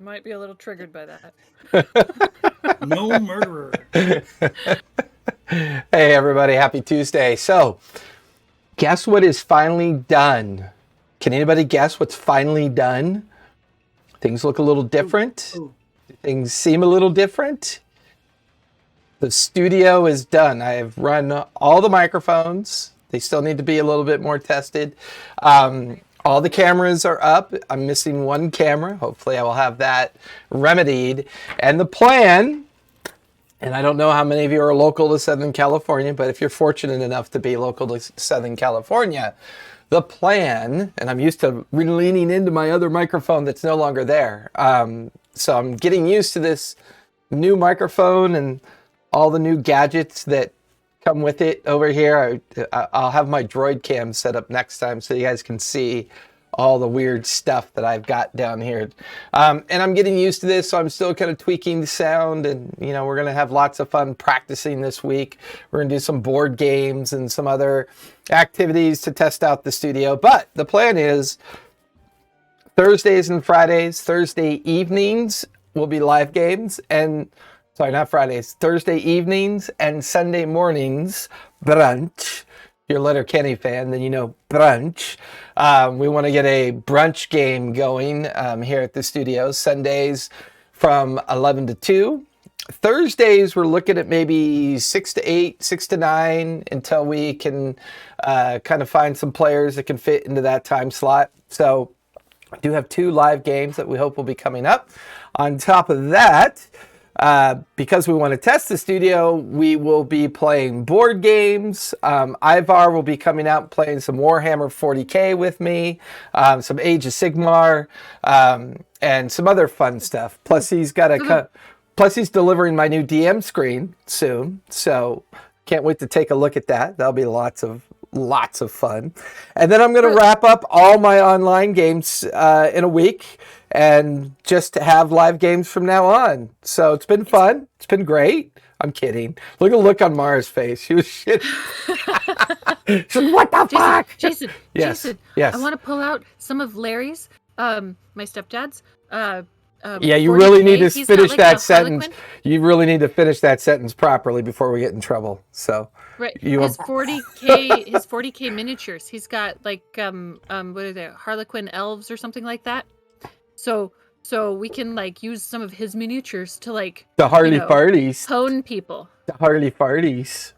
Might be a little triggered by that. No murderer. Hey, everybody. Happy Tuesday. So, guess what is finally done? Can anybody guess what's finally done? Things look a little different. Ooh. Things seem a little different. The studio is done. I have run all the microphones. They still need to be a little bit more tested. All the cameras are up. I'm missing one camera. Hopefully I will have that remedied. And the plan, and I don't know how many of you are local to Southern California, but if you're fortunate enough to be local to Southern California, the plan, and I'm used to leaning into my other microphone that's no longer there. So I'm getting used to this new microphone and all the new gadgets that come with it over here. I'll have my droid cam set up next time so you guys can see all the weird stuff that I've got down here. And I'm getting used to this, so I'm still kind of tweaking the sound, and we're going to have lots of fun practicing this week. We're going to do some board games and some other activities to test out the studio. But the plan is Thursdays and Fridays, Thursday evenings will be live games, and sorry, not Fridays, Thursday evenings and Sunday mornings, brunch. If you're a Letterkenny fan, then you know brunch. We want to get a brunch game going here at the studio. Sundays from 11 to 2. Thursdays, we're looking at maybe 6 to 8, 6 to 9 until we can kind of find some players that can fit into that time slot. So I do have 2 live games that we hope will be coming up. On top of that, because we want to test the studio, we will be playing board games. Ivar will be coming out and playing some Warhammer 40K with me, some Age of Sigmar, and some other fun stuff. Plus, he's delivering my new DM screen soon, so can't wait to take a look at that. That'll be lots of fun. And then I'm going to wrap up all my online games in a week and just have live games from now on. So it's been fun. It's been great. I'm kidding. Look at the look on Mara's face. She was shit. She's like, what the fuck? Jason, Yes. I want to pull out some of Larry's, my stepdad's. Yeah, you really need to finish that sentence. You really need to finish that sentence properly before we get in trouble. So right, his 40K miniatures. He's got like what are they, Harlequin elves or something like that. So we can like use some of his miniatures to like the Harley Farties. Hone people. The Harley Farties.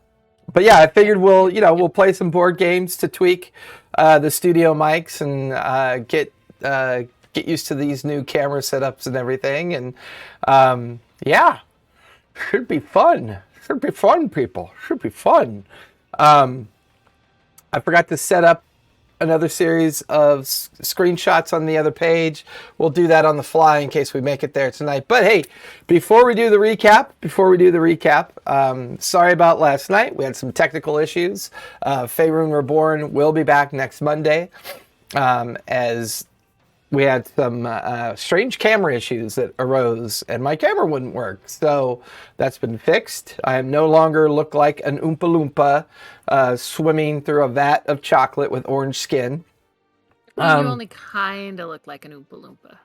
But yeah, I figured we'll play some board games to tweak the studio mics and get used to these new camera setups and everything. And yeah, should be fun. Should be fun, people. Should be fun. I forgot to set up another series of screenshots on the other page. We'll do that on the fly in case we make it there tonight. But hey, before we do the recap, sorry about last night. We had some technical issues. Faerun Reborn will be back next Monday, as we had some strange camera issues that arose, and my camera wouldn't work. So that's been fixed. I no longer look like an Oompa Loompa swimming through a vat of chocolate with orange skin. You only kind of look like an Oompa Loompa.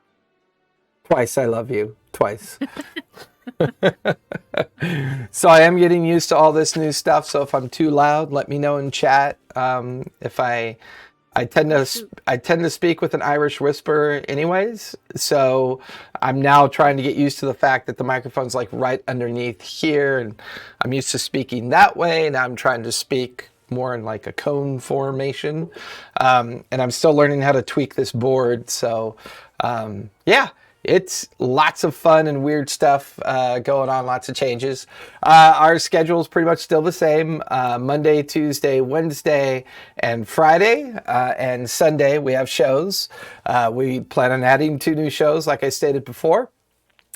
Twice I love you. Twice. So I am getting used to all this new stuff. So if I'm too loud, let me know in chat. If I tend to speak with an Irish whisper anyways, so I'm now trying to get used to the fact that the microphone's like right underneath here, and I'm used to speaking that way. Now I'm trying to speak more in like a cone formation, and I'm still learning how to tweak this board. So yeah, it's lots of fun and weird stuff going on, lots of changes. Our schedule is pretty much still the same. Monday, Tuesday, Wednesday, and Friday. And Sunday, we have shows. We plan on adding 2 new shows, like I stated before.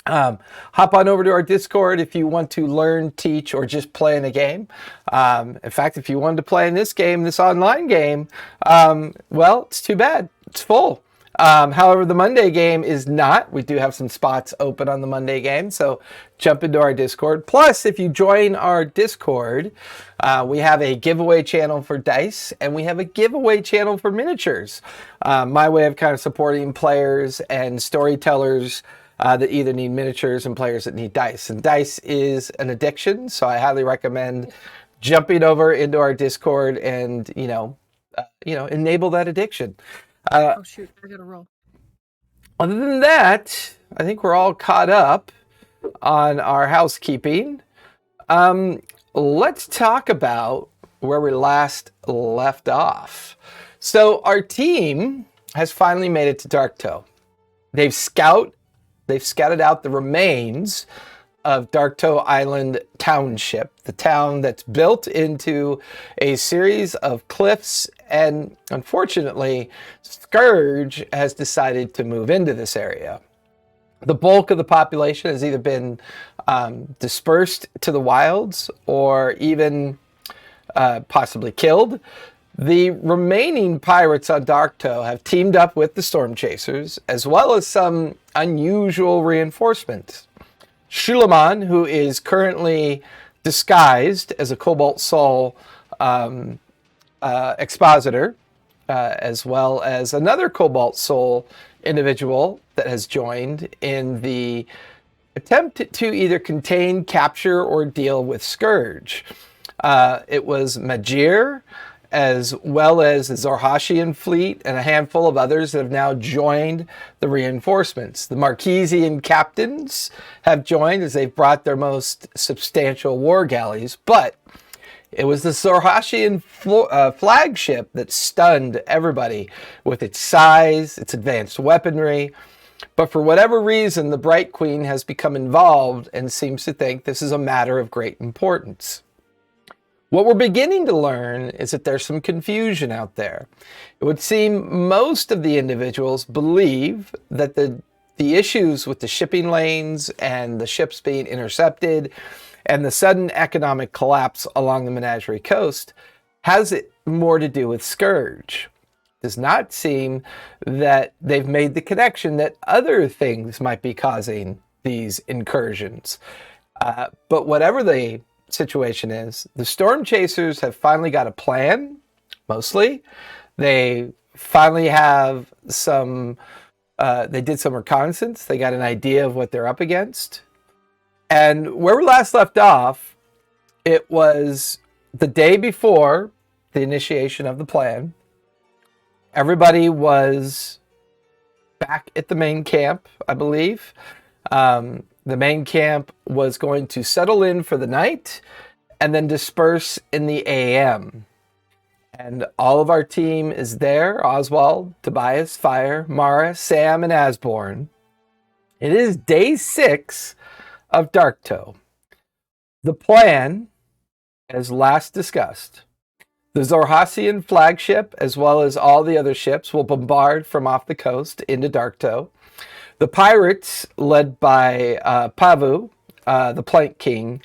Hop on over to our Discord if you want to learn, teach, or just play in a game. In fact, if you wanted to play in this game, this online game, well, it's too bad. It's full. However, the Monday game is not. We do have some spots open on the Monday game, so jump into our Discord. Plus, if you join our Discord, we have a giveaway channel for dice, and we have a giveaway channel for miniatures. My way of kind of supporting players and storytellers that either need miniatures and players that need dice. And dice is an addiction, so I highly recommend jumping over into our Discord and enable that addiction. Oh shoot, I gotta roll. Other than that, I think we're all caught up on our housekeeping. Let's talk about where we last left off. So our team has finally made it to Darktoe. They've scouted out the remains of Darktoe Island Township, the town that's built into a series of cliffs, and unfortunately, Scourge has decided to move into this area. The bulk of the population has either been dispersed to the wilds or even possibly killed. The remaining pirates on Darktoe have teamed up with the Storm Chasers, as well as some unusual reinforcements. Shulaman, who is currently disguised as a Cobalt Soul expositor, as well as another Cobalt Soul individual that has joined in the attempt to either contain, capture, or deal with Scourge. It was Majir, as well as the Zorhashian fleet and a handful of others that have now joined the reinforcements. The Marquesian captains have joined as they've brought their most substantial war galleys, but it was the Zorhashian flagship that stunned everybody with its size, its advanced weaponry. But for whatever reason, the Bright Queen has become involved and seems to think this is a matter of great importance. What we're beginning to learn is that there's some confusion out there. It would seem most of the individuals believe that the issues with the shipping lanes and the ships being intercepted and the sudden economic collapse along the Menagerie Coast has it more to do with Scourge. It does not seem that they've made the connection that other things might be causing these incursions. But whatever the situation is, the Storm Chasers have finally got a plan, mostly. They finally have they did some reconnaissance. They got an idea of what they're up against. And where we last left off, it was the day before the initiation of the plan. Everybody was back at the main camp, I believe. The main camp was going to settle in for the night and then disperse in the AM. And all of our team is there: Oswald, Tobias, Fire, Mara, Sam, and Asborn. It is day 6 of Darktoe. The plan, as last discussed, the Zorhasian flagship, as well as all the other ships, will bombard from off the coast into Darktoe. The pirates, led by Pavu, the Plank King,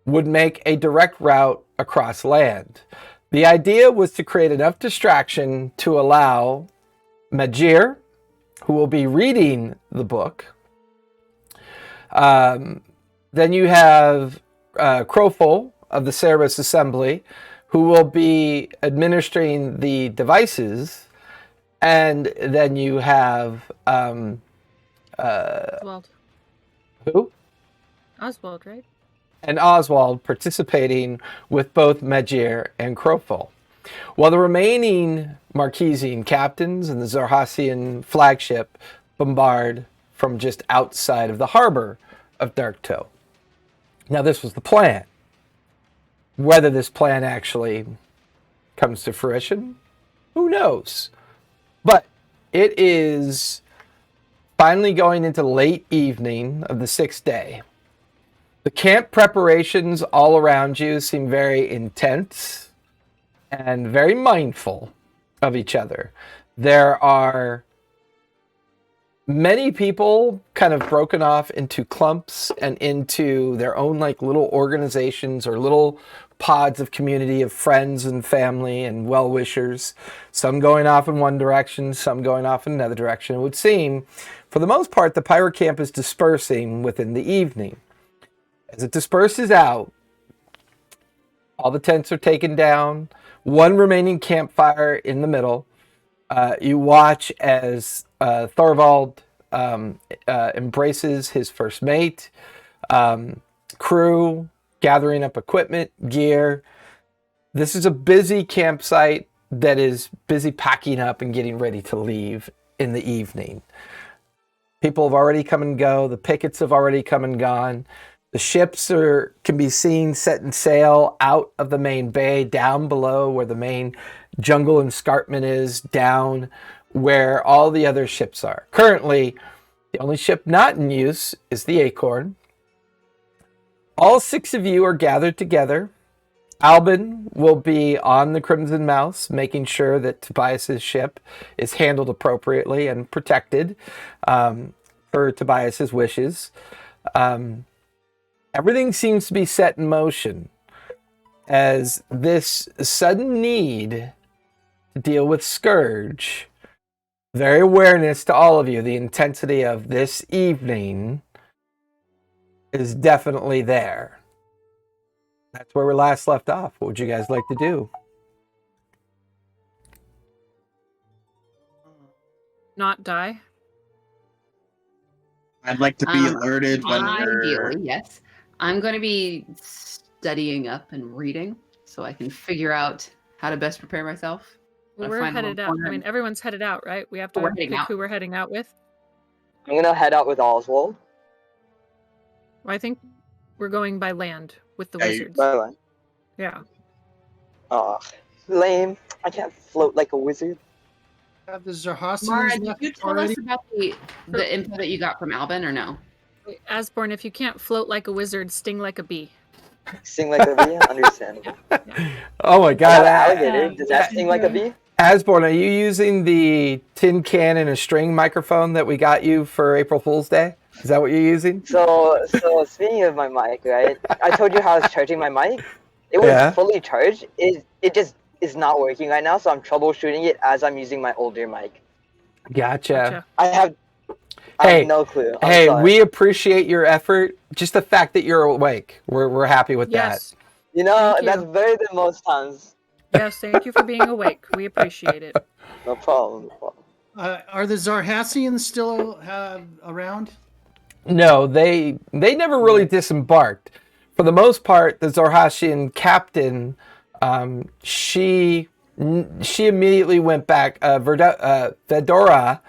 would make a direct route across land. The idea was to create enough distraction to allow Majir, who will be reading the book. Then you have Crowful of the Cerberus Assembly, who will be administering the devices. And then you have... Oswald. Who? Oswald, right? And Oswald participating with both Majir and Crowful. While the remaining Marquesian captains and the Zorhasian flagship bombard from just outside of the harbor of Darktoe. Now, this was the plan. Whether this plan actually comes to fruition, who knows? But it is finally going into late evening of the 6th day. The camp preparations all around you seem very intense and very mindful of each other. There are many people kind of broken off into clumps and into their own like little organizations or little pods of community of friends and family and well-wishers. Some going off in one direction, some going off in another direction. It would seem, for the most part, the pirate camp is dispersing within the evening. As it disperses out, all the tents are taken down. One remaining campfire in the middle. You watch as Thorvald embraces his first mate, crew, gathering up equipment, gear. This is a busy campsite that is busy packing up and getting ready to leave in the evening. People have already come and go. The pickets have already come and gone. The ships can be seen setting sail out of the main bay, down below where the main jungle escarpment is, down where all the other ships are. Currently, the only ship not in use is the Acorn. All 6 of you are gathered together. Albin will be on the Crimson Mouse, making sure that Tobias's ship is handled appropriately and protected per Tobias's wishes. Everything seems to be set in motion as this sudden need to deal with Scourge, very awareness to all of you, the intensity of this evening is definitely there. That's where we last left off. What would you guys like to do? Not die. I'd like to be alerted when Ideally, yes. I'm going to be studying up and reading so I can figure out how to best prepare myself. Well, we're headed out. I mean, everyone's headed out, right? We have to pick who we're heading out with. I'm gonna head out with Oswald. Well, I think we're going by land with the wizards. By land. Yeah. Oh, lame. I can't float like a wizard. Have the Zarhassians Mara, did left you tell already? us about the info that you got from Albin or no? Asborn, if you can't float like a wizard, sting like a bee. Sting like a bee? Understandable. Oh my I got god. an alligator. Does that sting like a bee? Asborn, are you using the tin can and a string microphone that we got you for April Fool's Day? Is that what you're using? So speaking of my mic, right? I told you how I was charging my mic. It was fully charged. It just is not working right now, so I'm troubleshooting it as I'm using my older mic. Gotcha. I have no clue. Hey, sorry. we appreciate your effort. Just the fact that you're awake. We're happy with Yes. that. You know, that's better than most times. Yes, thank you for being awake. We appreciate it. No problem. Are the Zarhassians still around? No, they never really disembarked. For the most part, the Zarhassian captain, she immediately went back. Fedora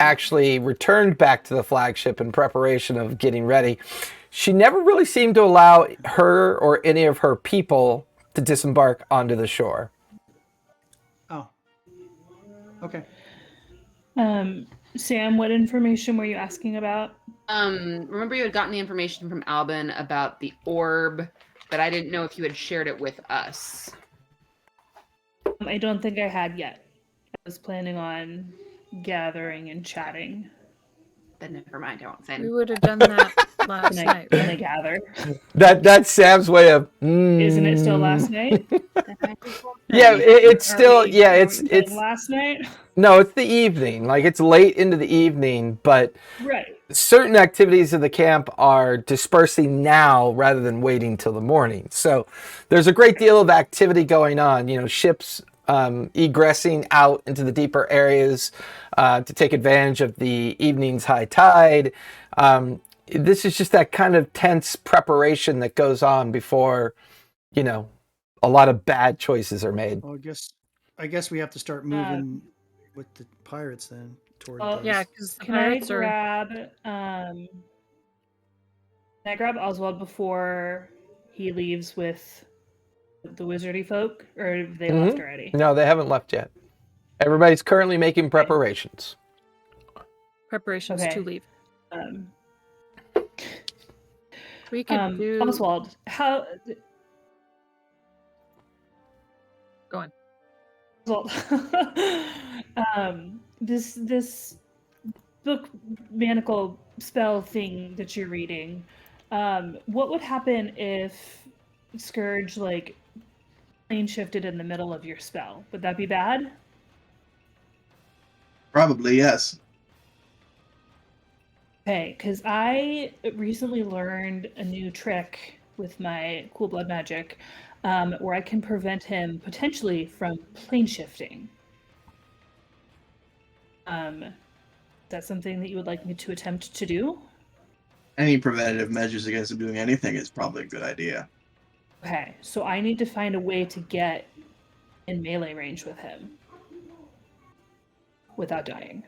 actually returned back to the flagship in preparation of getting ready. She never really seemed to allow her or any of her people to disembark onto the shore. Oh. Okay. Sam, what information were you asking about? Remember you had gotten the information from Albin about the orb, but I didn't know if you had shared it with us. I don't think I had yet. I was planning on gathering and chatting. Then never mind, I won't say We anything. would have done that last night. When I gather. That's Sam's way of. Isn't it still last night? Yeah, it's still it's last night. No, it's the evening. Like it's late into the evening, but Right. certain activities of the camp are dispersing now rather than waiting till the morning. So there's a great deal of activity going on. You know, ships egressing out into the deeper areas to take advantage of the evening's high tide. This is just that kind of tense preparation that goes on before, you know, a lot of bad choices are made. Well, I guess we have to start moving with the pirates then toward. Well, those. Yeah, because the Can I pirates are. grab Oswald before he leaves with the wizardy folk, or have they left already? No, they haven't left yet. Everybody's currently making preparations. Preparations Okay. to leave. Um, We could do. Oswald, how? Go on. Oswald, this book manacle spell thing that you're reading. What would happen if Scourge plane shifted in the middle of your spell? Would that be bad? Probably yes. Okay, because I recently learned a new trick with my cool blood magic, where I can prevent him potentially from plane shifting. that something that you would like me to attempt to do? Any preventative measures against him doing anything is probably a good idea. Okay, so I need to find a way to get in melee range with him without dying.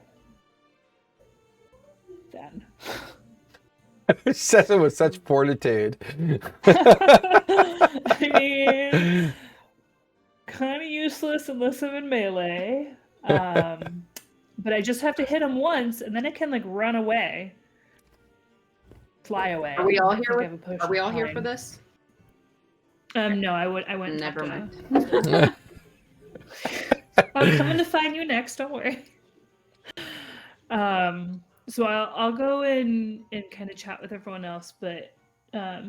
Then. Says it with such fortitude. I mean, kind of useless unless I'm in melee. But I just have to hit him once, and then it can like run away, fly away. Are we all I think here? I have a potion Are we all of here for time. this? No, I went. Never to- mind. I'm coming to find you next. Don't worry. So I'll go in and kind of chat with everyone else, but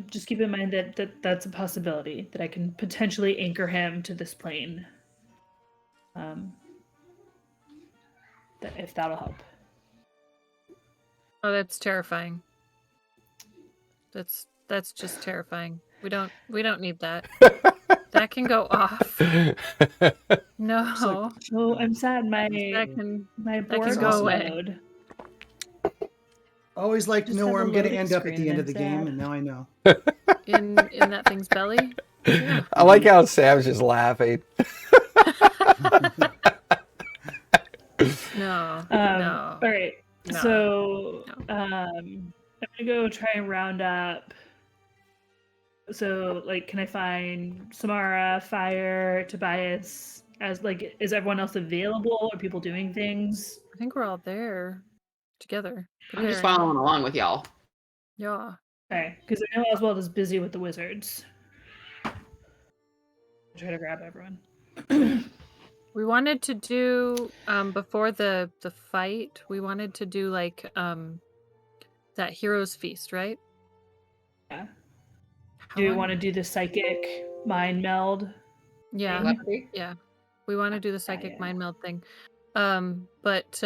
just keep in mind that that's a possibility that I can potentially anchor him to this plane. That if that'll help. Oh, that's terrifying. That's just terrifying. We don't need that. That can go off. No. Oh, I'm sad. My can board go was away. slowed. Always like to Just know have where a I'm going to loading end up at the screen end and of the I'm game, sad. and now I know. In that thing's belly. Yeah. I like how Sam's just laughing. No. All right. No. So No. I'm gonna go try and round up. So like, can I find Samara, Fire, Tobias? As like, is everyone else available? Are people doing things? I think we're all there together. I'm just preparing. following along with y'all. Yeah. Okay, because I know Oswald is busy with the wizards. Try to grab everyone. We wanted to do before the fight. We wanted to do like that hero's feast, right? Yeah. How Do you long- want to do the psychic mind meld? Yeah. Telepathy? Yeah. We want to do the psychic yeah. mind meld thing. But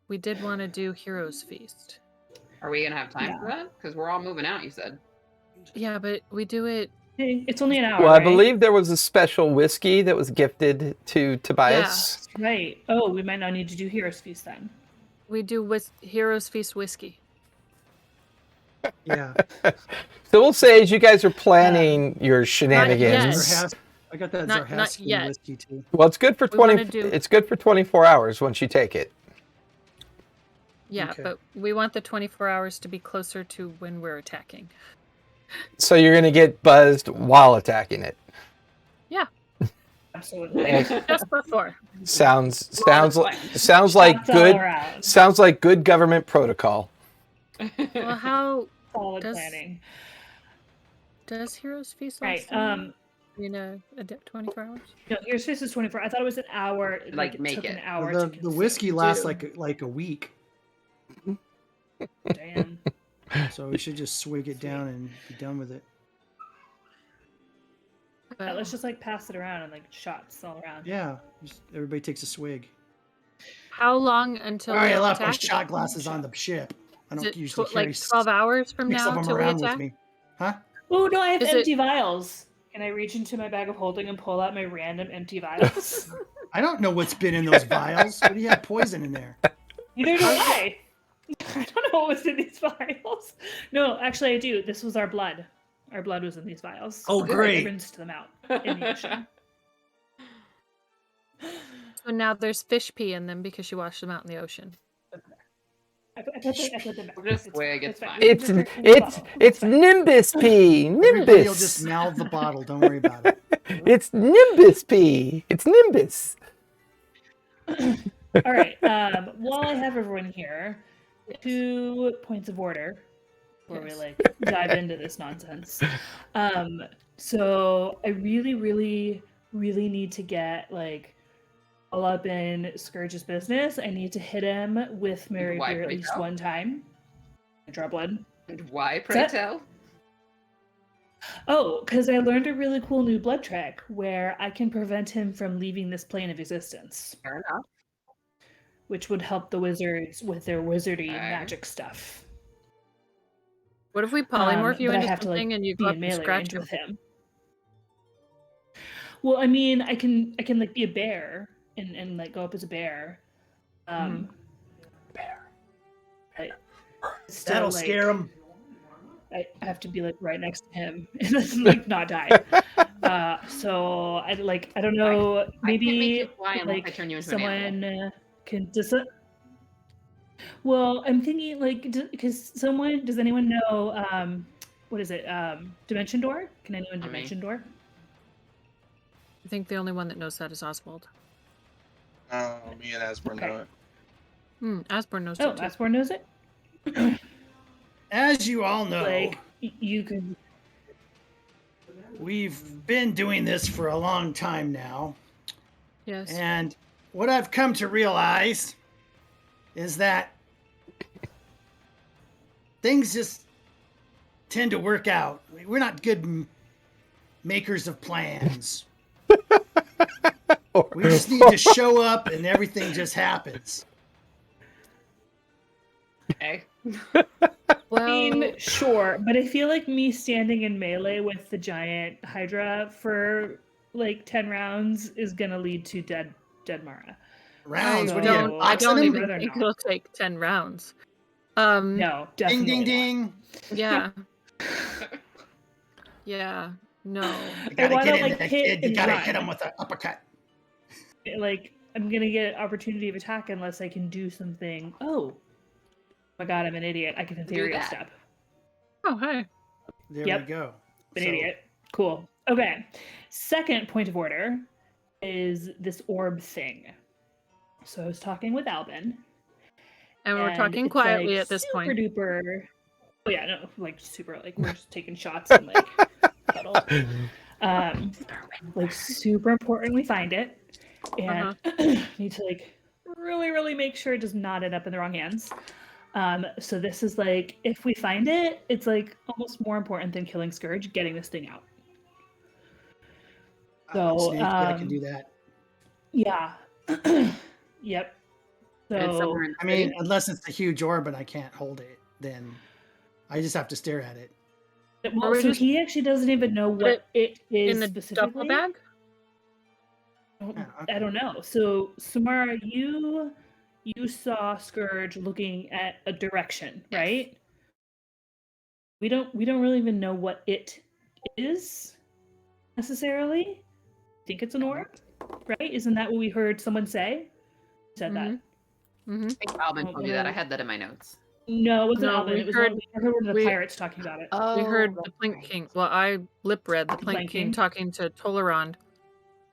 we did want to do hero's feast. Are we gonna have time Yeah. for that? Because we're all moving out. You said. Yeah, but we do it. It's only an hour. Well, I right? believe there was a special whiskey that was gifted to Tobias. Right. Oh, we might not need to do Heroes Feast then. We do hero's feast whiskey. Yeah. So we'll say as you guys are planning your shenanigans. Yes. I got that Not Zarhaskian yet. whiskey too. Well, it's good for We wanna 20. do- It's good for 24 hours once you take it. Yeah, Okay. but we want the 24 hours to be closer to when we're attacking. So you're gonna get buzzed while attacking it. Absolutely. Just before. Sounds that's like fine. sounds like Shots all good around. sounds like good government protocol. Well, how Solid Does- planning. does hero's feast Right. last? In a 24 hours? No, Heroes Feast is 24. I thought it was an hour. Like, it make took it. an hour The, to the whiskey consume. lasts like a week, Damn. so we should just swig it down and be done with it. But let's just like pass it around and like shots all around. Yeah, just everybody takes a swig. How long until All right, I we left my attack? shot glasses on the ship. I Is don't it usually carry like 12 hours from six now of them until we around with attack? me. Huh? Oh no, I have Is it- empty vials. Can I reach into my bag of holding and pull out my random empty vials? I don't know what's been in those vials. What do you have poison in there? Neither do I. I don't know what was in these vials. No, actually I do. This was our blood. Our blood was in these vials. Oh, I great. rinsed them out in the ocean. So now there's fish pee in them because you washed them out in the ocean. I put them back. We'll just swig, it's fine. It's Just drink from the bottle. it's fine. Nimbus pee. Everybody will Nimbus. just mouth the bottle. Don't worry about it. It's Nimbus pee. It's Nimbus. All right. While I have everyone here, 2 points of order before we Yes. like dive into this nonsense. So I really, really, really need to get like all up in Scourge's business. I need to hit him with Mary Why, Beer at pray least tell? one time. Draw blood. And why, pray that- tell? Oh, because I learned a really cool new blood trick where I can prevent him from leaving this plane of existence, Fair enough. which would help the wizards with their wizardy Okay. magic stuff. What if we polymorph you but I into have to, like, something and you Be go in up and melee scratch range him? with him. Well, I mean, I can like be a bear and like go up as a bear. Still, That'll like, scare him. I have to be like right next to him and like not die. So I don't know. I can't Maybe make you fly unless I like turn you into an animal. someone can Well, I'm thinking like because does anyone know what is it Dimension Door? Can anyone Not me. Dimension Door? I think the only one that knows that is Oswald. Oh, me and Asper know it. Asborn knows Oh, it too. Asborn knows it. As you all know, Like you could. we've been doing this for a long time now. Yes. And what I've come to realize is that things just tend to work out. We're not good makers of plans. We just need to show up and everything just happens. Okay. Well, I mean, sure, but I feel like me standing in melee with the giant Hydra for like 10 rounds is gonna lead to dead Mara. Rounds? I What do you have? don't- I Oxen don't him? even Rather think not. it'll take 10 rounds. No, Ding, definitely ding, not. ding. Yeah. Yeah. No. You gotta wanna, get in like, there, hit kid. You and gotta run. hit him with an uppercut. Like I'm gonna get opportunity of attack unless I can do something. Oh my god, I'm an idiot. I can ethereal that. step. Oh, hi. There Yep. we go. An So, idiot. Cool. Okay. Second point of order is this orb thing. So I was talking with Albin. And we're talking it's, quietly like, at this super point. duper. Oh yeah, no, like super. Like we're just taking shots and like cuddle. Like super important we find it, and need to like really make sure it does not end up in the wrong hands. So this is like if we find it, it's like almost more important than killing Scourge, getting this thing out. I'm So sneaky, I can do that. yeah, yep. And it's So somewhere in the I mean, city? unless it's a huge orb and I can't hold it, then I just have to stare at it. well, we so just he actually doesn't even know what it is In the specifically. duffel bag? Yeah, I don't know. So Samara, you saw Scourge looking at a direction, Yes. right? We don't really even know what it is necessarily. Think it's an orb, right? Isn't that what we heard someone say? Said that. Mm-hmm. I think Albin told you that. I had that in my notes. No, it wasn't No, Albin. we It was heard- we heard one of the we- pirates talking about it. Oh, We heard the that's Plank right. King. Well, I lip read the Plank Plank King King? talking to Tolerond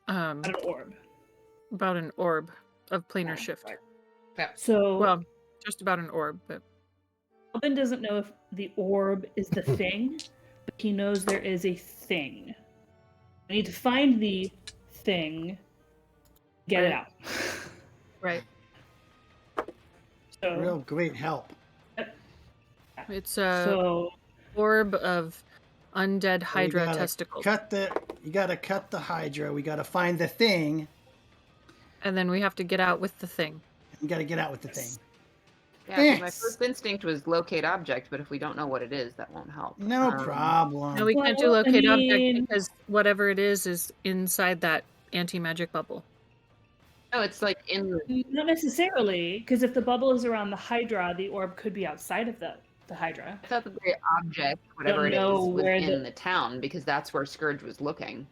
An orb. about an orb of planar shift. So Well, just about an orb, but Albin doesn't know if the orb is the thing, but he knows there is a thing. I need to find the thing, get it Right. out. right. So, Real great help. It's a so orb of undead Hydra gotta testicles. You gotta cut the Hydra. We gotta find the thing. And then we have to get out with the thing. You gotta get out with the thing. Yeah, 'cause my Yes. first instinct was locate object, but if we don't know what it is, that won't help. No problem. No, we can't do Well, I locate mean- object because whatever it is inside that anti-magic bubble. No, it's like in the not necessarily, because if the bubble is around the Hydra, the orb could be outside of the Hydra. I thought that the object, whatever it is, know was where in the- the town because that's where Scourge was looking.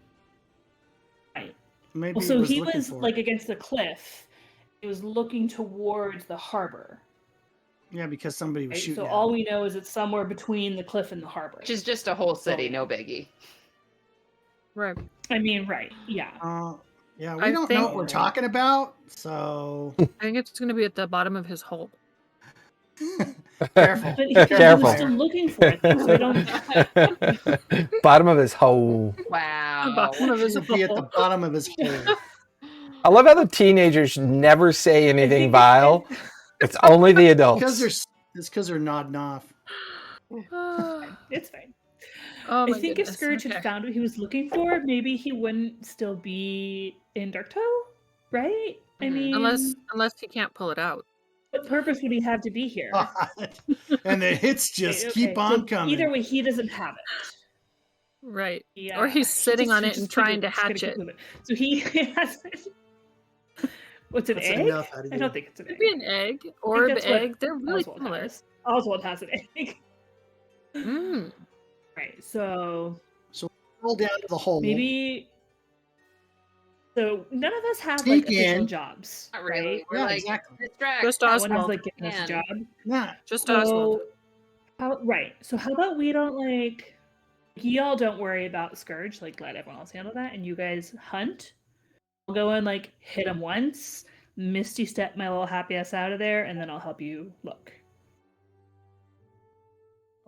Maybe Well, so he looking was for like it. against the cliff. He was looking towards the harbor. Yeah, because somebody was Right? shooting. So at all him. we know is it's somewhere between the cliff and the harbor. Which is just a whole city, no biggie. Right. I mean, right? Yeah. Yeah, we I don't know what think- we're talking about, so I think it's going to be at the bottom of his hole. careful. But he Careful. was still looking for it, so I don't. Bottom of his hole. Wow. Bottom of his Should be at the hole. bottom of his hole. I love how the teenagers never say anything vile. It's only the adults. Because they're nodding off. It's fine. Oh my I think goodness. if Scourge Okay. had found what he was looking for, maybe he wouldn't still be in Darktow, right? I Mhm. mean, Unless he can't pull it out. what purpose would he have to be here? And the hits just Okay, keep on so coming. Either way, he doesn't have it. Right. Yeah. Or he's sitting on it just and keep trying to just gotta hatch keep it. moving. So he has What's an That's egg? enough out of I you. don't think it's an Could egg. be an egg, I think orb that's what egg. They're really Oswald similar. has. Oswald has an egg. Mm. Right. So Roll down to the hole. maybe. So none of us have Sneak like official in. jobs, Not really. right? We're Yeah, like exactly. distract. Just No one's Oswald. like giving us a job. Yeah. Just Oswald. So right. So how about we don't like y'all don't worry about Scourge, like let everyone else handle that, and you guys hunt. I'll go and like hit him once, misty step my little happy ass out of there, and then I'll help you look.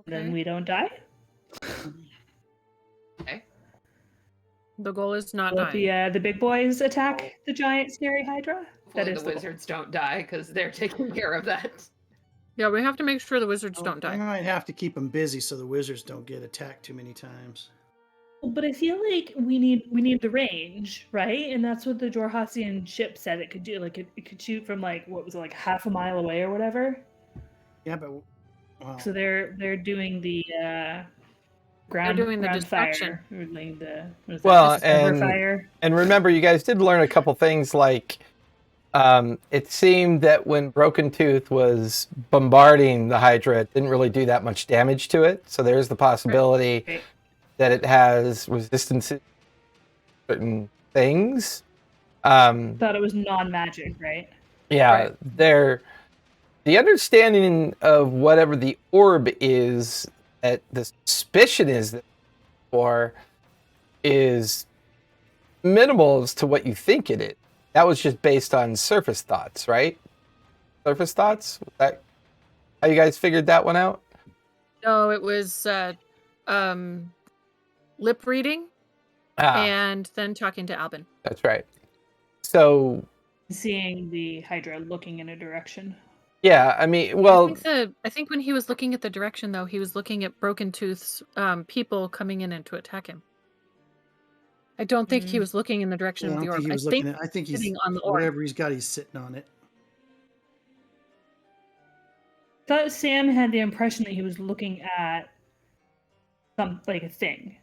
Then Okay. we don't die. Okay. The goal is not Let dying. the big boys attack the giant scary Hydra. Hopefully That is the the goal. wizards don't die because they're taking care of that. Yeah, we have to make sure the wizards don't We die. might have to keep them busy so the wizards don't get attacked too many times. But I feel like we need the range, right? And that's what the Jorhassian ship said it could do. Like it could shoot from like what was it, like half a mile away or whatever. Yeah, but well, So they're doing the ground doing the ground destruction. fire. Or like the what is Well, that? Discover and fire. and remember, you guys did learn a couple things. Like, it seemed that when Broken Tooth was bombarding the Hydra, it didn't really do that much damage to it. So there's the possibility Right. that it has resistance to certain things. Thought it was non-magic, right? Yeah, Right. the understanding of whatever the orb is that the suspicion is for is minimal as to what you think it is. That was just based on surface thoughts, right? Surface thoughts? Was that how you guys figured that one out? No, it was lip reading and then talking to Albin. That's right. So, Seeing the Hydra looking in a direction. yeah, I mean, well, I think when he was looking at the direction, though, he was looking at Broken Tooth's people coming in and to attack him. I don't think he was looking in the direction yeah, I of the don't orb. think he was looking at. I think he's sitting on the orb. whatever he's got. He's sitting on it. I thought Sam had the impression that he was looking at some like a thing.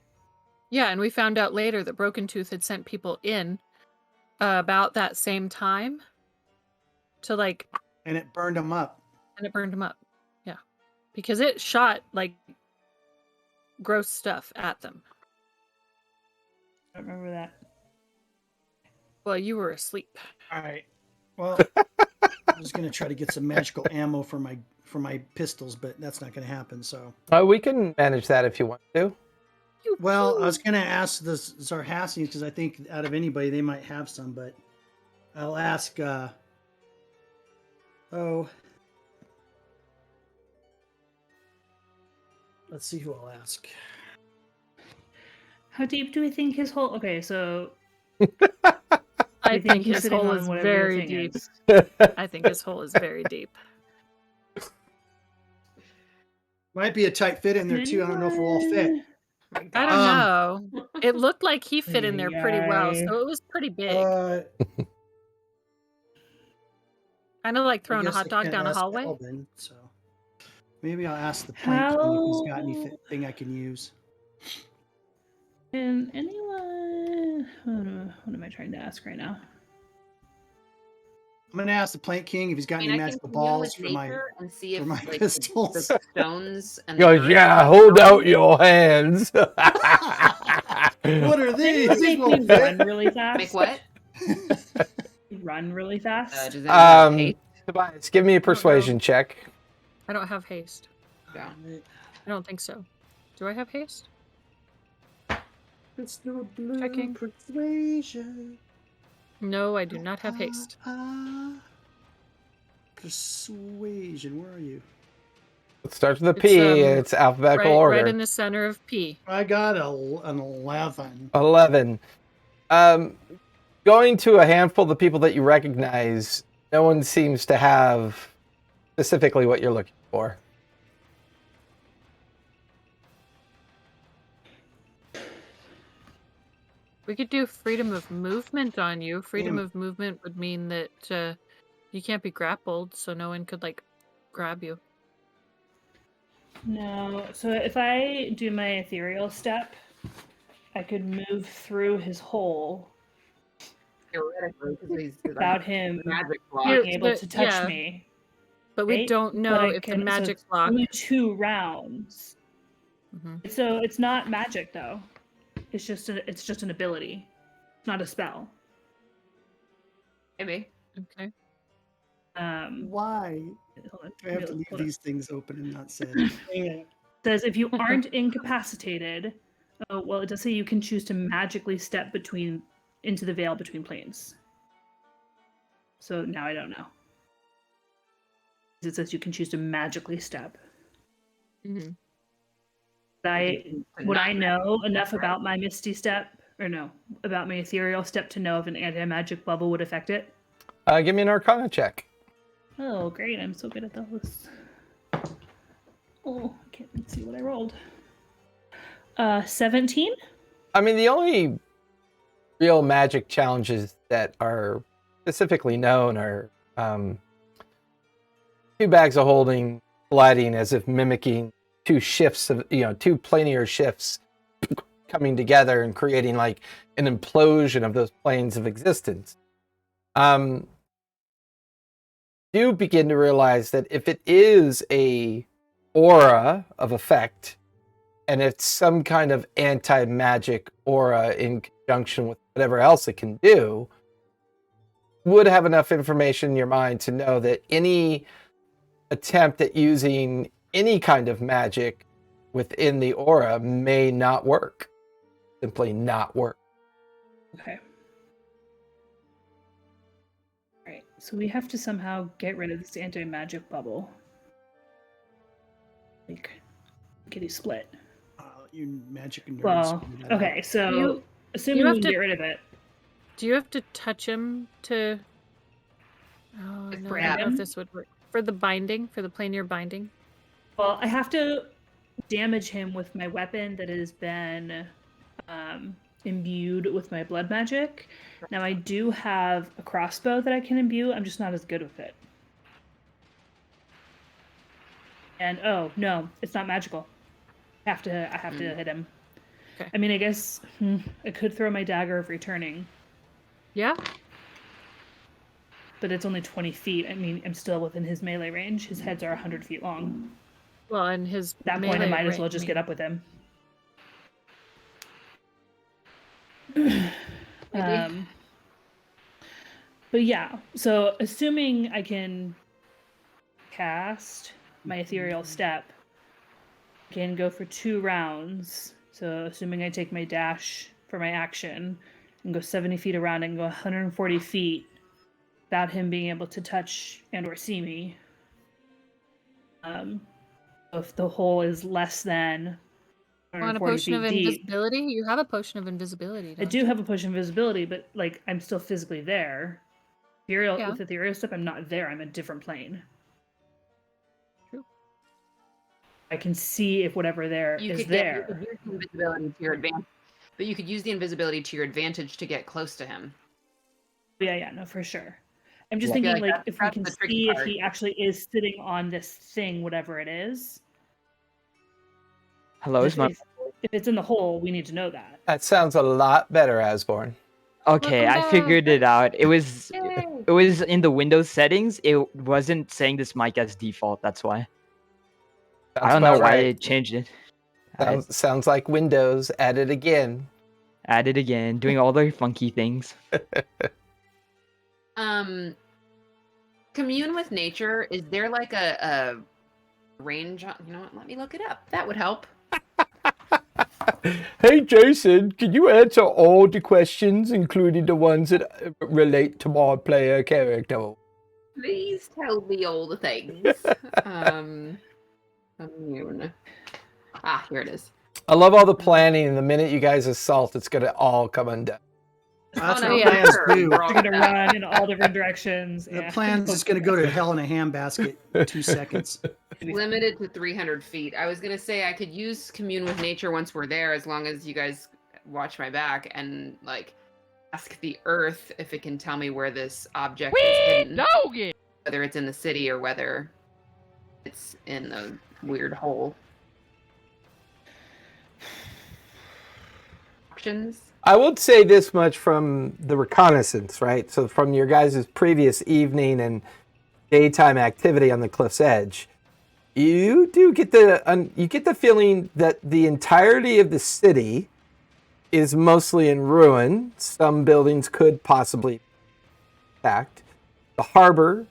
Yeah, and we found out later that Broken Tooth had sent people in about that same time to like, And it burned him up. and it burned him up. Yeah, because it shot like gross stuff at them. I don't remember that. Well, you were asleep. All right. Well, I was gonna try to get some magical ammo for my pistols, but that's not gonna happen. So. we can manage that if you want to. Well, I was gonna ask the Zarhassians because I think out of anybody they might have some, but I'll ask. Let's see who I'll ask. How deep do we think his hole? Okay, so I think he's his sitting hole on is whatever the very thing deep. is. I think his hole is very deep. Might be a tight fit in there too. I don't know if we'll all fit. I don't know. It looked like he fit in there pretty well, Ay. so it was pretty big. Kind of like I throwing a guess I hot dog can't down a ask hallway. Alvin, so maybe I'll ask the plank king if he's got How- anything I can use. Can anyone? What am I trying to ask right now? I'm gonna ask the plank king if he's got I any mean, I can magical commune balls with for my. nature and see if my like pistols. the stones and He goes, the yeah, earth- hold out your hands. What are these? Does These it make won't me run fit. really fast? Make what? Run really fast? Does anyone have haste? Tobias, give me a persuasion check. I don't have haste. Yeah. I don't think so. Do I have haste? It's no blue Checking. persuasion. No, I do not have haste. Persuasion. Where are you? It starts with a It's, P. It's alphabetical order. Right in the center of P. I got an 11. 11. Going to a handful of the people that you recognize, no one seems to have specifically what you're looking for. We could do freedom of movement on you. Freedom of movement would mean that you can't be grappled, so no one could like grab you. No. So if I do my ethereal step, I could move through his hole theoretically, because he's Without him magic block. being able to touch Yeah. me. But we right? don't But know I if the can- so magic it's block. only 2 rounds. Mhm. So it's not magic though. It's just an ability, not a spell. Maybe. Okay. Why Hold on, do I have to hold leave on. these things open and not said? Says if you aren't incapacitated, oh well, it does say you can choose to magically step into the veil between planes. So now I don't know. It says you can choose to magically step. Mhm. Would I know enough about my Misty Step, or no, about my Ethereal Step to know if an anti-magic bubble would affect it? Give me an Arcana check. Oh, great! I'm so good at those. Oh, I can't see what I rolled. 17. I mean, the only real magic challenges that are specifically known are 2 bags of holding, gliding as if mimicking 2 shifts of, 2 planar shifts coming together and creating like an implosion of those planes of existence. Do begin to realize that if it is a aura of effect, and it's some kind of anti-magic aura in conjunction with whatever else it can do, would have enough information in your mind to know that any attempt at using any kind of magic within the aura may not work. Simply not work. Okay. Alright, so we have to somehow get rid of this anti-magic bubble. Like, kitty split. You magic nerds. Well, figured that out. okay, so You assuming have we can to- get rid of it, Do you have to touch him to? Oh Like no, I brand don't know him? if this would work for the binding, for the planar binding. well, I have to damage him with my weapon that has been imbued with my blood magic. Now I do have a crossbow that I can imbue. I'm just not as good with it. And oh no, it's not magical. I have to hit him. Okay. I mean, I guess I could throw my dagger of returning, Yeah. but it's only 20 feet. I mean, I'm still within his melee range. His heads are 100 feet long. Well, and his At that point, I melee might as well range- just get up with him. But yeah, so assuming I can cast my Ethereal Step, I can go for 2 rounds. So assuming I take my dash for my action and go 70 feet around and go 140 feet without him being able to touch and or see me. If the hole is less than Want a 140 potion of feet deep, invisibility? You have a potion of invisibility. I don't do you? have a potion of invisibility, but like I'm still physically there. Ethereal, Yeah. With Ethereal Step, I'm not there. I'm a different plane. True. I can see if whatever there You is could there. use the invisibility to your advantage, but you could use the invisibility to your advantage to get close to him. Yeah, no, for sure. I'm just Yeah. I feel thinking, like like, if we that's can the tricky see if part. he actually is sitting on this thing, whatever it is. Hello, is my If it's in the hole, we need to know that. That sounds a lot better, Asborn. okay? Welcome I figured it out. It was in the Windows settings. It wasn't saying this mic as default. That's why. I Sounds don't know about why right. it changed it. I Sounds like Windows at it again. added again, doing all the funky things. Commune with nature. Is there like a range on? You know what? Let me look it up. That would help. Hey, Jason, can you answer all the questions, including the ones that relate to my player character? Please tell me all the things. Commune. Ah, here it is. I love all the planning, and the minute you guys assault, it's going to all come undone. That's Oh, what no, plans sure. do. We're gonna run in all different directions. The Yeah. plan's just going to go to hell in a handbasket in 2 seconds. Limited to 300 feet. I was gonna say I could use commune with nature once we're there, as long as you guys watch my back and like ask the earth if it can tell me where this object is hidden. Whether it's in the city or whether it's in the weird hole. questions? I would say this much from the reconnaissance, right? So from your guys' previous evening and daytime activity on the cliff's edge, you do get the feeling that the entirety of the city is mostly in ruin. Some buildings could possibly be attacked. The harbor,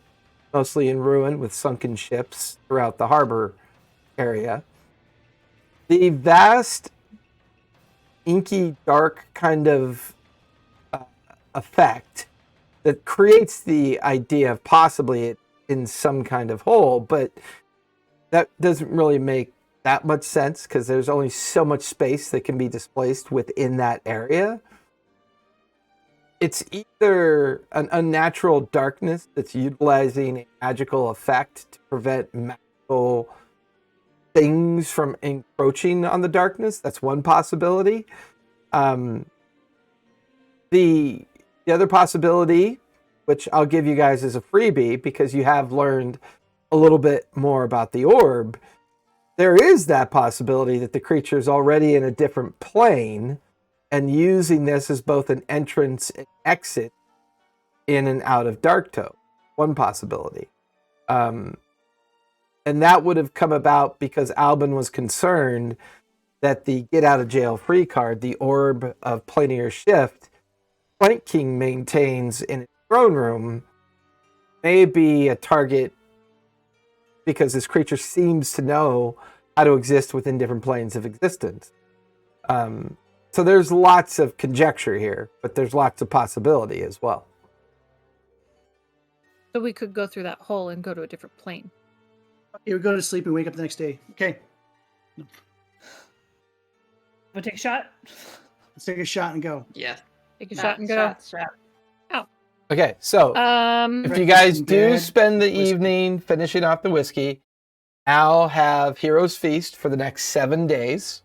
mostly in ruin with sunken ships throughout the harbor area. The vast, inky, dark kind of effect that creates the idea of possibly it in some kind of hole, but that doesn't really make that much sense because there's only so much space that can be displaced within that area. It's either an unnatural darkness that's utilizing a magical effect to prevent magical things from encroaching on the darkness. That's one possibility. The other possibility, which I'll give you guys as a freebie because you have learned a little bit more about the orb, there is that possibility that the creature is already in a different plane and using this as both an entrance and exit in and out of Darktoe. One possibility. And that would have come about because Albin was concerned that the get out of jail free card, the orb of planar shift, Plank King maintains in its throne room, may be a target because this creature seems to know how to exist within different planes of existence. So there's lots of conjecture here, but there's lots of possibility as well. So we could go through that hole and go to a different plane. Okay, we go to sleep and wake up the next day. Okay, We'll take a shot. let's take a shot and go. Yeah. Take a shot and go. Shot. Okay, so if you guys do spend the evening finishing off the whiskey, I'll have Hero's Feast for the next 7 days.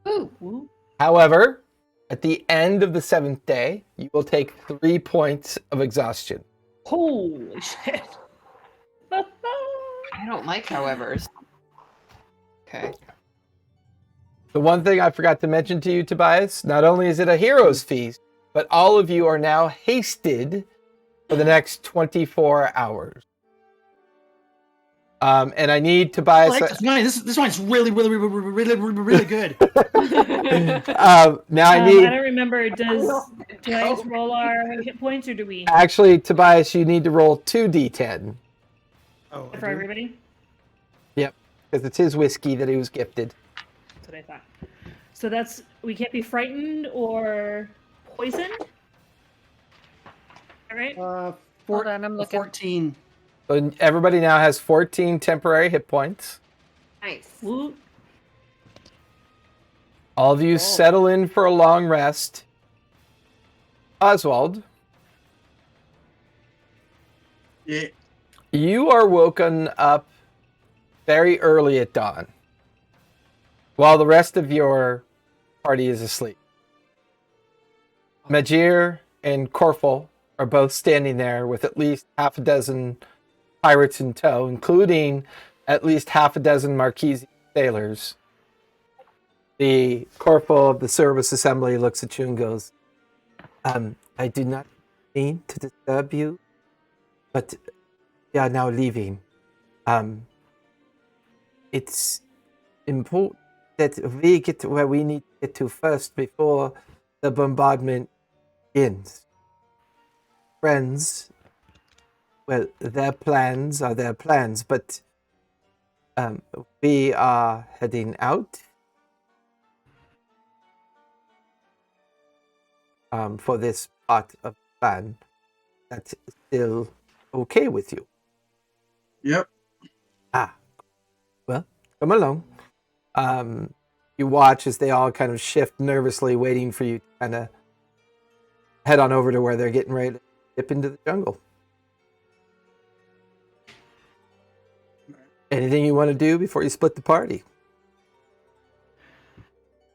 Ooh. However, at the end of the 7th day, you will take 3 points of exhaustion. Holy shit. I don't like howevers. Okay. The one thing I forgot to mention to you, Tobias, not only is it a Hero's Feast, but all of you are now hasted for the next 24 hours. And I need Tobias. I like this wine. This wine's really good. Now I need. I don't remember. Do I just roll our hit points or do we? Actually, Tobias, you need to roll 2d10. Oh, For everybody? Yep, because it's his whiskey that he was gifted. That's what I thought. So that's, we can't be frightened or poisoned? All right. Hold on, I'm looking. 14. So everybody now has 14 temporary hit points. Nice. Woo. All of you settle in for a long rest. Oswald, Yeah. you are woken up very early at dawn, while the rest of your party is asleep. Majir and Corfel are both standing there with at least half a dozen pirates in tow, including at least half a dozen Marquise sailors. The corporal of the service assembly looks at you and goes, I do not mean to disturb you, but we are now leaving. It's important that we get to where we need to get to first before the bombardment begins. Friends, well, their plans are their plans, but we are heading out for this part of the plan. That's still okay with you? Yep. Well, come along. You watch as they all kind of shift nervously, waiting for you to kind of head on over to where they're getting ready to dip into the jungle. Anything you want to do before you split the party?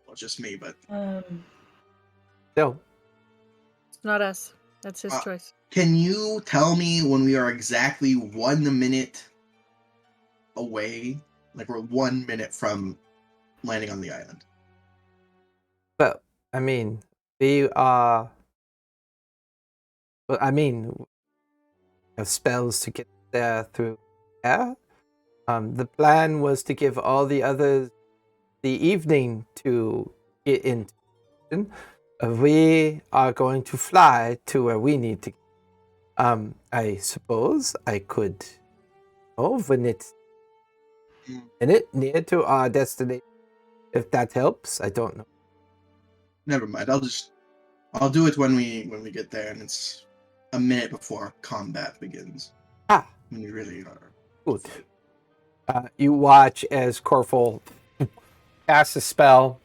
Well, just me, but No. It's not us. That's his choice. can you tell me when we are exactly 1 minute away? Like we're 1 minute from landing on the island. Well, I mean, we are. Well, I mean, have spells to get there through air. The plan was to give all the others the evening to get into. We are going to fly to where we need to. I suppose I could move when it's in it near to our destination. If that helps, I don't know. Never mind. I'll do it when we get there, and it's a minute before combat begins. Ah, When you really are. good. You watch as Corful casts a spell,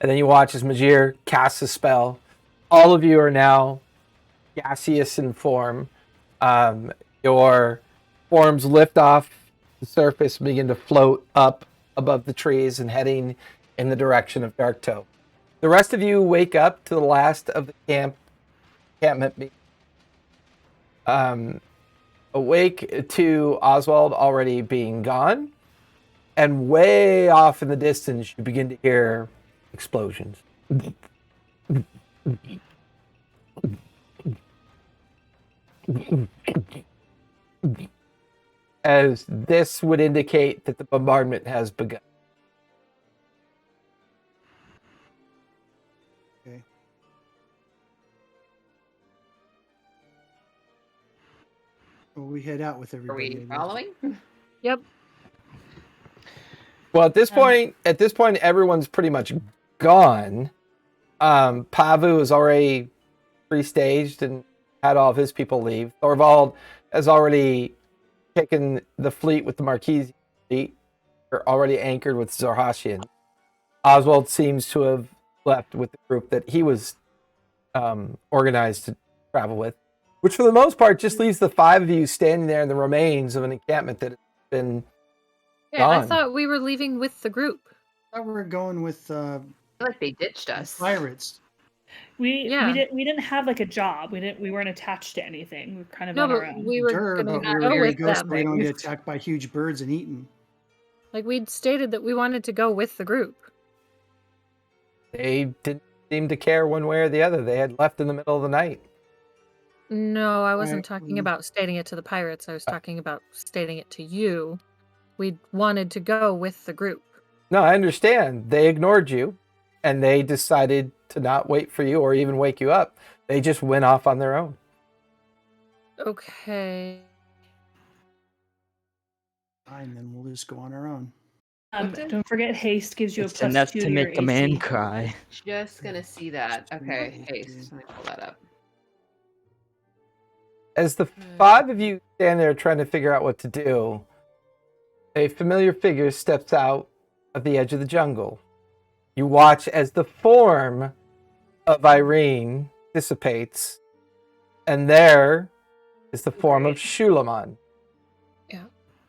and then you watch as Majir casts a spell. All of you are now gaseous in form. Your forms lift off the surface and begin to float up above the trees and heading in the direction of Darktoe. The rest of you wake up to the last of the encampment. Awake to Oswald already being gone, and way off in the distance, you begin to hear explosions. As this would indicate that the bombardment has begun. Okay. Well, we head out with Are everybody. we I guess. following? Yep. Well, at this point, everyone's pretty much gone. Pavu is already pre-staged and had all of his people leave. Thorvald has already taken the fleet with the Marquise fleet. They're already anchored with Zorhashian. Oswald seems to have left with the group that he was organized to travel with, which for the most part just leaves the five of you standing there in the remains of an encampment that has been Yeah, I gone. thought we were leaving with the group. I thought we were going with I feel like they ditched us. pirates. We Yeah. didn't have like a job. We weren't attached to anything. We were kind of No, on our but own. we were Sure, gonna but we were go going to with go so them. we don't get attacked by huge birds and eaten. Like we'd stated that we wanted to go with the group. They didn't seem to care one way or the other. They had left in the middle of the night. No, I wasn't Right, talking about stating it to the pirates. I was talking about stating it to you. We wanted to go with the group. No, I understand. They ignored you, and they decided to not wait for you or even wake you up. They just went off on their own. Okay. Fine, then we'll just go on our own. Don't forget, haste gives you It's a enough +2 to to your make a man AC. cry. Just gonna see that. Okay, haste. Let me pull that up. As the five of you stand there trying to figure out what to do, a familiar figure steps out of the edge of the jungle. You watch as the form of Irene dissipates, and there is the form of Shulaman.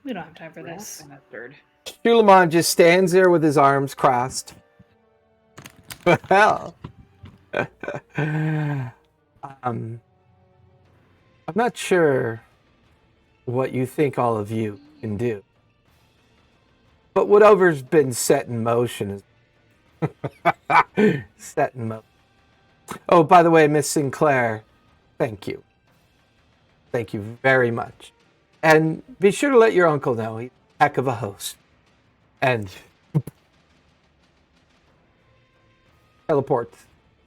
We don't have time for this. Bastard. Shulaman just stands there with his arms crossed. Well, I'm not sure what you think all of you can do, but whatever's been set in motion is set in motion. Oh, by the way, Miss Sinclair, thank you. Thank you very much. And be sure to let your uncle know he's a heck of a host. And teleport,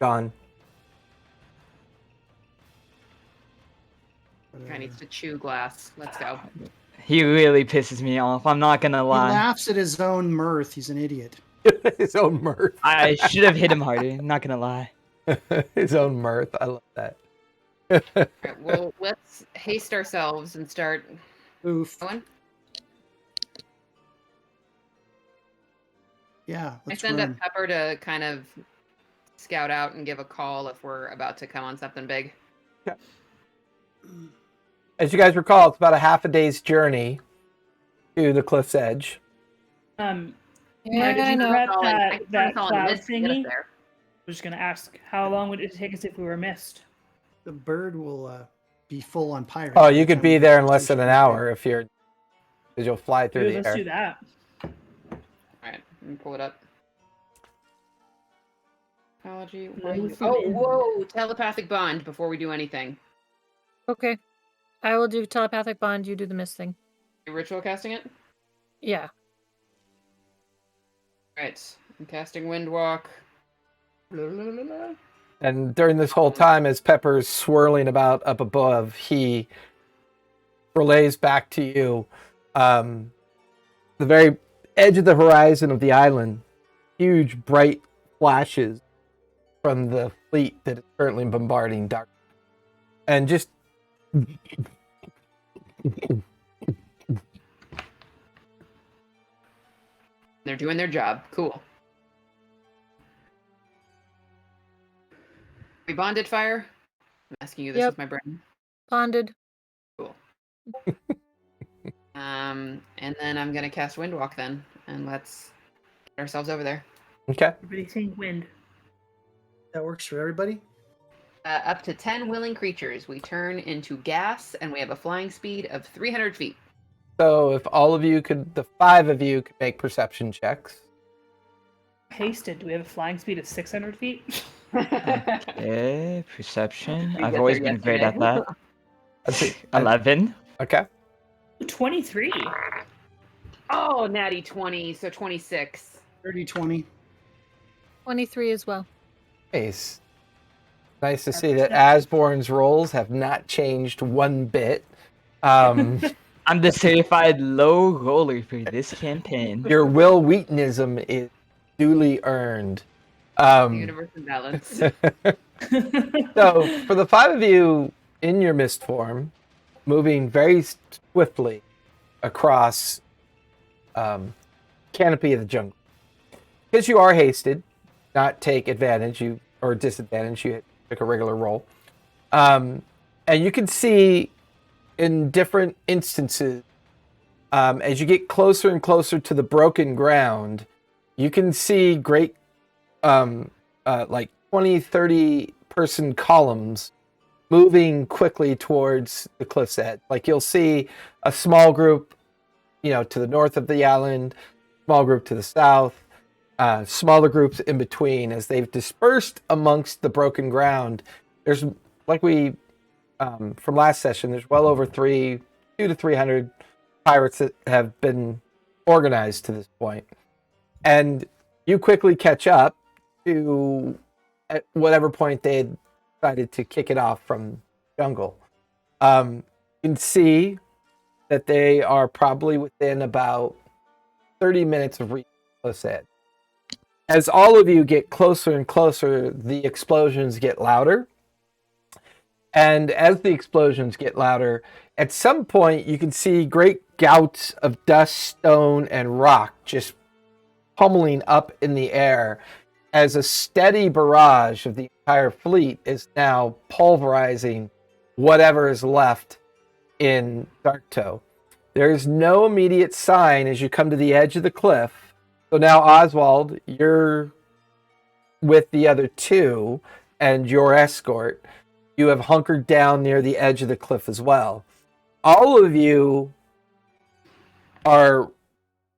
gone. Guy needs to chew glass. Let's go. He really pisses me off. I'm not gonna He lie. laughs at his own mirth. He's an idiot. His own mirth. I should have hit him harder. Not gonna lie. His own mirth. I love that. Alright, well, let's haste ourselves and start Oof. going. Yeah, I let's send run. up Pepper to kind of scout out and give a call if we're about to come on something big. As you guys recall, it's about a half a day's journey to the cliff's edge. Mara, Yeah, did I you know. prep I can that call cloud Liz to get us thingy? there. I was just gonna ask, how long would it take us if we were missed? The bird will be full on pirates. Oh, by you the could time be we there get in to less than an station. hour if you're, because you'll fly through Dude, the let's air. do that. Alright, let me pull it up. Psychology. Hello from Oh, India. whoa! Telepathic bond before we do anything. Okay. I will do telepathic bond. You do the mist thing. You ritual casting it? Yeah. Right. I'm casting wind walk. Blah, blah, blah, blah. And during this whole time, as Pepper's swirling about up above, he relays back to you the very edge of the horizon of the island. Huge, bright flashes from the fleet that is currently bombarding Dark. And just... They're doing their job. Cool. We bonded fire? I'm asking you this Yep. with my brain. Bonded. Cool. And then I'm gonna cast Windwalk then, and let's get ourselves over there. Okay. Everybody saying wind. That works for everybody? Up to 10 willing creatures. We turn into gas, and we have a flying speed of 300 feet. So if all of you could, the 5 of you could make perception checks. Hasted. Do we have a flying speed of 600 feet? Okay, perception. We I've get always there been great at yesterday. that. That's it. 11. Okay. 23. Oh, natty 20, so 26. 30, 20. 23 as well. Nice. Nice to see that Asborn's rolls have not changed one bit. I'm the certified low roller for this campaign. Your Will Wheatonism is duly earned. The universe in balance. So, for the 5 of you in your mist form, moving very swiftly across canopy of the jungle, because you are hasted, not take advantage, or disadvantage, you took a regular roll. And you can see in different instances, as you get closer and closer to the broken ground, you can see great, like 20, 30 person columns moving quickly towards the cliff's edge. Like you'll see a small group, to the north of the island, small group to the south, smaller groups in between as they've dispersed amongst the broken ground. There's, like we, from last session, there's well over 200 to 300 pirates that have been organized to this point. And you quickly catch up to at whatever point they had decided to kick it off from jungle. You can see that they are probably within about 30 minutes of reaching close edge. As all of you get closer and closer, the explosions get louder. And as the explosions get louder, at some point you can see great gouts of dust, stone, and rock just pummeling up in the air as a steady barrage of the entire fleet is now pulverizing whatever is left in Darktoe. There is no immediate sign as you come to the edge of the cliff. So now, Oswald, you're with the other 2 and your escort. You have hunkered down near the edge of the cliff as well. All of you are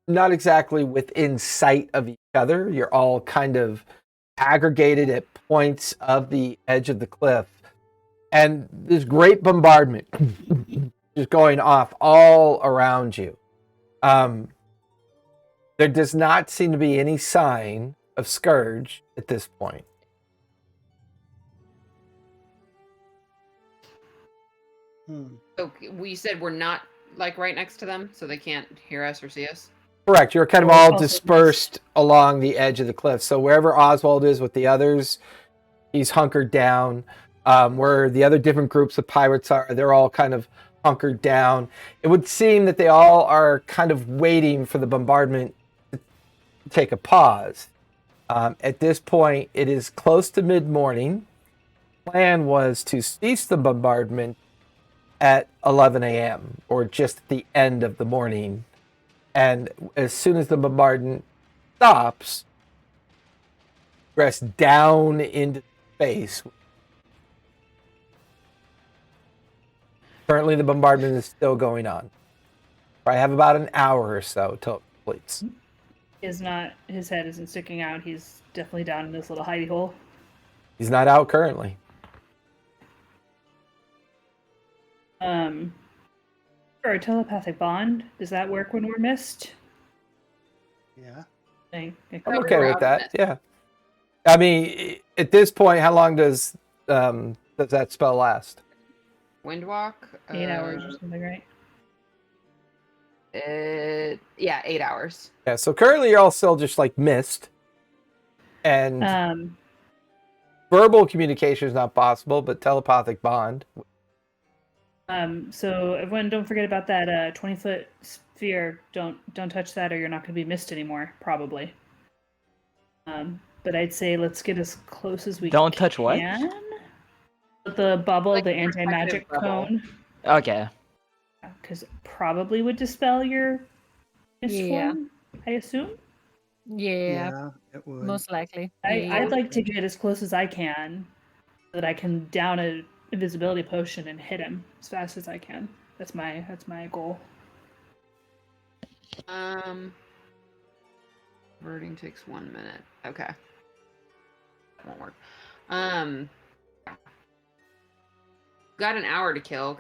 not exactly within sight of each other. You're all kind of aggregated at points of the edge of the cliff. And this great bombardment is going off all around you. There does not seem to be any sign of Scourge at this point. So we said we're not like right next to them, so they can't hear us or see us? Correct. You're kind of all dispersed along the edge of the cliff. So wherever Oswald is with the others, he's hunkered down. Where the other different groups of pirates are, they're all kind of hunkered down. It would seem that they all are kind of waiting for the bombardment to take a pause. At this point, it is close to mid-morning. The plan was to cease the bombardment at 11 a.m. or just at the end of the morning. And as soon as the bombardment stops, press down into space. Currently, the bombardment is still going on. I have about an hour or so till it completes. His head isn't sticking out. He's definitely down in this little hidey hole. He's not out currently. For a telepathic bond, does that work when we're missed? Yeah. I'm we're okay out with of that. it. Yeah. I mean, at this point, how long does that spell last? Windwalk. 8 hours or something, right? Yeah, 8 hours. Yeah. So currently, you're all still just like mist, and verbal communication is not possible, but telepathic bond. So everyone, don't forget about that 20-foot sphere. Don't touch that, or you're not going to be missed anymore, probably. But I'd say let's get as close as we Don't touch what? can. The bubble, Like the a anti-magic protective bubble. cone, Okay. because probably would dispel your mist Yeah. form, I assume. Yeah, It would. most likely. I'd like to get as close as I can, so that I can down a invisibility potion and hit him as fast as I can. That's my goal. Converting takes 1 minute. Okay. That won't work. Got an hour to kill.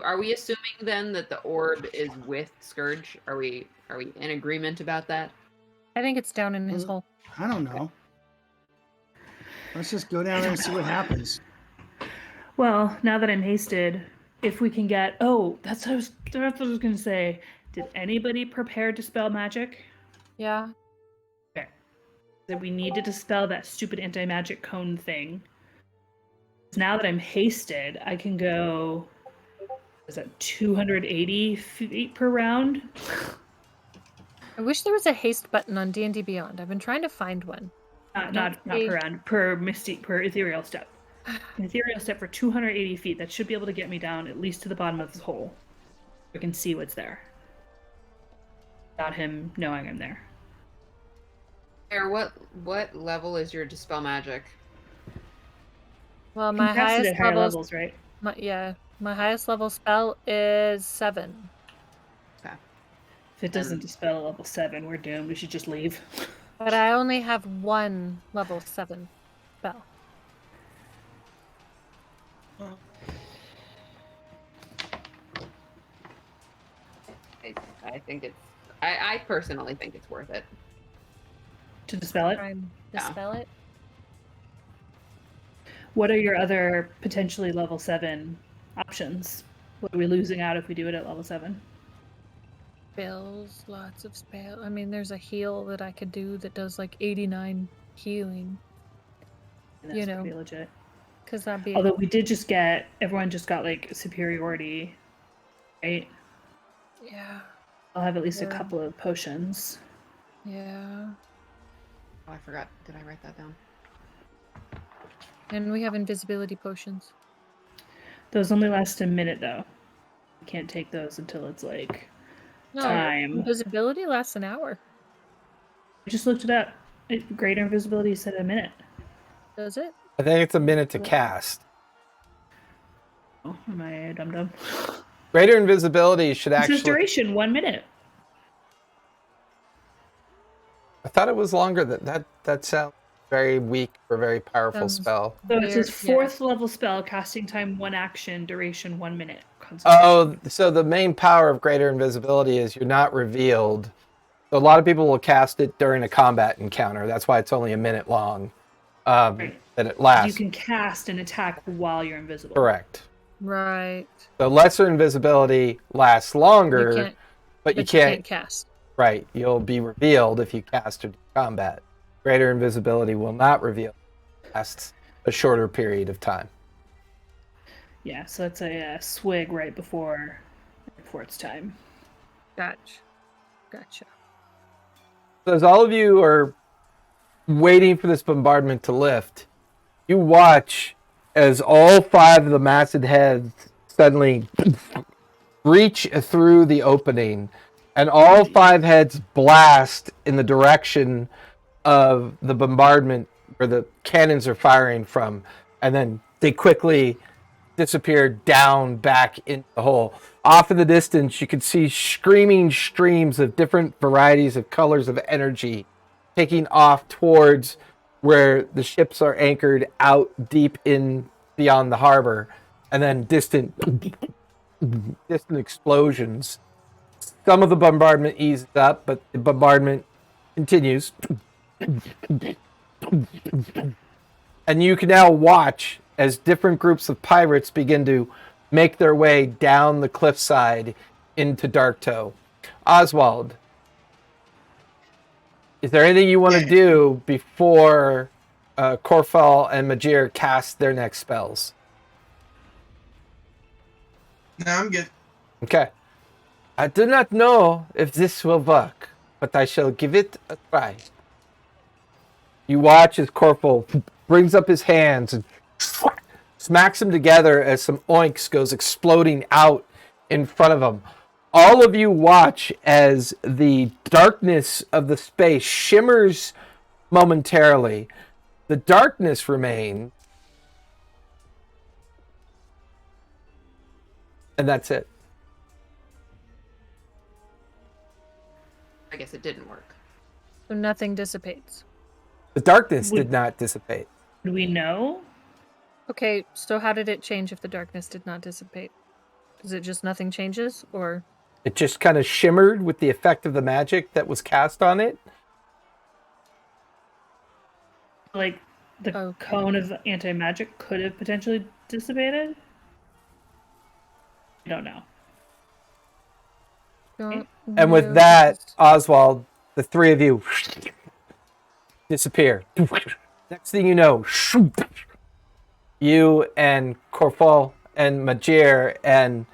Are we assuming then that the orb is with Scourge? Are we in agreement about that? I think it's down in his hole. I don't know. Let's just go down there and see what happens. Well, now that I'm hasted, if we can get that's what I was gonna say. Did anybody prepare dispel magic? Yeah. Okay. That we need to dispel that stupid anti-magic cone thing. Now that I'm hasted, I can go. Is that 280 feet per round? I wish there was a haste button on D&D Beyond. I've been trying to find one. Not per round, per ethereal step. An ethereal step for 280 feet. That should be able to get me down at least to the bottom of this hole. I can see what's there. Without him knowing I'm there. What level is your dispel magic? Well, You my can cast it highest at higher level, levels, right? my highest level spell is 7. Okay. If it doesn't dispel at level 7, we're doomed. We should just leave. But I only have 1 level 7 spell. I think it's. I personally think it's worth it. To dispel it? Try and dispel it. What are your other potentially level 7 options? What are we losing out if we do it at level 7? Spells, lots of spell. I mean, there's a heal that I could do that does like 89 healing. That's You know. pretty legit. Because that'd be. Although everyone just got like superiority, right? Yeah. I'll have at least a Yeah. couple of potions. Yeah. Oh, I forgot. Did I write that down? And we have invisibility potions. Those only last a minute though. You can't take those until it's like No, time. invisibility lasts an hour. I just looked it up. Greater invisibility said a minute. Does it? I think it's a minute to cast. Oh, am I a dum-dum? Greater invisibility should It actually. says duration 1 minute. I thought it was longer. That sounds very weak for a very powerful Sounds- spell. So it says Yeah. 4th level spell, casting time 1 action, duration 1 minute. Concentration. Oh, so the main power of greater invisibility is you're not revealed. So a lot of people will cast it during a combat encounter. That's why it's only a minute long. Right. That it lasts. You can cast an attack while you're invisible. Correct. Right. So lesser invisibility lasts longer, You can't, but you but you can't. can't cast. Right. You'll be revealed if you cast or do combat. Greater invisibility will not reveal. It lasts a shorter period of time. Yeah, so it's a swig right before it's time. Gotcha. So as all of you are waiting for this bombardment to lift, you watch as all 5 of the massive heads suddenly reach through the opening, and all 5 heads blast in the direction of the bombardment where the cannons are firing from, and then they quickly disappear down back into the hole. Off in the distance, you can see screaming streams of different varieties of colors of energy taking off towards where the ships are anchored out deep in beyond the harbor, and then distant explosions. Some of the bombardment eases up, but the bombardment continues. And you can now watch as different groups of pirates begin to make their way down the cliffside into Darktow. Oswald, is there anything you want to do before Corfal and Majir cast their next spells? No, I'm good. Okay. I do not know if this will work, but I shall give it a try. You watch as Corfal brings up his hands and smacks them together as some oinks goes exploding out in front of him. All of you watch as the darkness of the space shimmers momentarily. The darkness remains. And that's it. I guess it didn't work. So nothing dissipates. The darkness did not dissipate. Do we know? Okay, so how did it change if the darkness did not dissipate? Is it just nothing changes, or? It just kind of shimmered with the effect of the magic that was cast on it. Like the cone of anti-magic could have potentially dissipated? I don't know. And with that, Oswald, the three of you disappear. Next thing you know, you and Corfal and Majir and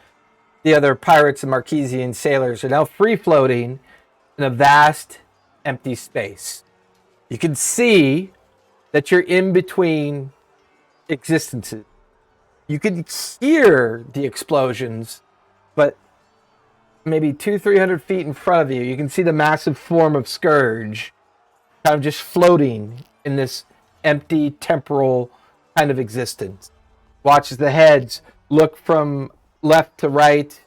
the other pirates and Marquesian sailors are now free-floating in a vast, empty space. You can see that you're in between existences. You can hear the explosions, but maybe 200-300 feet in front of you, you can see the massive form of Scourge kind of just floating in this empty, temporal kind of existence. Watch as the heads look from left to right,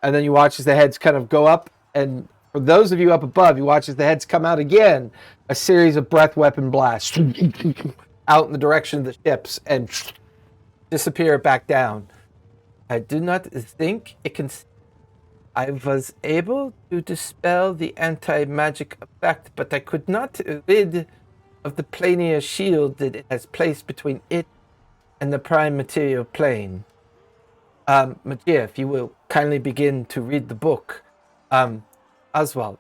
and then you watch as the heads kind of go up, and for those of you up above, you watch as the heads come out again, a series of breath weapon blasts out in the direction of the ships and disappear back down. I do not think it can. I was able to dispel the anti-magic effect, but I could not rid of the planar shield that it has placed between it and the prime material plane. Majir, if you will kindly begin to read the book. Oswald,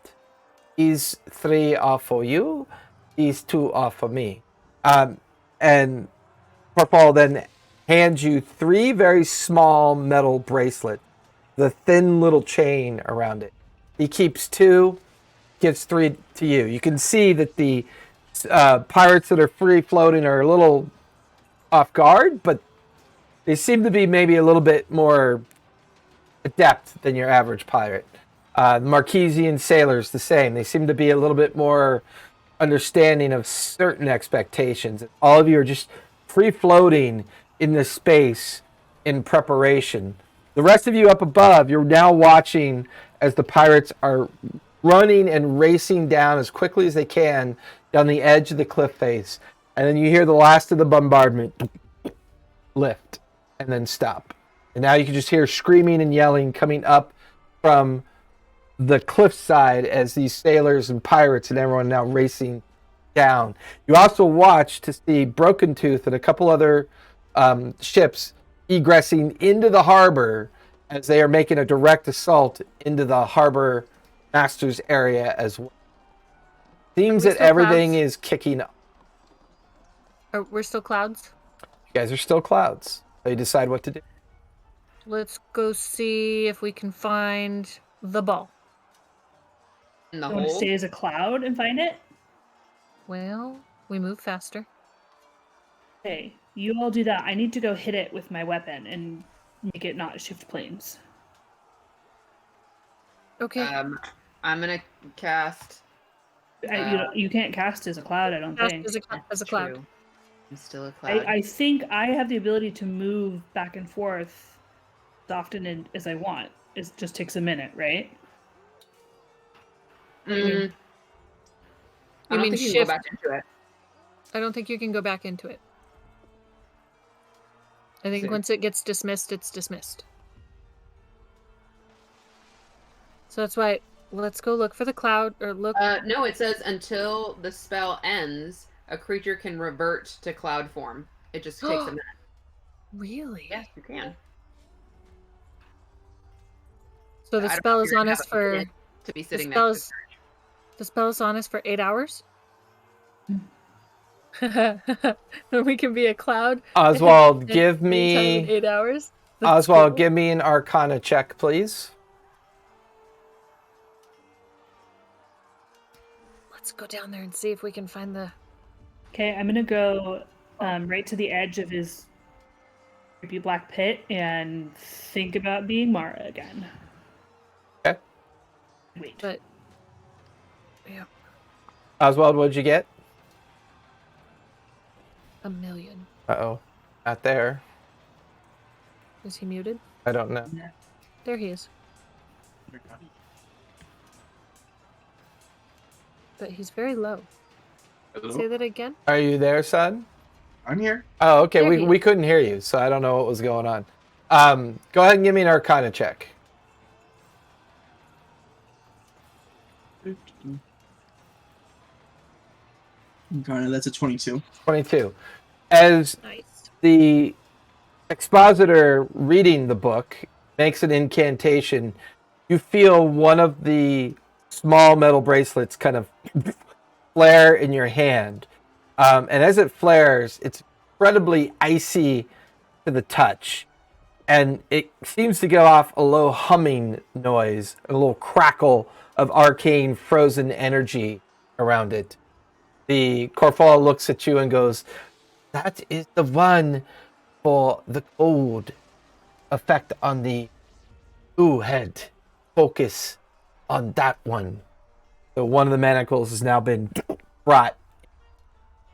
these 3 are for you, these 2 are for me. And Corfal then hands you 3 very small metal bracelets, the thin little chain around it. He keeps 2, gives 3 to you. You can see that the pirates that are free floating are a little off guard, but they seem to be maybe a little bit more adept than your average pirate. The Marquesian sailors, the same. They seem to be a little bit more understanding of certain expectations. All of you are just free floating in this space in preparation. The rest of you up above, you're now watching as the pirates are running and racing down as quickly as they can down the edge of the cliff face. And then you hear the last of the bombardment lift and then stop. And now you can just hear screaming and yelling coming up from the cliffside as these sailors and pirates and everyone now racing down. You also watch to see Broken Tooth and a couple other ships egressing into the harbor as they are making a direct assault into the harbor master's area as well. Seems that everything is kicking up. We're still clouds? You guys are still clouds. So you decide what to do. Let's go see if we can find the ball. In the You want to hole? stay as a cloud and find it? Well, we move faster. Okay, you all do that. I need to go hit it with my weapon and make it not shift planes. Okay. I'm gonna cast. You can't cast as a cloud, I don't Cast think. as a cloud. True. I'm still a cloud. I think I have the ability to move back and forth as often as I want. It just takes a minute, right? Mm, I You don't mean think you can shift? go back into it. I don't think you can go back into it. I think once it gets dismissed, it's dismissed. So that's why, let's go look for the cloud, or look. No, it says until the spell ends, a creature can revert to cloud form. It just takes a minute. Really? Yes, you can. So the spell is on us for... To be sitting the spell is on us for 8 hours? Then we can be a cloud. Oswald, give me... 8 hours? Oswald, give me an Arcana check, please. Let's go down there and see if we can find the... Okay, I'm gonna go right to the edge of his creepy black pit and think about being Mara again. Okay. Wait. But... Yeah. Oswald, what'd you get? 1 million. Uh-oh. Not there. Is he muted? I don't know. There he is. But he's very low. Hello? Say that again? Are you there, son? I'm here. Oh, okay. There he We is. couldn't hear you, so I don't know what was going on. Go ahead and give me an Arcana check. Arcana, that's a 22. 22. As Nice. the expositor reading the book makes an incantation, you feel one of the small metal bracelets kind of flare in your hand. And as it flares, it's incredibly icy to the touch. And it seems to give off a low humming noise, a little crackle of arcane frozen energy around it. The Corfala looks at you and goes, "That is the one for the cold effect on the blue head. Focus on that one." So one of the manacles has now been brought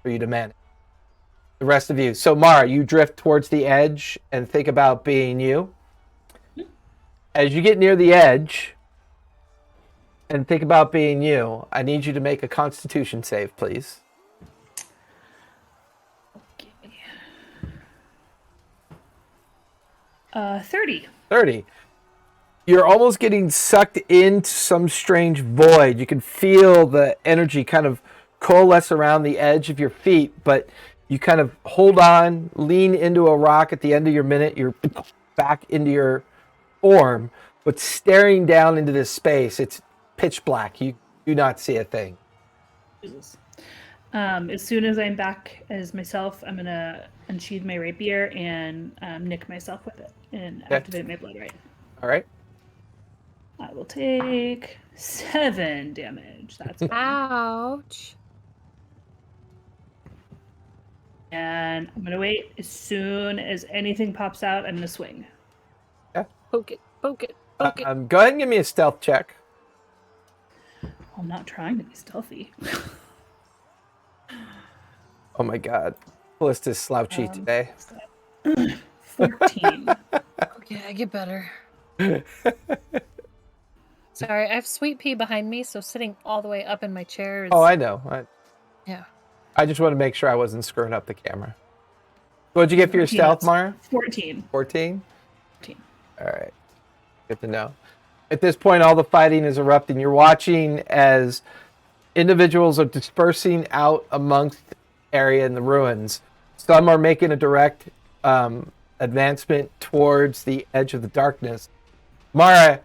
for you to manage. The rest of you. So Mara, you drift towards the edge and think about being you. As you get near the edge and think about being you, I need you to make a Constitution save, please. Okay. 30. 30. You're almost getting sucked into some strange void. You can feel the energy kind of coalesce around the edge of your feet, but you kind of hold on, lean into a rock at the end of your minute. You're back into your form, but staring down into this space. It's pitch black. You do not see a thing. Jesus. As soon as I'm back as myself, I'm gonna unsheath my rapier and nick myself with it and activate my blood right. All right. I will take 7 damage. That's fine. Ouch. And I'm gonna wait. As soon as anything pops out, I'm gonna swing. Poke it, poke it, poke it. Go ahead and give me a stealth check. I'm not trying to be stealthy. Oh my god. Callista's slouchy today. 14. Okay, I get better. Sorry, I have Sweet Pea behind me, so sitting all the way up in my chair is... Oh, I know. Yeah. I just want to make sure I wasn't screwing up the camera. What'd you get for your 14, stealth, that's Mara? 14. 14? 14. All right. Good to know. At this point, all the fighting is erupting. You're watching as individuals are dispersing out amongst the area in the ruins. Some are making a direct advancement towards the edge of the darkness. Mara,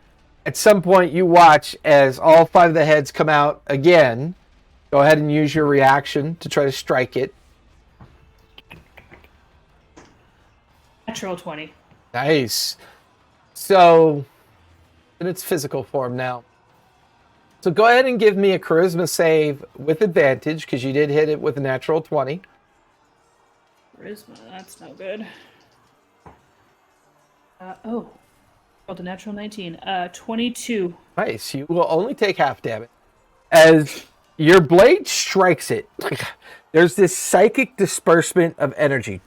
at some point you watch as all 5 of the heads come out again. Go ahead and use your reaction to try to strike it. Natural 20. Nice. So, in its physical form now. So go ahead and give me a charisma save with advantage, because you did hit it with a natural 20. Charisma, that's no good. Rolled a natural 19. 22. Nice. You will only take half damage. As your blade strikes it, there's this psychic disbursement of energy.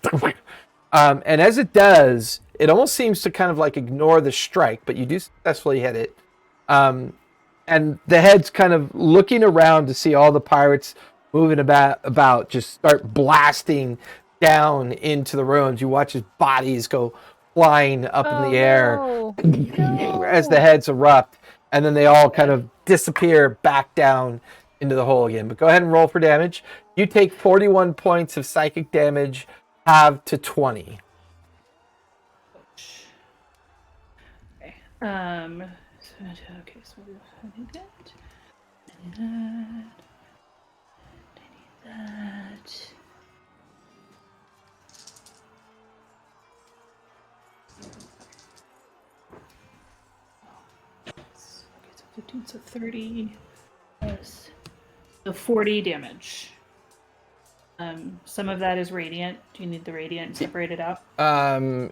And as it does, it almost seems to kind of like ignore the strike, but you do successfully hit it. And the head's kind of looking around to see all the pirates moving about, just start blasting down into the ruins. You watch his bodies go flying up in the air as the heads erupt, and then they all kind of disappear back down into the hole again. But go ahead and roll for damage. You take 41 points of psychic damage, halved to 20. Okay. Okay. So I need that. I need that. Okay, so 15, so 30 plus so 40 damage. Some of that is radiant. Do you need the radiant separated out?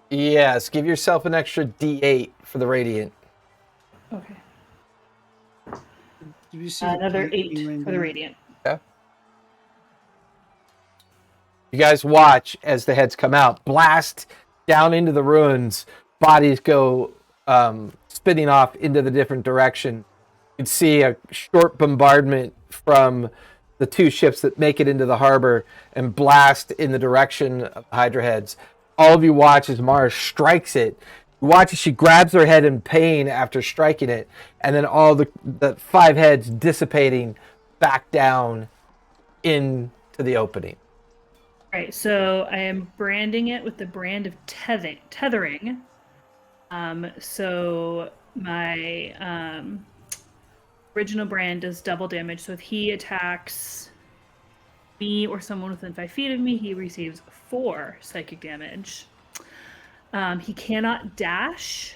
Yes. Give yourself an extra D8 for the radiant. Okay. Do you see Another the 8 ring for the there? radiant. Okay. You guys watch as the heads come out, blast down into the ruins. Bodies go spinning off into the different direction. You can see a short bombardment from the two ships that make it into the harbor and blast in the direction of the Hydra heads. All of you watch as Mara strikes it. You watch as she grabs her head in pain after striking it, and then all the 5 heads dissipating back down into the opening. Right, so I am branding it with the brand of tethering. So my original brand does double damage. So if he attacks me or someone within 5 feet of me, he receives 4 psychic damage. He cannot dash.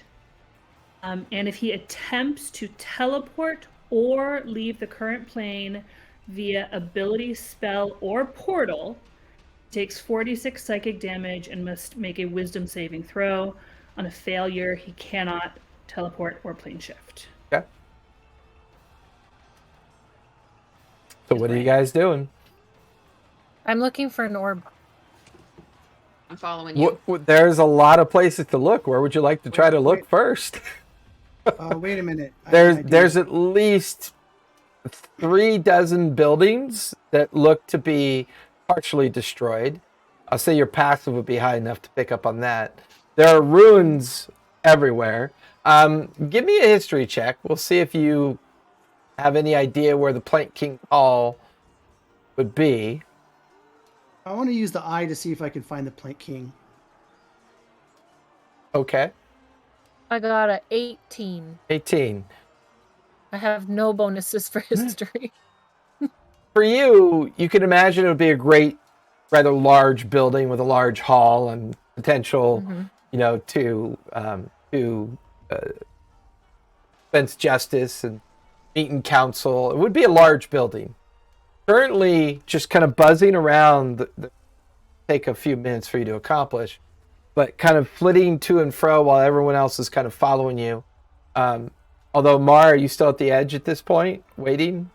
And if he attempts to teleport or leave the current plane via ability, spell, or portal, he takes 46 psychic damage and must make a wisdom saving throw. On a failure, he cannot teleport or plane shift. Okay. So what are you guys doing? I'm looking for an orb. I'm following you. There's a lot of places to look. Where would you like to try to look first? Wait a minute. I have an idea. There's at least 36 buildings that look to be partially destroyed. I'll say your passive would be high enough to pick up on that. There are ruins everywhere. Give me a history check. We'll see if you have any idea where the Plank King Hall would be. I want to use the eye to see if I can find the Plank King. Okay. I got a 18. 18. I have no bonuses for history. For you, you can imagine it would be a great, rather large building with a large hall and potential, to fence justice and meet in council. It would be a large building. Currently, just kind of buzzing around, take a few minutes for you to accomplish, but kind of flitting to and fro while everyone else is kind of following you. Although, Mar, are you still at the edge at this point, waiting?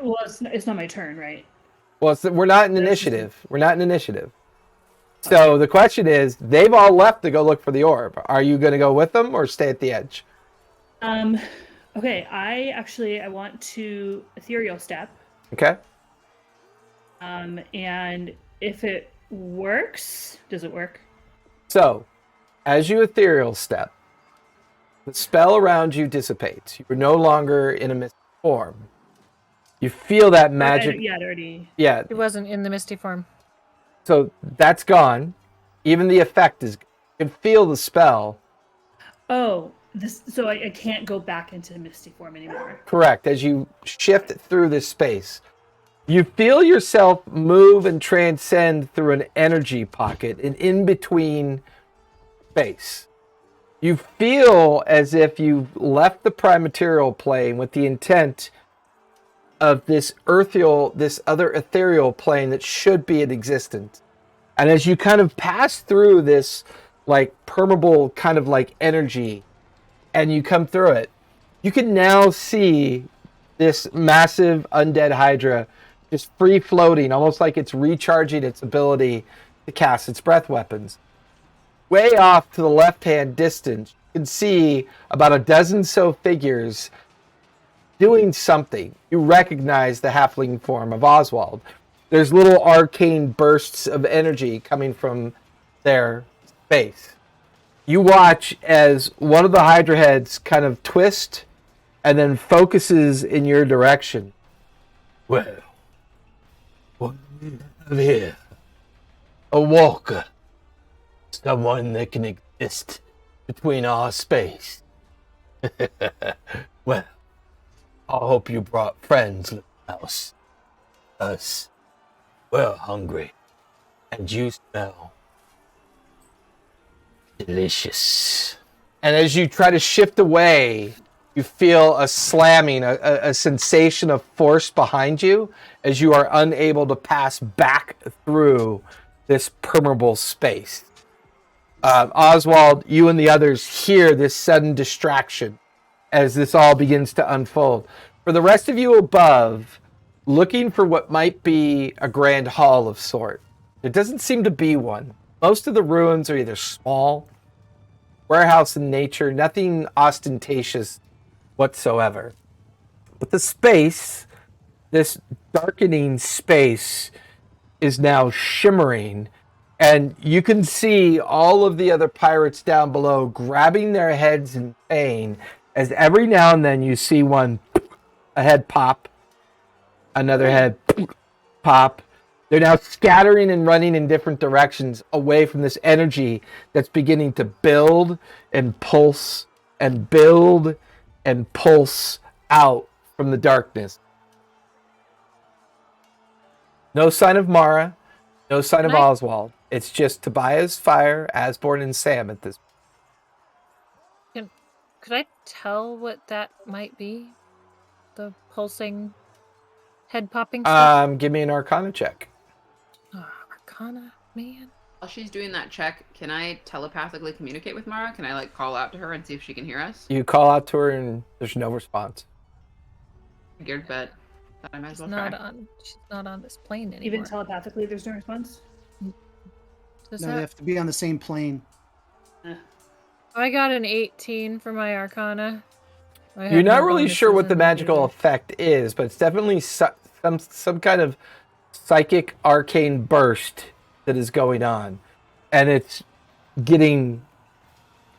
Well, it's not my turn, right? Well, we're not in initiative. We're not in initiative. So the question is, they've all left to go look for the orb. Are you going to go with them or stay at the edge? Okay, I want to ethereal step. Okay. And if it works, does it work? So, as you ethereal step, the spell around you dissipates. You are no longer in a misty form. You feel that magic. Yeah, it already. Yeah. It wasn't in the misty form. So that's gone. Even the effect is. You can feel the spell. Oh, so I can't go back into misty form anymore. Correct. As you shift through this space, you feel yourself move and transcend through an energy pocket, an in-between space. You feel as if you've left the prime material plane with the intent of this other ethereal plane that should be in existence. And as you kind of pass through this like permeable kind of like energy and you come through it, you can now see this massive undead Hydra just free floating, almost like it's recharging its ability to cast its breath weapons. Way off to the left-hand distance, you can see about a dozen so figures doing something. You recognize the halfling form of Oswald. There's little arcane bursts of energy coming from their face. You watch as one of the Hydra heads kind of twist and then focuses in your direction. Well, what do we have here? A walker. Someone that can exist between our space. Well, I hope you brought friends, little mouse. Us, we're hungry, and you smell delicious. And as you try to shift away, you feel a slamming, a sensation of force behind you as you are unable to pass back through this permeable space. Oswald, you and the others hear this sudden distraction as this all begins to unfold. For the rest of you above, looking for what might be a grand hall of sort, there doesn't seem to be one. Most of the ruins are either small, warehouse in nature, nothing ostentatious whatsoever. But the space, this darkening space, is now shimmering, and you can see all of the other pirates down below grabbing their heads in pain as every now and then you see a head pop, another head pop. They're now scattering and running in different directions away from this energy that's beginning to build and pulse and build and pulse out from the darkness. No sign of Mara, no sign of Oswald. It's just Tobias, Fire, Asborn, and Sam at this point. Could I tell what that might be? The pulsing, head-popping stuff? Give me an Arcana check. Arcana, man. While she's doing that check, can I telepathically communicate with Mara? Can I call out to her and see if she can hear us? You call out to her and there's no response. Figured, but thought I might as well try. She's not on this plane anymore. Even telepathically, there's no response? No, they have to be on the same plane. I got an 18 for my Arcana. You're not really sure what the magical effect is, but it's definitely some kind of psychic arcane burst that is going on. And it's getting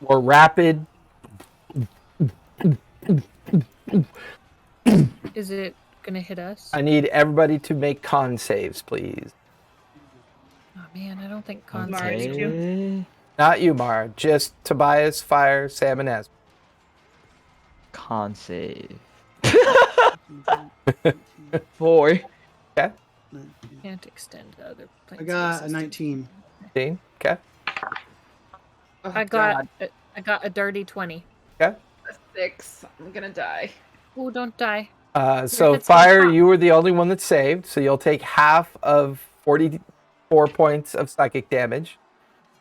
more rapid. Is it going to hit us? I need everybody to make con saves, please. Oh man, I don't think con Mara, saves did do. you? Not you, Mara. Just Tobias, Fire, Sam, and Aspen. Con save. 4. Okay. Can't extend to other planes. I got a 19. 15. Okay. Oh, I got a dirty 20. Okay. a 6. I'm gonna die. Oh, don't die. So It's Fire, on you were the only one that saved, so you'll take half of 44 points of psychic damage.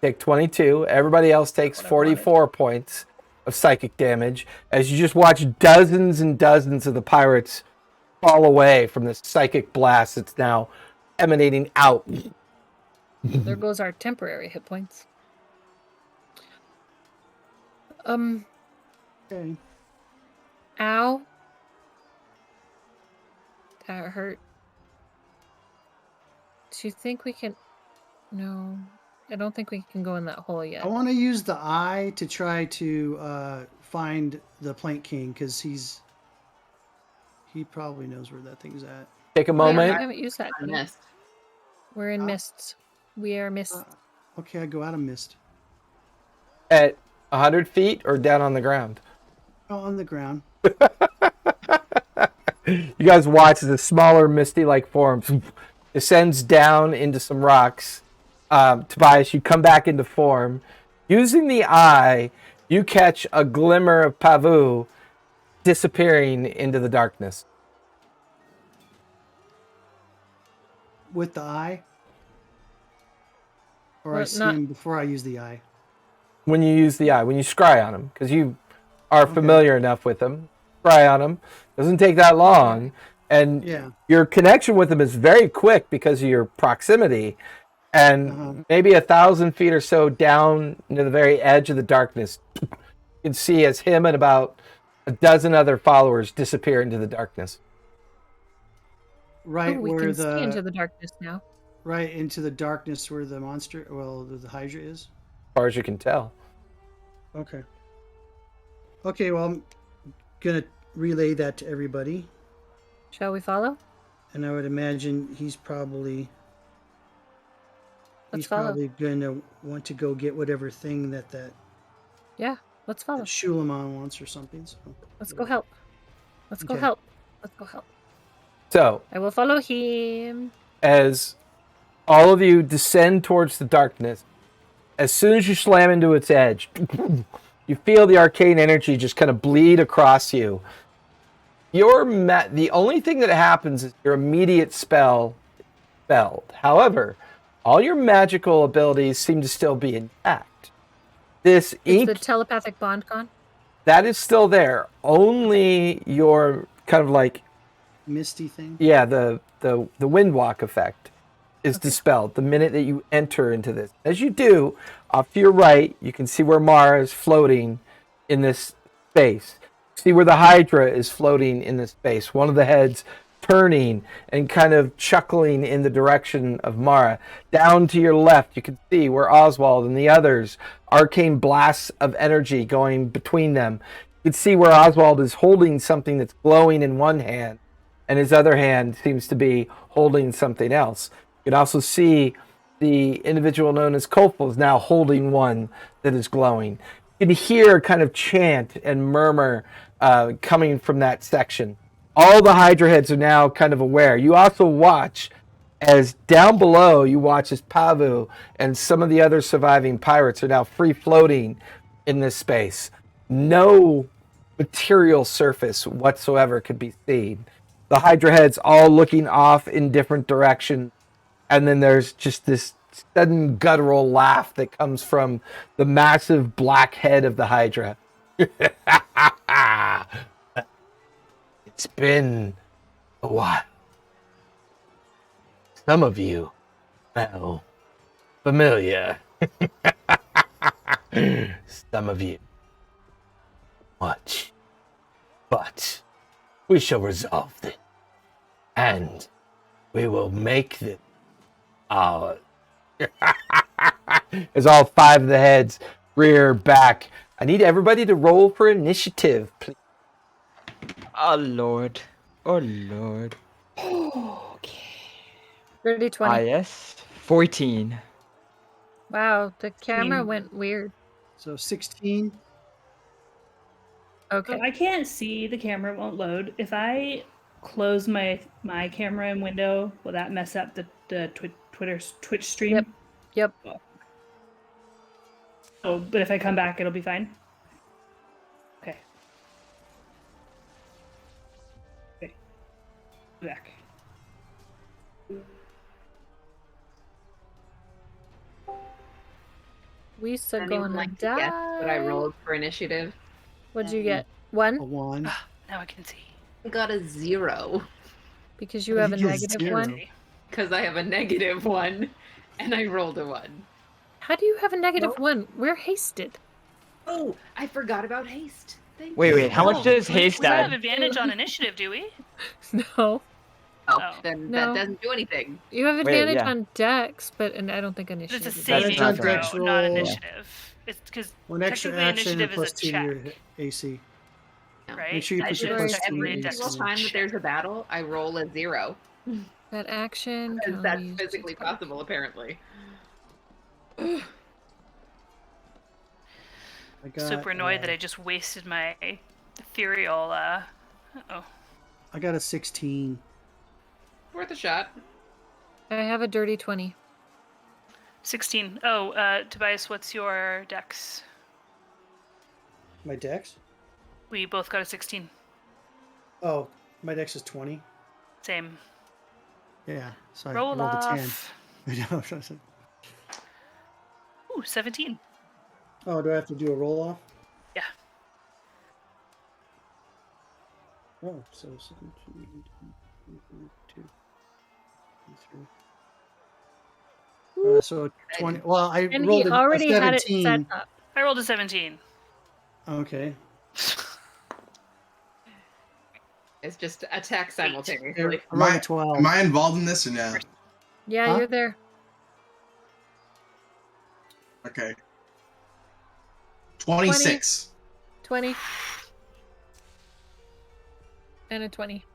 Take 22. Everybody else takes What I 44 points of psychic damage as you just watch dozens and dozens of the pirates fall away from this psychic blast that's now emanating out. There goes our temporary hit points. Okay. Ow. That hurt. Do you think we can... No. I don't think we can go in that hole yet. I want to use the eye to try to find the Plank King because he probably knows where that thing's at. Take a We moment. haven't used that I yet. missed. We're in mists. We are mists. Okay, I go out of mist. At 100 feet or down on the ground? Oh, on the ground. You guys watch as a smaller misty-like form descends down into some rocks. Tobias, you come back into form. Using the eye, you catch a glimmer of Pavu disappearing into the darkness. With the eye? Or I Well, see not- him before I use the eye? When you use the eye, when you scry on him, because you are familiar enough with him. Scry on him. Doesn't take that long. And Yeah. your connection with him is very quick because of your proximity. And maybe 1,000 feet or so down near the very edge of the darkness, you can see as him and about a dozen other followers disappear into the darkness. Right Oh, we where can see into the the darkness now. right into the darkness where the monster, well, the Hydra is. As far as you can tell. Okay. Okay, well, I'm gonna relay that to everybody, Shall we follow? and I would imagine he's probably Let's follow. gonna want to go get whatever thing that Yeah, let's follow. Shulamon wants or something. So Let's go help. Let's go Okay. help. Let's go help. So, I will follow him. as all of you descend towards the darkness, as soon as you slam into its edge, you feel the arcane energy just kind of bleed across you. The only thing that happens is your immediate spell spelled. However, all your magical abilities seem to still be intact. This Is ink the telepathic bond gone? that is still there. Only your kind of like misty thing. the windwalk effect is Okay. dispelled the minute that you enter into this. As you do, off to your right, you can see where Mara is floating in this space. See where the Hydra is floating in this space. One of the heads turning and kind of chuckling in the direction of Mara. Down to your left, you can see where Oswald and the others, arcane blasts of energy going between them. You can see where Oswald is holding something that's glowing in one hand, and his other hand seems to be holding something else. You can also see the individual known as Kofel is now holding one that is glowing. You can hear kind of chant and murmur coming from that section. All the Hydra heads are now kind of aware. You also watch as down below, you watch as Pavu and some of the other surviving pirates are now free floating in this space. No material surface whatsoever could be seen. The Hydra heads all looking off in different directions. And then there's just this sudden guttural laugh that comes from the massive black head of the Hydra. It's been a while. Some of you smell familiar. Some of you much. But we shall resolve this. And we will make this ours. As all five of the heads rear back. I need everybody to roll for initiative, please. Oh lord. Oh lord. Dirty 20. Ah yes. 14. Wow, the camera 16. went weird. So 16. Okay. So I can't see, the camera won't load. If I close my camera and window, will that mess up the Twitch stream? Yep. Yep. Oh, but if I come back, it'll be fine. Okay. Okay. Back. We said Anyone going like like to guess that. what I rolled for initiative? What'd you get? A 1? 1. Now I can see. I got a 0 Because you have a You get negative 0. 1? because I have a -1 and I rolled a 1. How do you have a negative Nope. 1? We're hasted. Oh, I forgot about haste. Thank Wait, you. wait, how much does we haste don't have add? advantage on initiative, do we? No. Oh, Oh. then No. that doesn't do anything. You have Wait, advantage yeah. on dex, but and I don't think It's initiative. a is saving not throw, dex not roll. initiative. It's because One extra technically action and initiative plus is a 2 to check, your AC. No. right? Make sure you put your Initiative is plus 2 technically to a your dex Single AC. roll time that check. there's a battle, I roll a 0. That action. Because can that's only use physically six- possible, apparently. I got, Super annoyed that I just wasted my ethereal. Oh, I got a 16. Worth a shot. I have a dirty 20. 16. Oh, Tobias, what's your dex? My dex? We both got a 16. Oh, my dex is 20. Same. Yeah, so I Roll rolled a 10. off. I know. Ooh, 17. Oh, do I have to do a roll off? Yeah. Oh, so 17, 2, 3. So 20. Well, I And rolled he a already had it 17. set up. I rolled a 17. Okay. It's just attack simultaneously. I rolled a 12. Am I involved in this or no? Yeah, Huh? you're there. Okay. 26. 20. And a 20.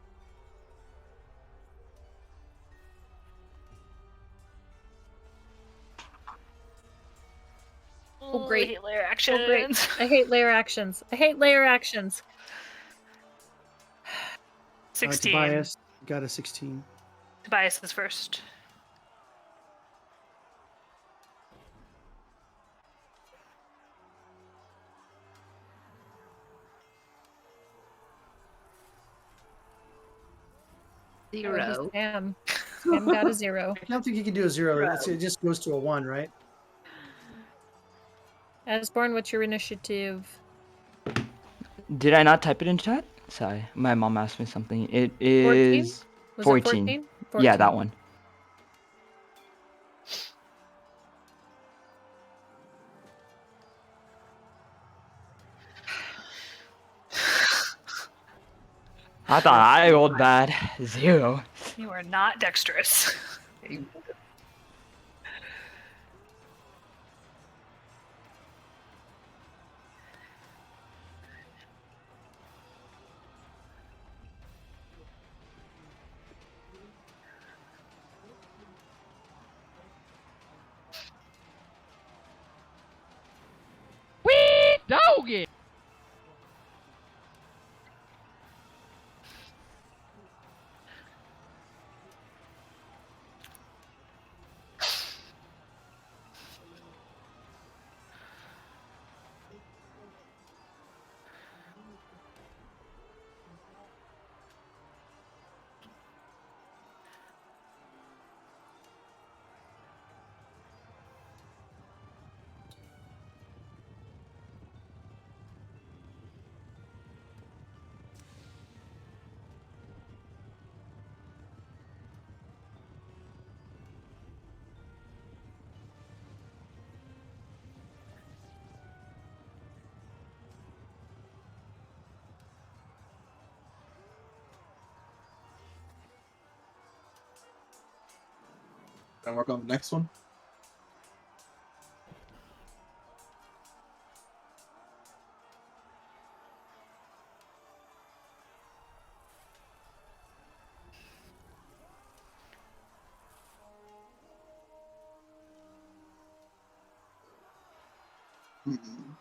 Oh, great. I hate layer Oh, great. actions. I hate layer actions. I hate layer actions. 16. Tobias got a 16. Tobias is first. Zero. Sam got a 0. I don't think you can do a 0. It just goes to a 1, right? Asborn, what's your initiative? Did I not type it in chat? Sorry, my mom asked me something. It 14? is Was 14. it 14? Yeah, that one. I thought I rolled bad. 0. You are not dexterous. Wee doggy. Can I work on the next one? Mm-mm.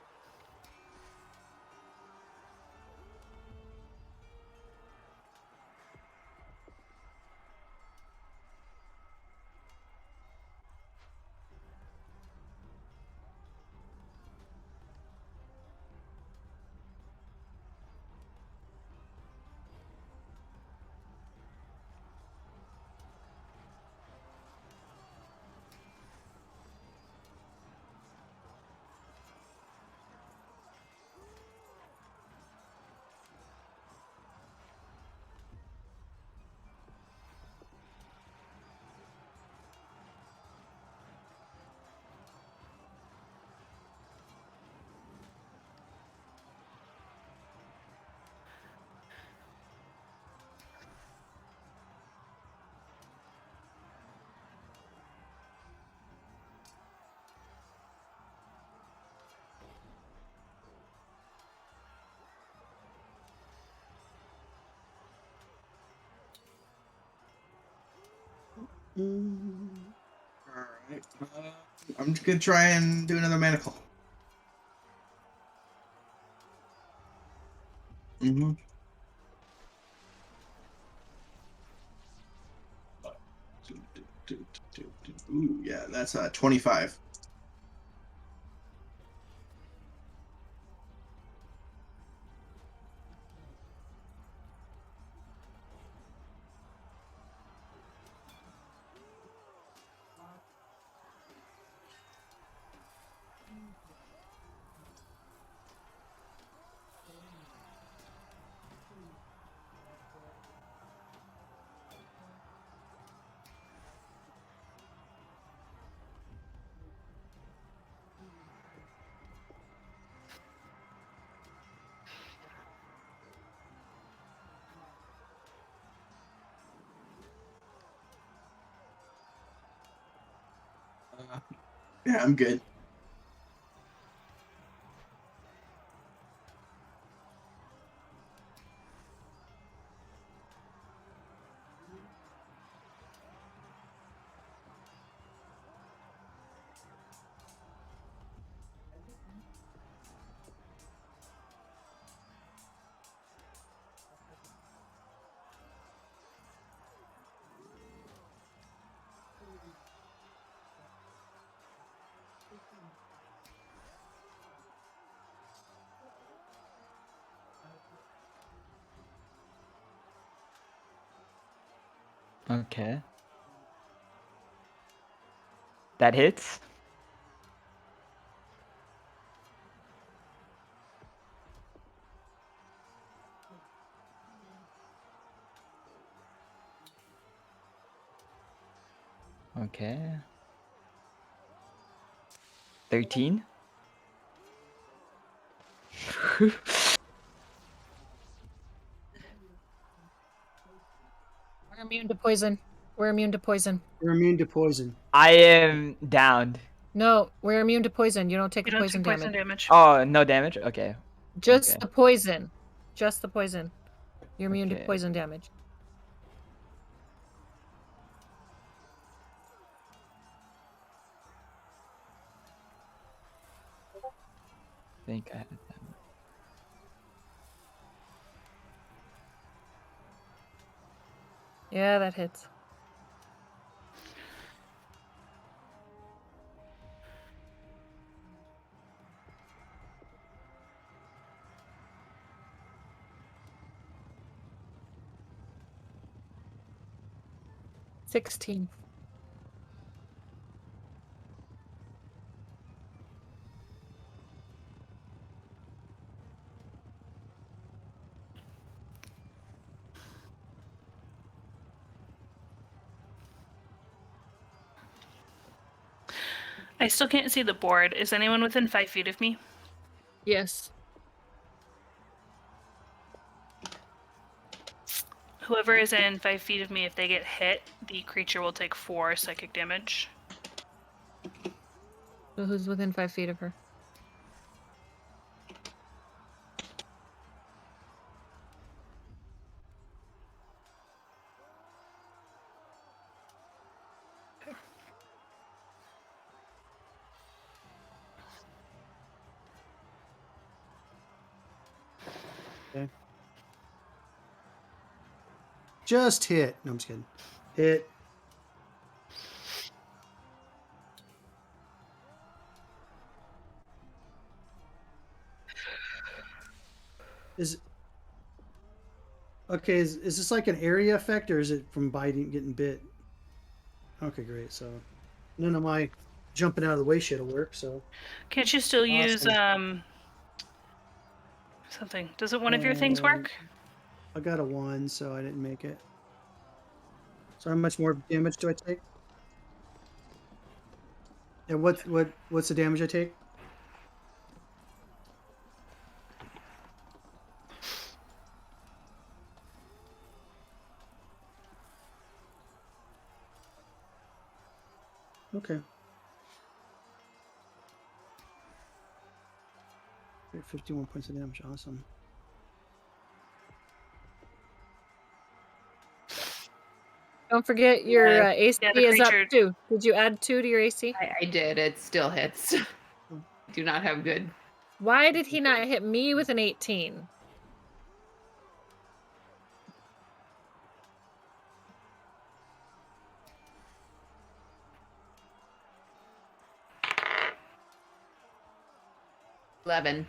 Alright. I'm just gonna try and do another manacle. Mm-hmm. Ooh, yeah, that's 25. Yeah, I'm good. Okay. That hits. Okay. 13. We're immune to poison. We're immune to poison. We're immune to poison. I am downed. No, we're immune to poison. You don't take You the don't poison take poison damage. damage. Oh, no damage? Okay. Just okay. the poison. Just the poison. You're immune to Okay. poison damage. I think I had that. Yeah, that hits. $16. I still can't see the board. Is anyone within 5 feet of me? Yes. Whoever is in 5 feet of me, if they get hit, the creature will take 4 psychic damage. So who's within 5 feet of her? Okay. Just hit. No, I'm just kidding. Hit. Is okay. Is this like an area effect, or is it from biting, getting bit? Okay, great. So none of my jumping out of the way shit will work. So Can't you still use Awesome. something? Doesn't one of your things work? I got a 1, so I didn't make it. So how much more damage do I take? And what's the damage I take? Okay. 51 points of damage. Awesome. Don't forget your AC Yeah, the is up creature- too. Did you add 2 to your AC? I did. It still hits. Do not have good. Why did he not hit me with an 18? $11.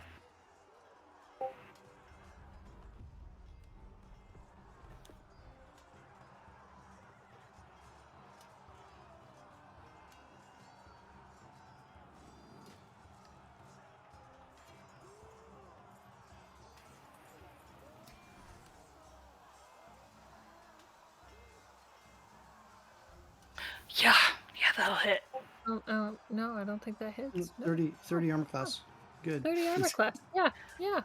Yeah, that'll hit. No, I don't think that hits. No. 30 armor class. Good. 30 armor class. Yeah, yeah.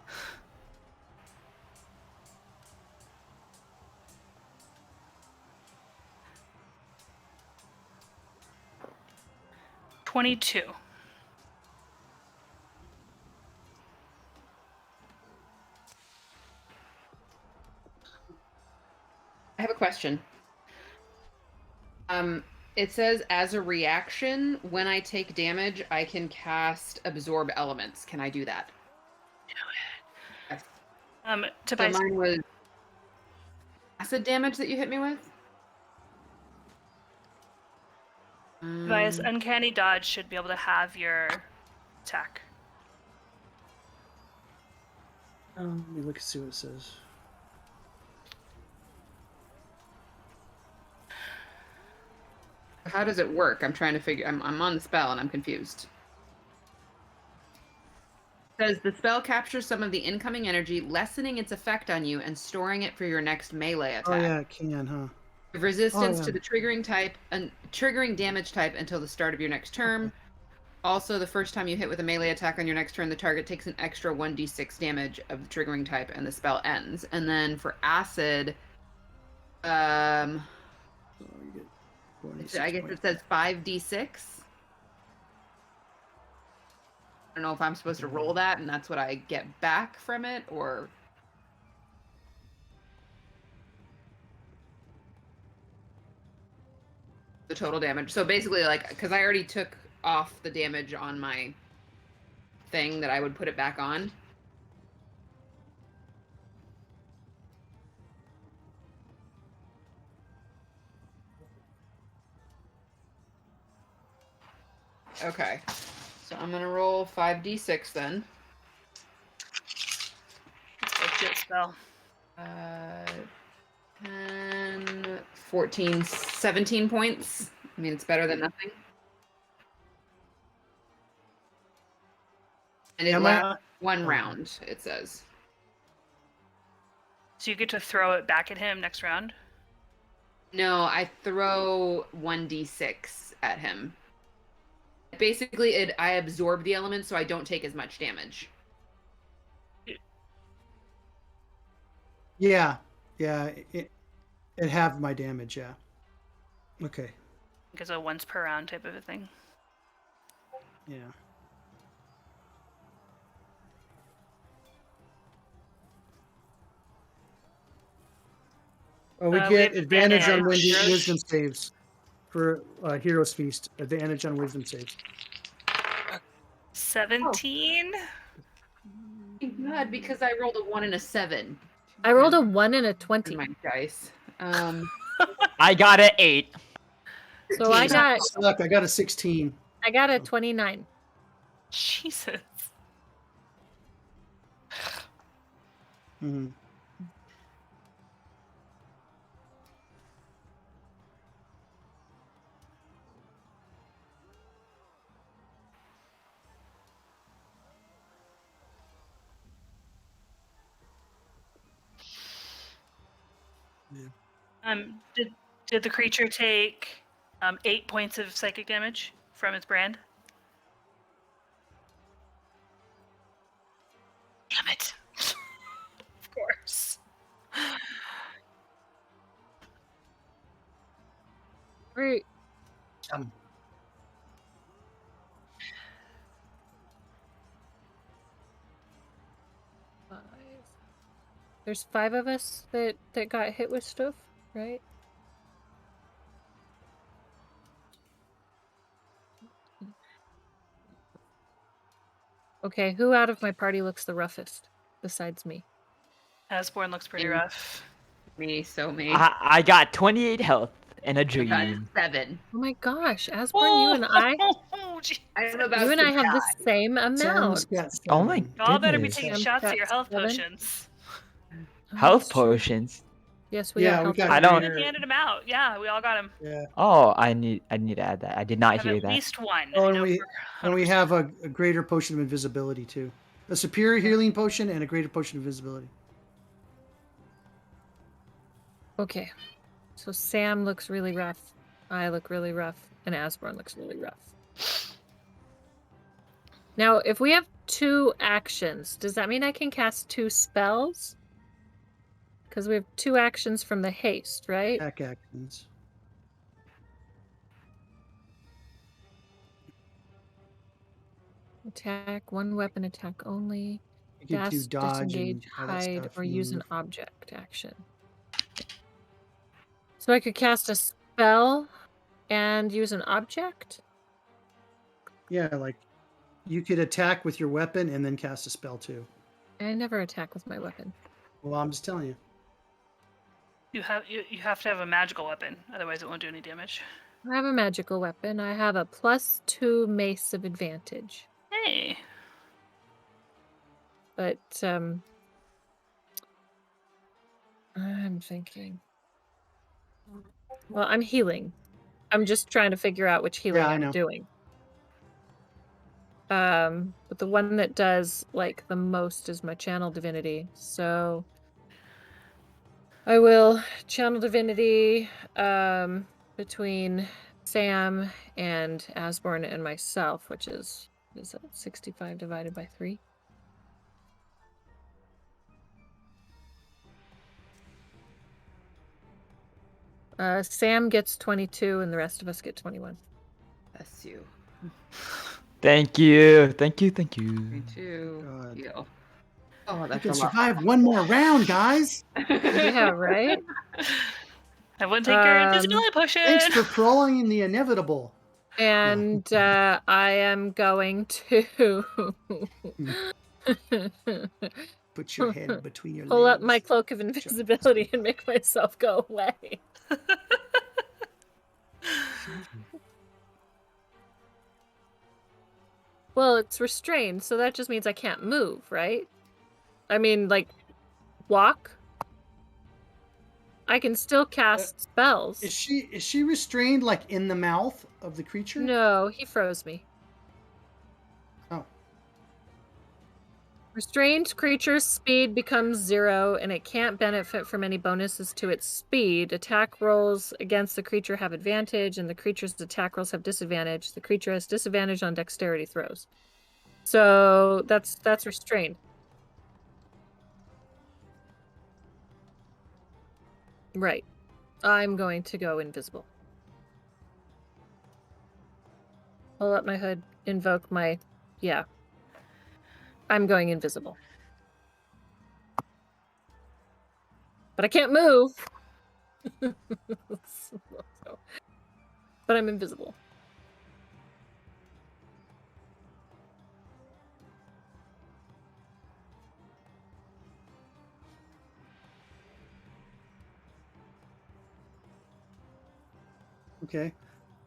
22. I have a question. It says as a reaction, when I take damage, I can cast absorb elements. Can I do that? Do it. Yes. So Tobias, mine was acid damage that you hit me with. Tobias, uncanny dodge should be able to have your attack. Let me look and see what it says. How does it work? I'm trying to figure. I'm on the spell and I'm confused. It says the spell captures some of the incoming energy, lessening its effect on you and storing it for your next melee attack. Oh yeah, it can, huh? Resistance yeah. to the triggering type and triggering damage type until the start of your next turn. Okay. Also, the first time you hit with a melee attack on your next turn, the target takes an extra 1d6 damage of the triggering type, and the spell ends. And then for acid, So you get I guess it says 5d6. I don't know if I'm supposed to roll that, and that's what I get back from it, or the total damage. So basically, like, because I already took off the damage on my thing, that I would put it back on. Okay, so I'm gonna roll 5d6 then. Legit spell. 10, 14, 17 points. I mean, it's better than nothing. And it lasts one round, it says. So you get to throw it back at him next round? No, I throw 1d6 at him. Basically, I absorb the element so I don't take as much damage. Yeah, it halved my damage, yeah. Okay. Because a once per round type of a thing. Yeah. Oh, we We get have advantage on advantage. wisdom saves for Hero's Feast. Advantage on wisdom saves. 17? Thank God, because I rolled a 1 and a 7. I rolled a 1 and a 20. My dice. I got an 8. So I got Suck, I got a 16. a 29. Jesus. Mm-hmm. Did the creature take 8 points of psychic damage from its brand? Damn it. Of course. Right. There's 5 of us that got hit with stuff, right? Okay, who out of my party looks the roughest besides me? Asborn looks pretty rough. Me. I got 28 health and a I got dream. 7. Oh my gosh, Asborn, you and I I'm about you and to I have the die. same amount. Oh my Y'all better be goodness. taking Sam's shots got at your health 7. potions. Oh, Health that's true. potions. Yes, we Yeah, got we health got I potions. don't- We handed them out. Yeah, we all got them. Yeah. Oh, I need to add that. I did not Have hear at that. least one. Oh, I and know we for and we 100%. have a greater potion of invisibility too. A superior healing potion and a greater potion of invisibility. Okay. So Sam looks really rough. I look really rough. And Asborn looks really rough. Now, if we have 2 actions, does that mean I can cast 2 spells? Because we have 2 actions from the haste, right? Attack actions. Attack, one weapon attack only. You can do Dash, dodge and disengage, all that hide, stuff. or use an move. object action. So I could cast a spell and use an object? Yeah, like you could attack with your weapon and then cast a spell too. I never attack with my weapon. Well, I'm just telling you. You have to have a magical weapon, otherwise it won't do any damage. I have a magical weapon. I have a +2 mace of advantage. Hey. But I'm thinking. Well, I'm healing. I'm just trying to figure out which healing I I'm know. doing. But the one that does like the most is my channel divinity. So I will channel divinity between Sam and Asborn and myself, which is that 65 divided by 3? Sam gets 22 and the rest of us get 21. Bless you. Thank you. Thank you. Thank you. Me too. God. Heal. Oh, You that's can a lot. survive one more round, guys. Yeah, right? Everyone take your invisibility potion. Thanks for prolonging the inevitable. And I am going to Put your head between your pull legs. up my cloak of invisibility and make myself go away. Well, it's restrained, so that just means I can't move, right? I mean, like, walk? I can still cast spells. Is she restrained like in the mouth of the creature? No, he froze me. Oh. Restrained creature's speed becomes 0, and it can't benefit from any bonuses to its speed. Attack rolls against the creature have advantage, and the creature's attack rolls have disadvantage. The creature has disadvantage on dexterity throws. So that's restrained. Right. I'm going to go invisible. Pull up my hood, invoke my... Yeah. I'm going invisible. But I can't move! But I'm invisible. Okay.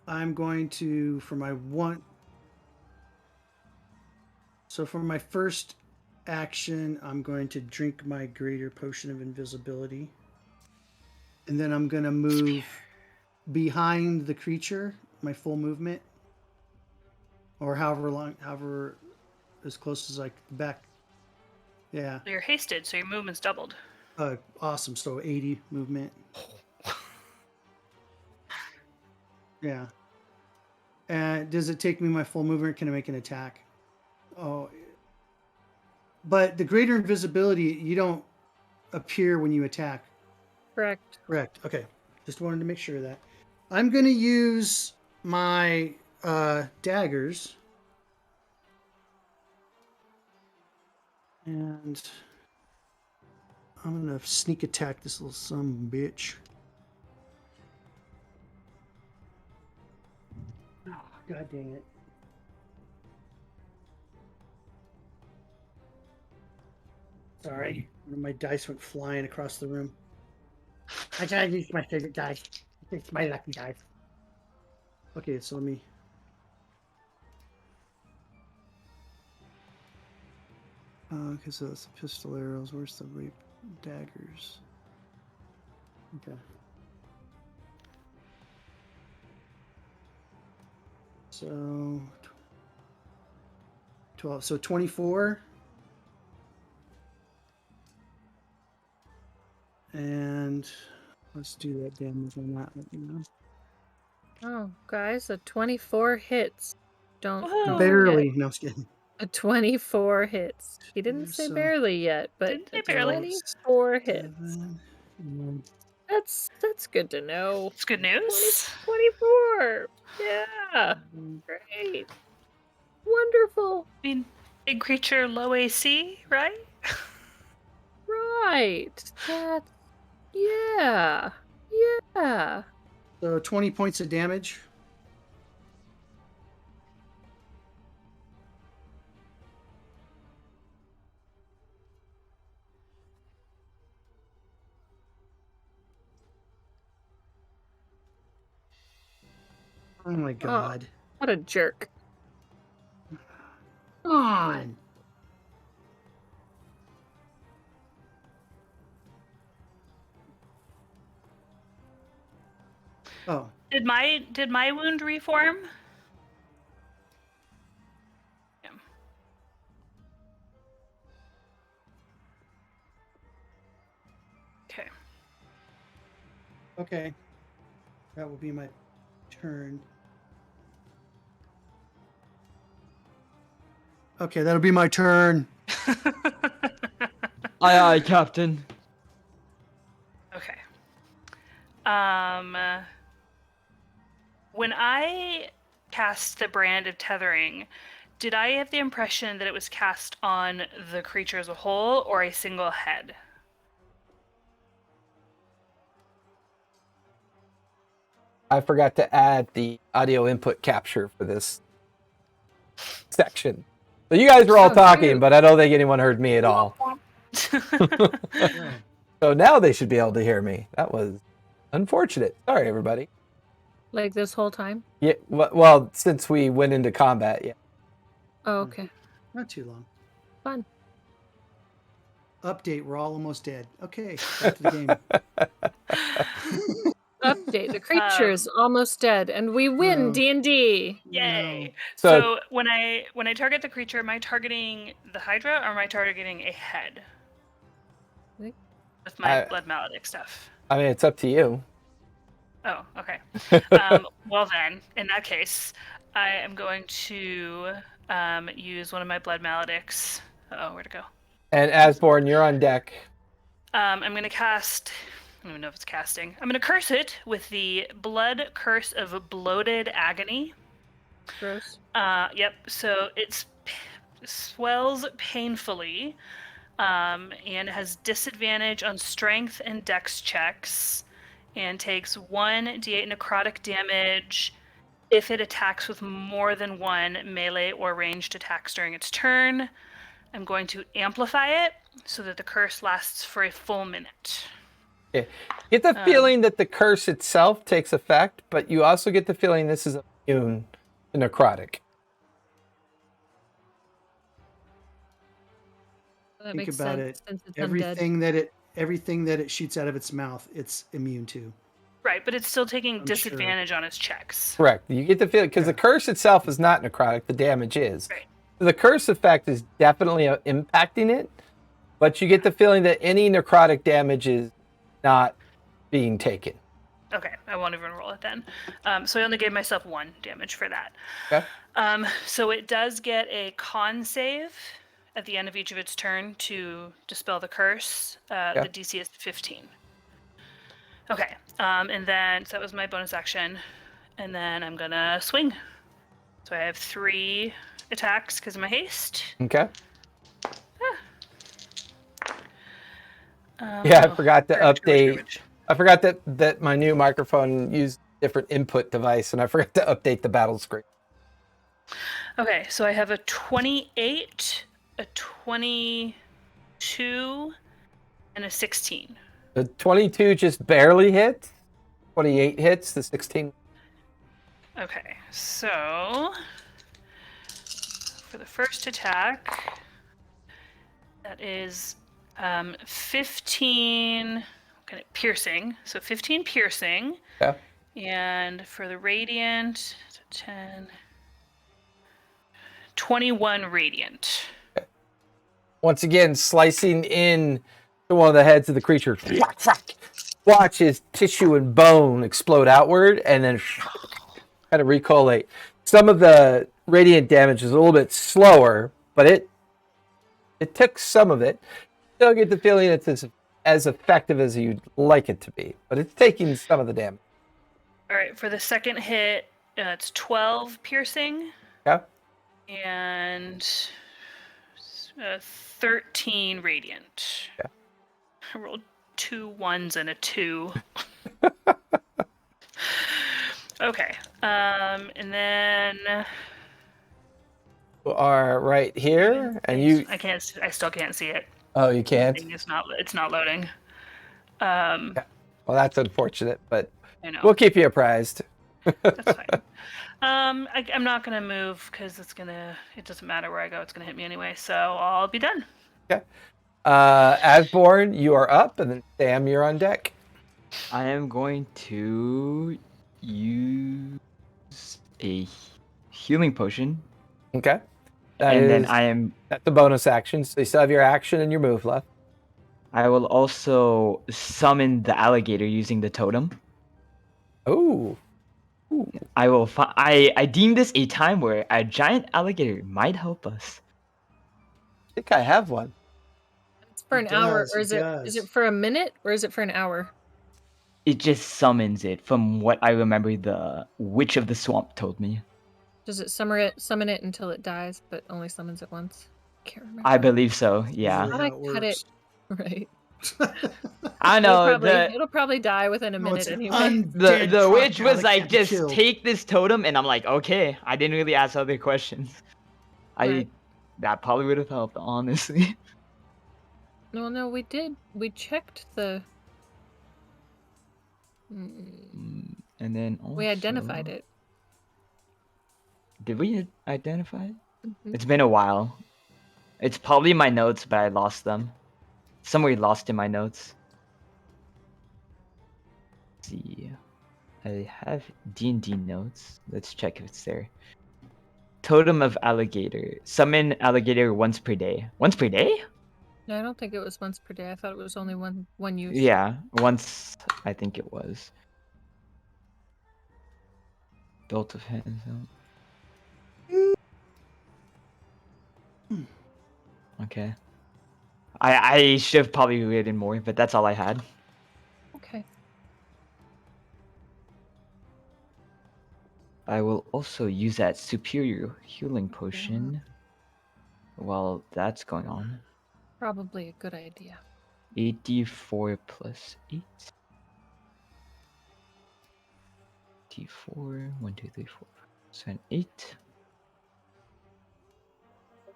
I'm going to, for my first action, I'm going to drink my greater potion of invisibility. And then I'm going to move behind the creature, my full movement. Or however as close as like back. Yeah. You're hasted, so your movement's doubled. Awesome. So 80 movement. Yeah. And does it take me my full movement? Can I make an attack? Oh. But the greater invisibility, you don't appear when you attack. Correct. Correct. Okay. Just wanted to make sure of that. I'm going to use my daggers. And I'm going to sneak attack this little son of a bitch. Oh, God dang it. Sorry. My dice went flying across the room. I gotta use my favorite dice. It's my lucky dice. Okay, so let me... Okay, so that's the pistol arrows. Where's the rape daggers? Okay. So 12. So 24. And let's do that damage on that. You know. Oh, guys, a 24 hits. Don't Barely. forget. No, I'm just kidding. A 24 hits. He didn't say So- barely yet, but Didn't say a barely. 24 hits. 7, That's good to know. It's good news. 24. Yeah. Great. Wonderful. Well, I mean, big creature, low AC, right? right. That's yeah. Yeah. So 20 points of damage. Oh my god. What a jerk. Come on. Oh. Did my wound reform? Yeah. Okay. Okay. That will be my turn. Okay, that'll be my turn. Aye, aye, Captain. Okay. When I cast the brand of tethering, did I have the impression that it was cast on the creature as a whole or a single head? I forgot to add the audio input capture for this section. So you guys were all talking, but I don't think anyone heard me at all. So now they should be able to hear me. That was unfortunate. Sorry, everybody. Like this whole time? Yeah. Well, since we went into combat, yeah. Oh, okay. Not too long. Fun. Update, we're all almost dead. Okay, back to the game. Update. The creature is almost dead, and we win No. D&D. Yay! So- So when I target the creature, am I targeting the Hydra or am I targeting a head? Think- With my blood maledict stuff. I mean, it's up to you. Oh, okay. Well then, in that case, I am going to use one of my blood maledicts. Oh, where'd it go? And Asborn, you're on deck. I'm going to cast... I don't even know if it's casting. I'm going to curse it with the Blood Curse of Bloated Agony. Gross. Yep, so it swells painfully and has disadvantage on strength and dex checks and takes 1d8 necrotic damage if it attacks with more than one melee or ranged attacks during its turn. I'm going to amplify it so that the curse lasts for a full minute. Okay. Get the feeling that the curse itself takes effect, but you also get the feeling this is immune to necrotic. That Think makes about sense it. since it's Everything that it shoots out of its mouth, it's immune to. Right, but it's still taking I'm disadvantage on its checks. Correct. You get the feeling, because the curse itself is not necrotic, the damage is. Right. The curse effect is definitely impacting it, but you get the feeling that any necrotic damage is not being taken. Okay, I won't even roll it then. So I only gave myself 1 damage for that. Okay. So it does get a con save at the end of each of its turn to dispel the curse. The DC is 15. Okay, and then, so that was my bonus action. And then I'm gonna swing. So I have 3 attacks because of my haste. Okay. Yeah, I forgot to update. I forgot that my new microphone used different input device, and I forgot to update the battle screen. Okay, so I have a 28, a 22, and a 16. The 22 just barely hits. 28 hits. The 16. Okay, so for the first attack, that is 15 kind of piercing. So 15 piercing. Yeah. And for the radiant, 10, 21 radiant. Once again, slicing in to one of the heads of the creature. Watch his tissue and bone explode outward and then kind of recollate. Some of the radiant damage is a little bit slower, but it took some of it. Still get the feeling it's as effective as you'd like it to be, but it's taking some of the damage. All right, for the second hit, it's 12 piercing. Yeah. And 13 radiant. Yeah. I rolled 2 1s and a 2. Okay. And then You are right here, and you. I still can't see it. Oh, you can't. It's not loading. Yeah. Well, that's unfortunate, but I know. we'll keep you apprised. That's fine. I'm not gonna move because it doesn't matter where I go, it's gonna hit me anyway, so I'll be done. Okay. Asborn, you are up, and then Sam, you're on deck. I am going to use a healing potion. Okay. That's a bonus action, so you still have your action and your move left. I will also summon the alligator using the totem. Ooh. I will. I deem this a time where a giant alligator might help us. I think I have one. It's for an hour, does, or it is it for a minute, or is it for an hour? It just summons it, from what I remember the Witch of the Swamp told me. Does it summon it until it dies, but only summons it once? Can't remember. I believe so. Yeah. How do I cut it? Right. I know. It'll probably die within a minute anyway. The witch was like, just take this totem, and I'm like, okay. I didn't really ask other questions. That probably would have helped, honestly. No, we did. We checked the. And then also, we identified it. Did we identify it? Mm-hmm. It's been a while. It's probably my notes, but I lost them. Somewhere lost in my notes. Let's see. I have D&D notes. Let's check if it's there. Totem of Alligator. Summon alligator once per day. Once per day? No, I don't think it was once per day. I thought it was only one use. Yeah, once I think it was. Belt of hands out. Okay. I should have probably written more, but that's all I had. Okay. I will also use that superior healing potion while that's going on. Probably a good idea. 84 plus 8. D4, 1, 2, 3, 4, 7, 8.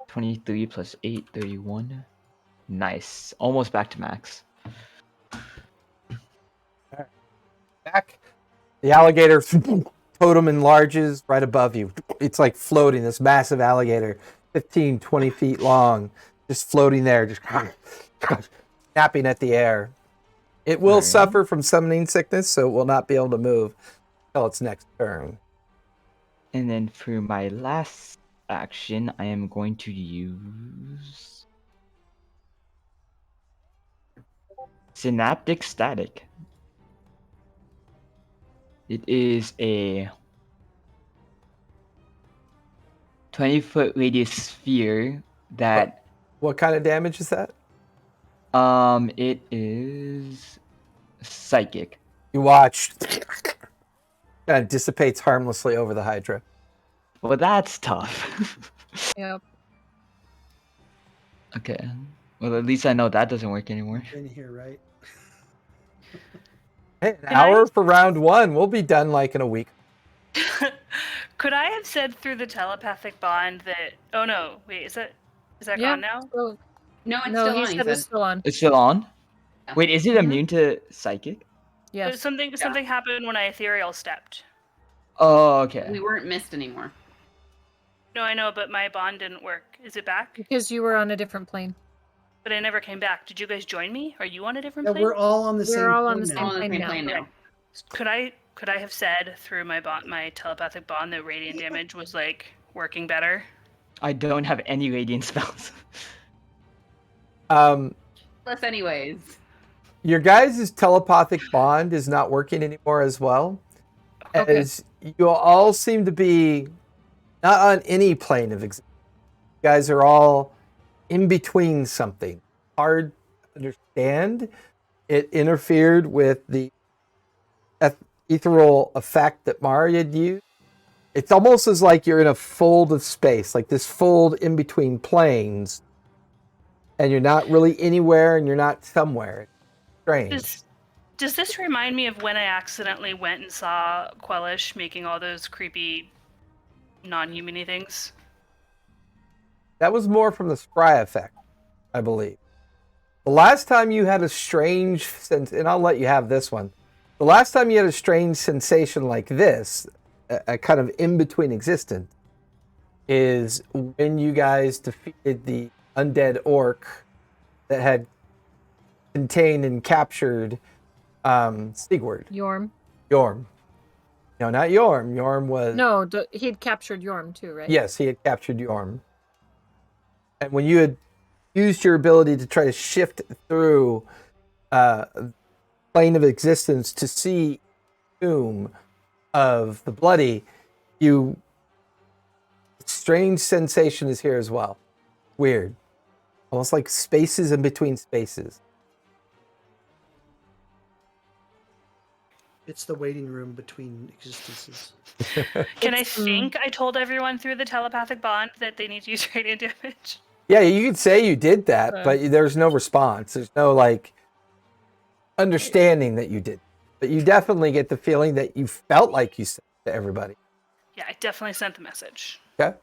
23 plus 8, 31. Nice. Almost back to max. Back. The alligator totem enlarges right above you. It's like floating, this massive alligator, 15, 20 feet long, just floating there, just snapping at the air. It will suffer from summoning sickness, so it will not be able to move until its next turn. And then for my last action, I am going to use Synaptic Static. It is a 20-foot radius sphere that... What kind of damage is that? It is psychic. You watch. Kind of dissipates harmlessly over the Hydra. Well, that's tough. Yep. Okay. Well, at least I know that doesn't work anymore. In here, right? Hey, an hour for round one. We'll be done like in a week. Could I have said through the telepathic bond that? Oh no! Wait, is that gone now? Oh, No, it's no, still he on. said it's still on. It's still on? Yeah. Wait, is it immune to psychic? Yes. But something happened when I ethereal stepped. Oh, okay. We weren't missed anymore. No, I know, but my bond didn't work. Is it back? Because you were on a different plane. But I never came back. Did you guys join me? Are you on a different Yeah, plane? we're all on the same. We're all on the plane same now. All on the plane same now. plane now. Could I have said through my telepathic bond that radiant damage was like working better? I don't have any radiant spells. Plus, anyways. Your guys' telepathic bond is not working anymore as well. Okay. As you all seem to be not on any plane of existence. You guys are all in between something. Hard to understand. It interfered with the ethereal effect that Mari had used. It's almost as like you're in a fold of space, like this fold in between planes, and you're not really anywhere and you're not somewhere. It's strange. Does this remind me of when I accidentally went and saw Quellish making all those creepy non-humany things? That was more from the scry effect, I believe. The last time you had a strange sense, and I'll let you have this one. The last time you had a strange sensation like this, a kind of in-between existence, is when you guys defeated the undead orc that had contained and captured Sigurd. Yorm. Yorm. No, not Yorm. Yorm was... No, he'd captured Yorm too, right? Yes, he had captured Yorm. And when you had used your ability to try to shift through plane of existence to see tomb of the bloody, strange sensation is here as well. Weird. Almost like spaces in between spaces. It's the waiting room between existences. Can I think I told everyone through the telepathic bond that they need to use radiant damage? Yeah, you could say you did that, but there's no response. There's no, like, understanding that you did. But you definitely get the feeling that you felt like you said to everybody. Yeah, I definitely sent the message. Okay.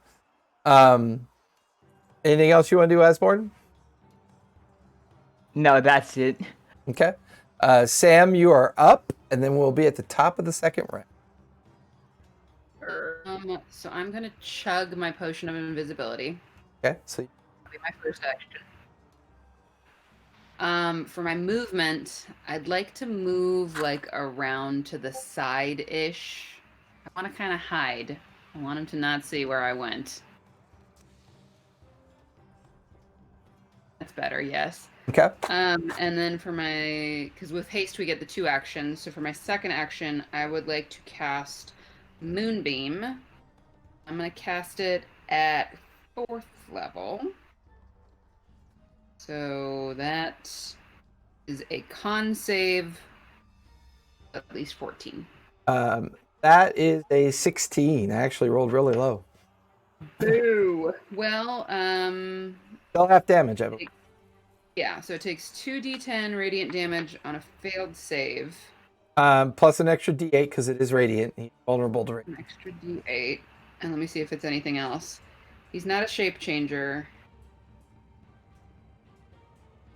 Anything else you want to do, Asborn? No, that's it. Okay. Sam, you are up, and then we'll be at the top of the second round. So I'm gonna chug my potion of invisibility. Okay, so That'll be my first action. For my movement, I'd like to move like around to the side-ish. I want to kind of hide. I want him to not see where I went. That's better, yes. okay. And then for my, because with haste we get the 2 actions. So for my second action, I would like to cast Moonbeam. I'm gonna cast it at 4th level. So that is a con save of at least 14. That is a 16. I actually rolled really low. Ooh. Well, Still half damage, I believe. yeah, so it takes 2d10 radiant damage on a failed save. Plus an extra d8 because it is radiant. He's vulnerable to radiant. An extra d8. And let me see if it's anything else. He's not a shape changer.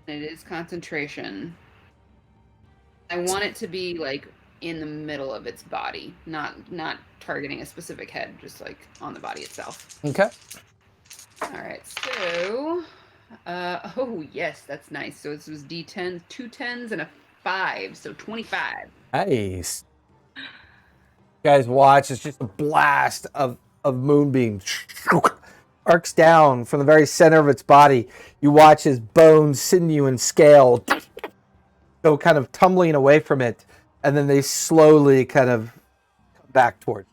It is concentration. I want it to be like in the middle of its body, not targeting a specific head, just like on the body itself. Okay. All right, so oh yes, that's nice. So this was d10, 2 10s and a 5, so 25. Nice. You guys watch, it's just a blast of moonbeam. Arcs down from the very center of its body. You watch his bones, sinew, and scale go kind of tumbling away from it, and then they slowly kind of come back toward.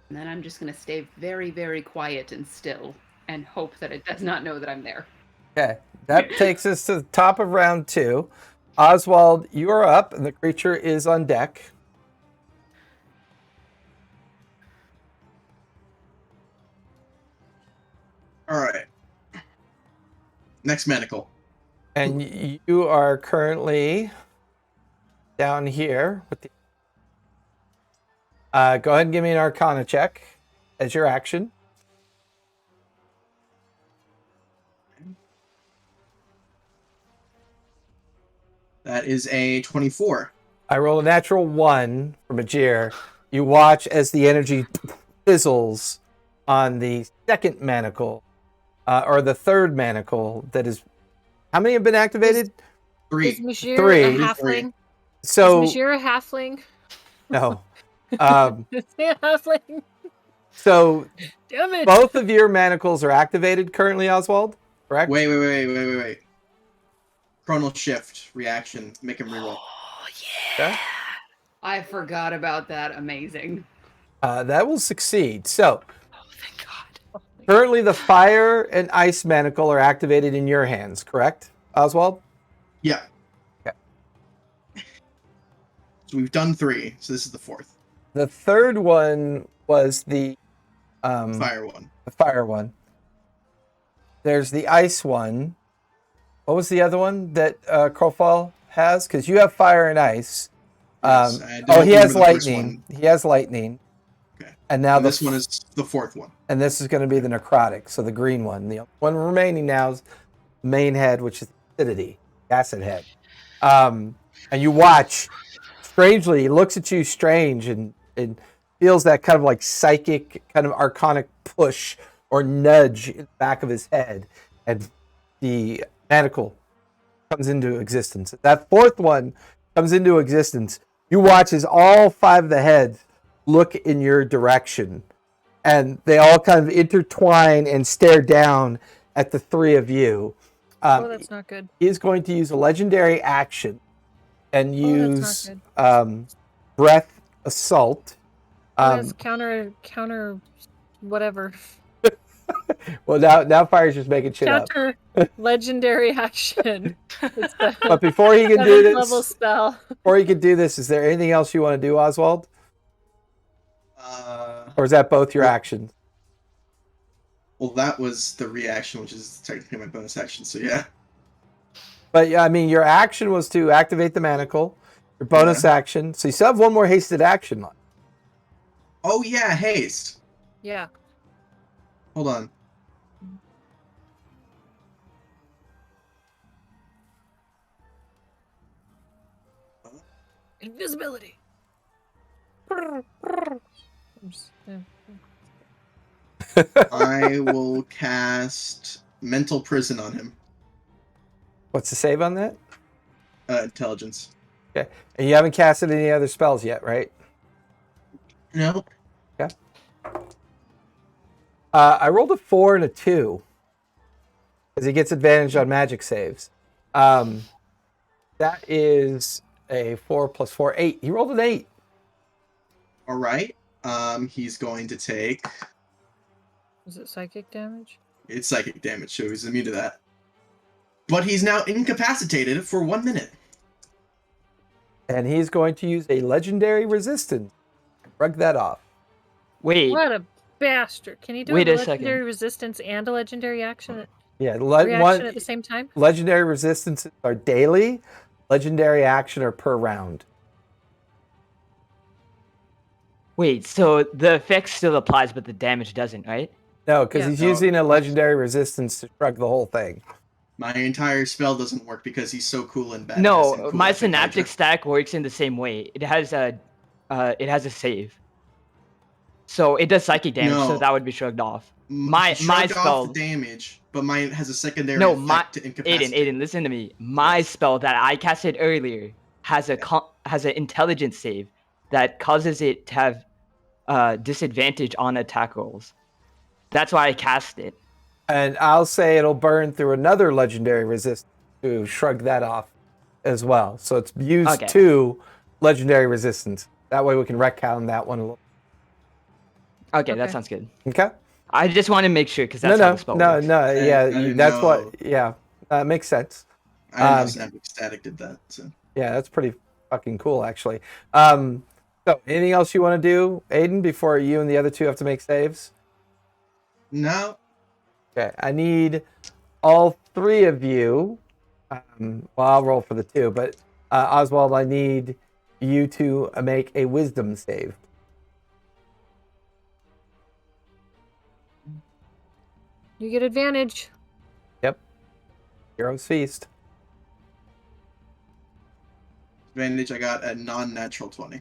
And then I'm just going to stay very, very quiet and still and hope that it does not know that I'm there. Okay, that takes us to the top of round 2. Oswald, you are up, and the creature is on deck. All right. Next manacle. And you are currently down here with the. Go ahead and give me an Arcana check as your action. That is a 24. I roll a natural 1 from Ajir. You watch as the energy fizzles on the second manacle, or the third manacle that is. How many have been activated? 3. Is Mashir 3. a halfling? So Is Mashir a halfling? no. Is he a halfling? So Damn it! both of your manacles are activated currently, Oswald. Correct? Wait. Chronal shift reaction. Make him reroll. Oh yeah. Okay. I forgot about that. Amazing. That will succeed. So Oh thank God. currently the fire and ice manacle are activated in your hands, correct, Oswald? Yeah. Okay. So we've done 3. So this is the 4th. The third one was the Fire one. The fire one. There's the ice one. What was the other one that Crowfall has? Because you have fire and ice. Yes, I don't he has remember the first lightning. He has lightning. Okay. And now this one is the fourth one. And this is going to be the necrotic, so the green one. The one remaining now is the main head, which is acidity, acid head. And you watch. Strangely, he looks at you strange and feels that kind of like psychic, kind of arcanic push or nudge in the back of his head. And the manacle comes into existence. That fourth one comes into existence. You watch as all 5 of the heads look in your direction. And they all kind of intertwine and stare down at the 3 of you. That's not good. He's going to use a legendary action and use that's not breath assault. That's counter whatever. Well, now Fire's just making shit Counter legendary action. But before he can do this, level spell. Before he can do this, is there anything else you want to do, Oswald? Or is that both your actions? Well, that was the reaction, which is technically my bonus action. So yeah. But yeah, I mean, your action was to activate the manacle. Your bonus action, so you still have one more hasted action left. Oh yeah, haste. Yeah. Hold on. Invisibility. I will cast Mental Prison on him. What's the save on that? Intelligence. Okay. And you haven't casted any other spells yet, right? No. Okay. I rolled a 4 and a 2. Because he gets advantage on magic saves. That is a 4 plus 4, 8. He rolled an 8. All right. He's going to take... Is it psychic damage? It's psychic damage, so he's immune to that. But he's now incapacitated for 1 minute. And he's going to use a legendary resistance. Shrug that off. Wait. What a bastard. Can he do Wait a a legendary second. resistance and a legendary action? Yeah, Reaction at the same time? Legendary resistances are daily. Legendary action are per round. Wait, so the effect still applies, but the damage doesn't, right? No, because he's using a legendary resistance to shrug the whole thing. My entire spell doesn't work because he's so cool and badass. No, and cool my and synaptic stack works in the same way. It has a save. So it does psychic damage, so No. that would be shrugged off. My My spell off the damage, but mine has a secondary No, effect to incapacitate. Aiden, listen to me. My spell that I casted earlier has an intelligence save that causes it to have disadvantage on attack rolls. That's why I cast it. And I'll say it'll burn through another legendary resistance to shrug that off as well. So it's used to legendary resistance. That way we can retcon that one a little. Okay, that sounds good. Okay. I just want to make sure because that's how the spell works. Makes sense. I know Synaptic Static did that. So. Yeah, that's pretty fucking cool, actually. So anything else you want to do, Aiden, before you and the other two have to make saves? No. Okay, I need all 3 of you. Well, I'll roll for the 2, but Oswald, I need you to make a wisdom save. You get advantage. Yep. Hero's Feast. Advantage, I got a non-natural 20.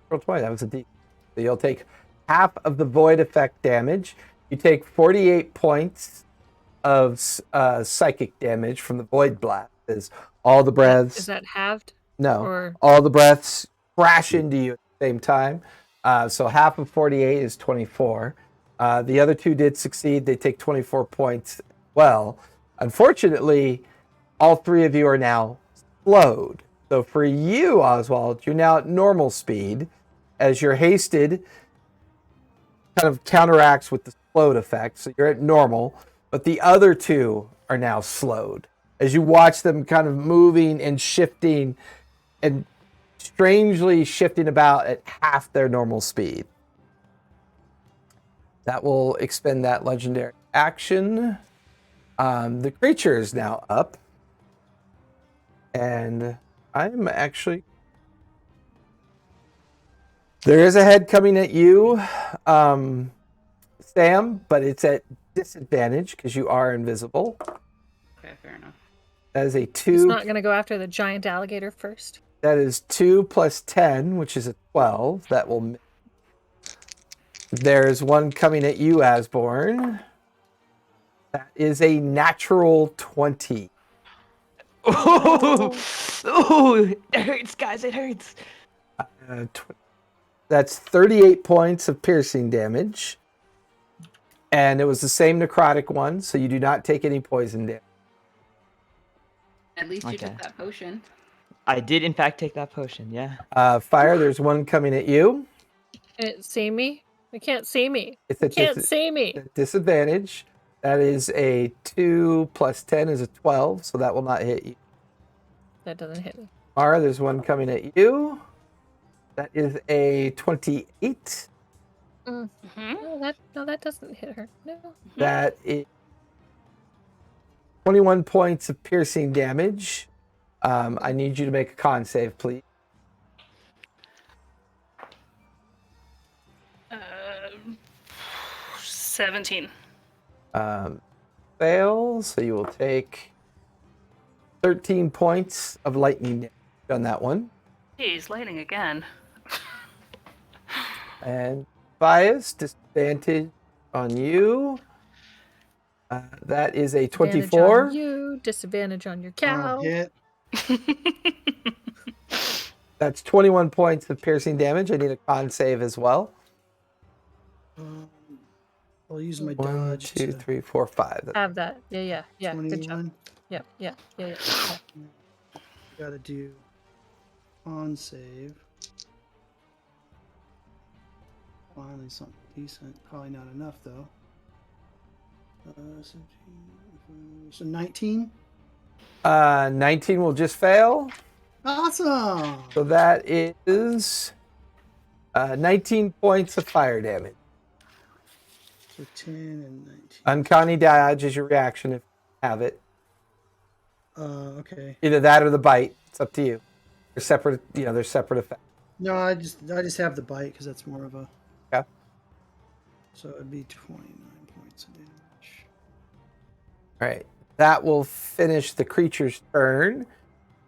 Natural 20, that was a D. So you'll take half of the void effect damage. You take 48 points of psychic damage from the void blast. As all the breaths... Is that halved? No. Or... All the breaths crash into you at the same time. So half of 48 is 24. The other 2 did succeed. They take 24 points. Well, unfortunately, all 3 of you are now slowed. So for you, Oswald, you're now at normal speed as your hasted kind of counteracts with the slowed effect. So you're at normal, but the other 2 are now slowed as you watch them kind of moving and shifting and strangely shifting about at half their normal speed. That will expend that legendary action. The creature is now up. And I'm actually... There is a head coming at you, Sam, but it's at disadvantage because you are invisible. Okay, fair enough. That is a 2. He's not going to go after the giant alligator first. That is 2 plus 10, which is a 12. That will miss. There's one coming at you, Asborn. That is a natural 20. Ooh, ooh, it hurts, guys. It hurts. That's 38 points of piercing damage. And it was the same necrotic one, so you do not take any poison damage. At least you Okay. took that potion. I did, in fact, take that potion. Yeah. Fire, there's one coming at you. It see me? It can't see me. It's a Can't see me. disadvantage. That is a 2 plus 10 is a 12, so that will not hit you. That doesn't hit me. Mara, there's one coming at you. That is a 28. No, that doesn't hit her. No. That is 21 points of piercing damage. I need you to make a con save, please. 17. Fails, so you will take 13 points of lightning damage on that one. He's lightning again. And bias, disadvantage on you. That is a Advantage 24. on you, disadvantage on your I'll cow. hit. That's 21 points of piercing damage. I need a con save as well. I'll use my 1, dodge. 2, 3, 4, 5. Have that. Yeah. Good job. 21. Yeah. Gotta do con save. Finally, something decent. Probably not enough though. 17, so 19. 19 will just fail. Awesome. So that is 19 points of fire damage. So 10 and 19. Uncanny dodge is your reaction if you have it. Okay. Either that or the bite. It's up to you. They're separate. They're separate effects. No, I just have the bite because that's more of a. Okay. So it'd be 29 points of damage. All right. That will finish the creature's turn.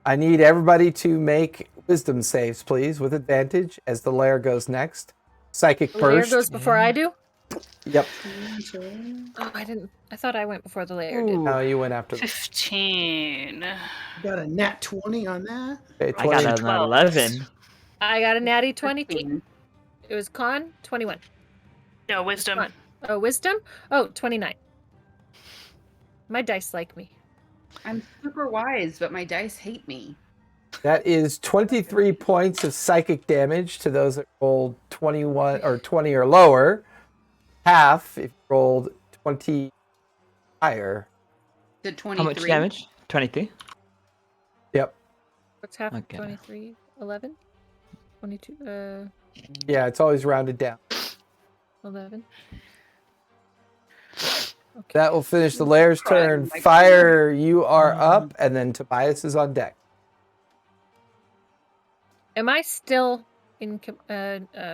I need everybody to make wisdom saves, please, with advantage as the lair goes next. Psychic The layer burst. goes before I do? Yep. Oh, I didn't. I thought I went before the layer did. No, you went after. 15. Got a nat 20 on that. Okay, I 20. got an 11. I got a natty 20. 15. It was con 21. No, wisdom. Con. Oh, wisdom? Oh, 29. My dice like me. I'm super wise, but my dice hate me. That is 23 points of psychic damage to those that rolled 21 or 20 or lower. Half if you rolled 20 higher. The 23. How much damage? 23? Yep. What's half of Okay. 23? 11? 22? Yeah, it's always rounded down. 11. Okay. That will finish the lair's turn. Like- Fire, you are up, and then Tobias is on deck. Am I still in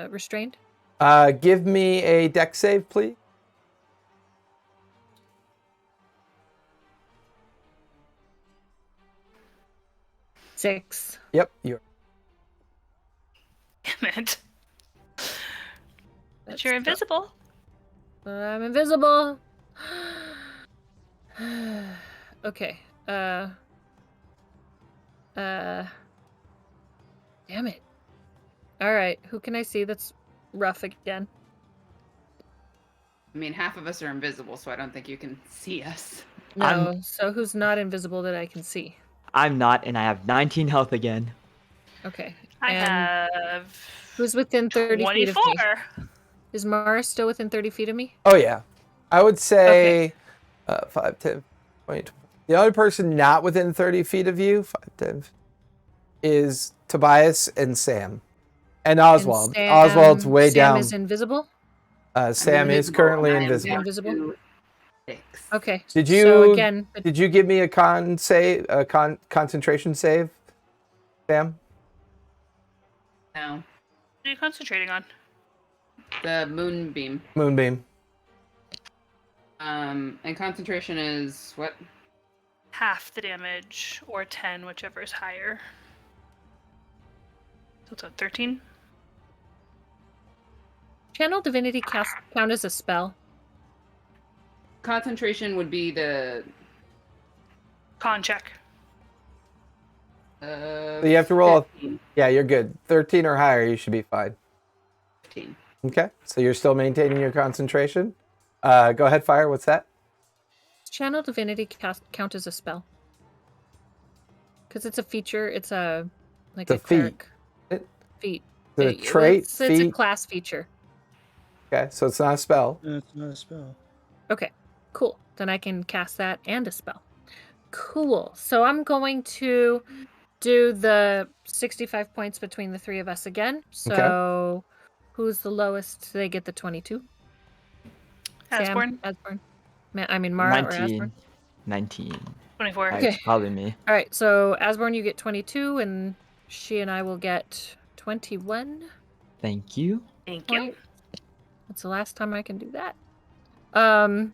restrained? Give me a deck save, please. Six. Yep, you're. Damn it. But That's you're tough. invisible. I'm invisible. Okay. Damn it. All right. Who can I see that's rough again? I mean, half of us are invisible, so I don't think you can see us. No. So who's not invisible that I can see? I'm not, and I have 19 health again. Okay. I And have who's within 30 feet of 24. me? Is Mara still within 30 feet of me? Oh, yeah. I would say 5, 10, 20. The only person not within 30 feet of you, 5, 10, is Tobias, and Sam. And Oswald. And Oswald's way Sam down. is invisible. Sam is invisible, currently and I am invisible. down Invisible? to 6. Okay. Did So you again, did you give me a concentration save, Sam? No. What are you concentrating on? The moonbeam. Moonbeam. And concentration is what? Half the damage, or 10, whichever is higher. So it's a 13. Channel Divinity count as a spell. Concentration would be the. Con check. So you have to roll. 15. Yeah, you're good. 13 or higher, you should be fine. 15. Okay, so you're still maintaining your concentration. Go ahead, Fire. What's that? Channel Divinity count as a spell. Because it's a feature. It's a like It's a a feat. cleric feat. The trait, It's a feat. class feature. Okay, so it's not a spell. That's not a spell. Okay, cool. Then I can cast that and a spell. Cool. So I'm going to do the 65 points between the three of us again. So who's the lowest? They get the 22. Asborn. Sam, Asborn. I mean Mara or 19. Asborn. 19. 24. Okay. It's probably me. All right. So Asborn, you get 22, and she and I will get 21. Thank you. Thank you. Point. That's the last time I can do that. And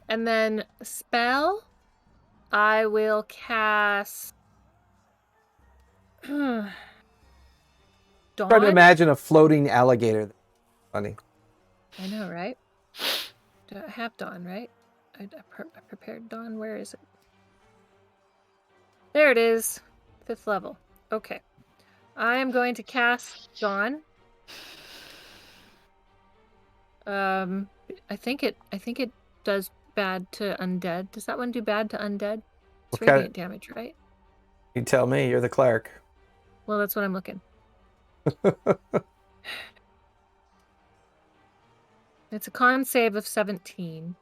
then spell, I will cast. Dawn. Try to imagine a floating alligator. Funny. I know, right? Do I have Dawn, right? I prepared Dawn. Where is it? There it is. 5th level. Okay. I am going to cast Dawn. I think it does bad to undead. Does that one do bad to undead? It's Okay. radiant damage, right? You tell me. You're the cleric. Well, that's what I'm looking. It's a con save of 17.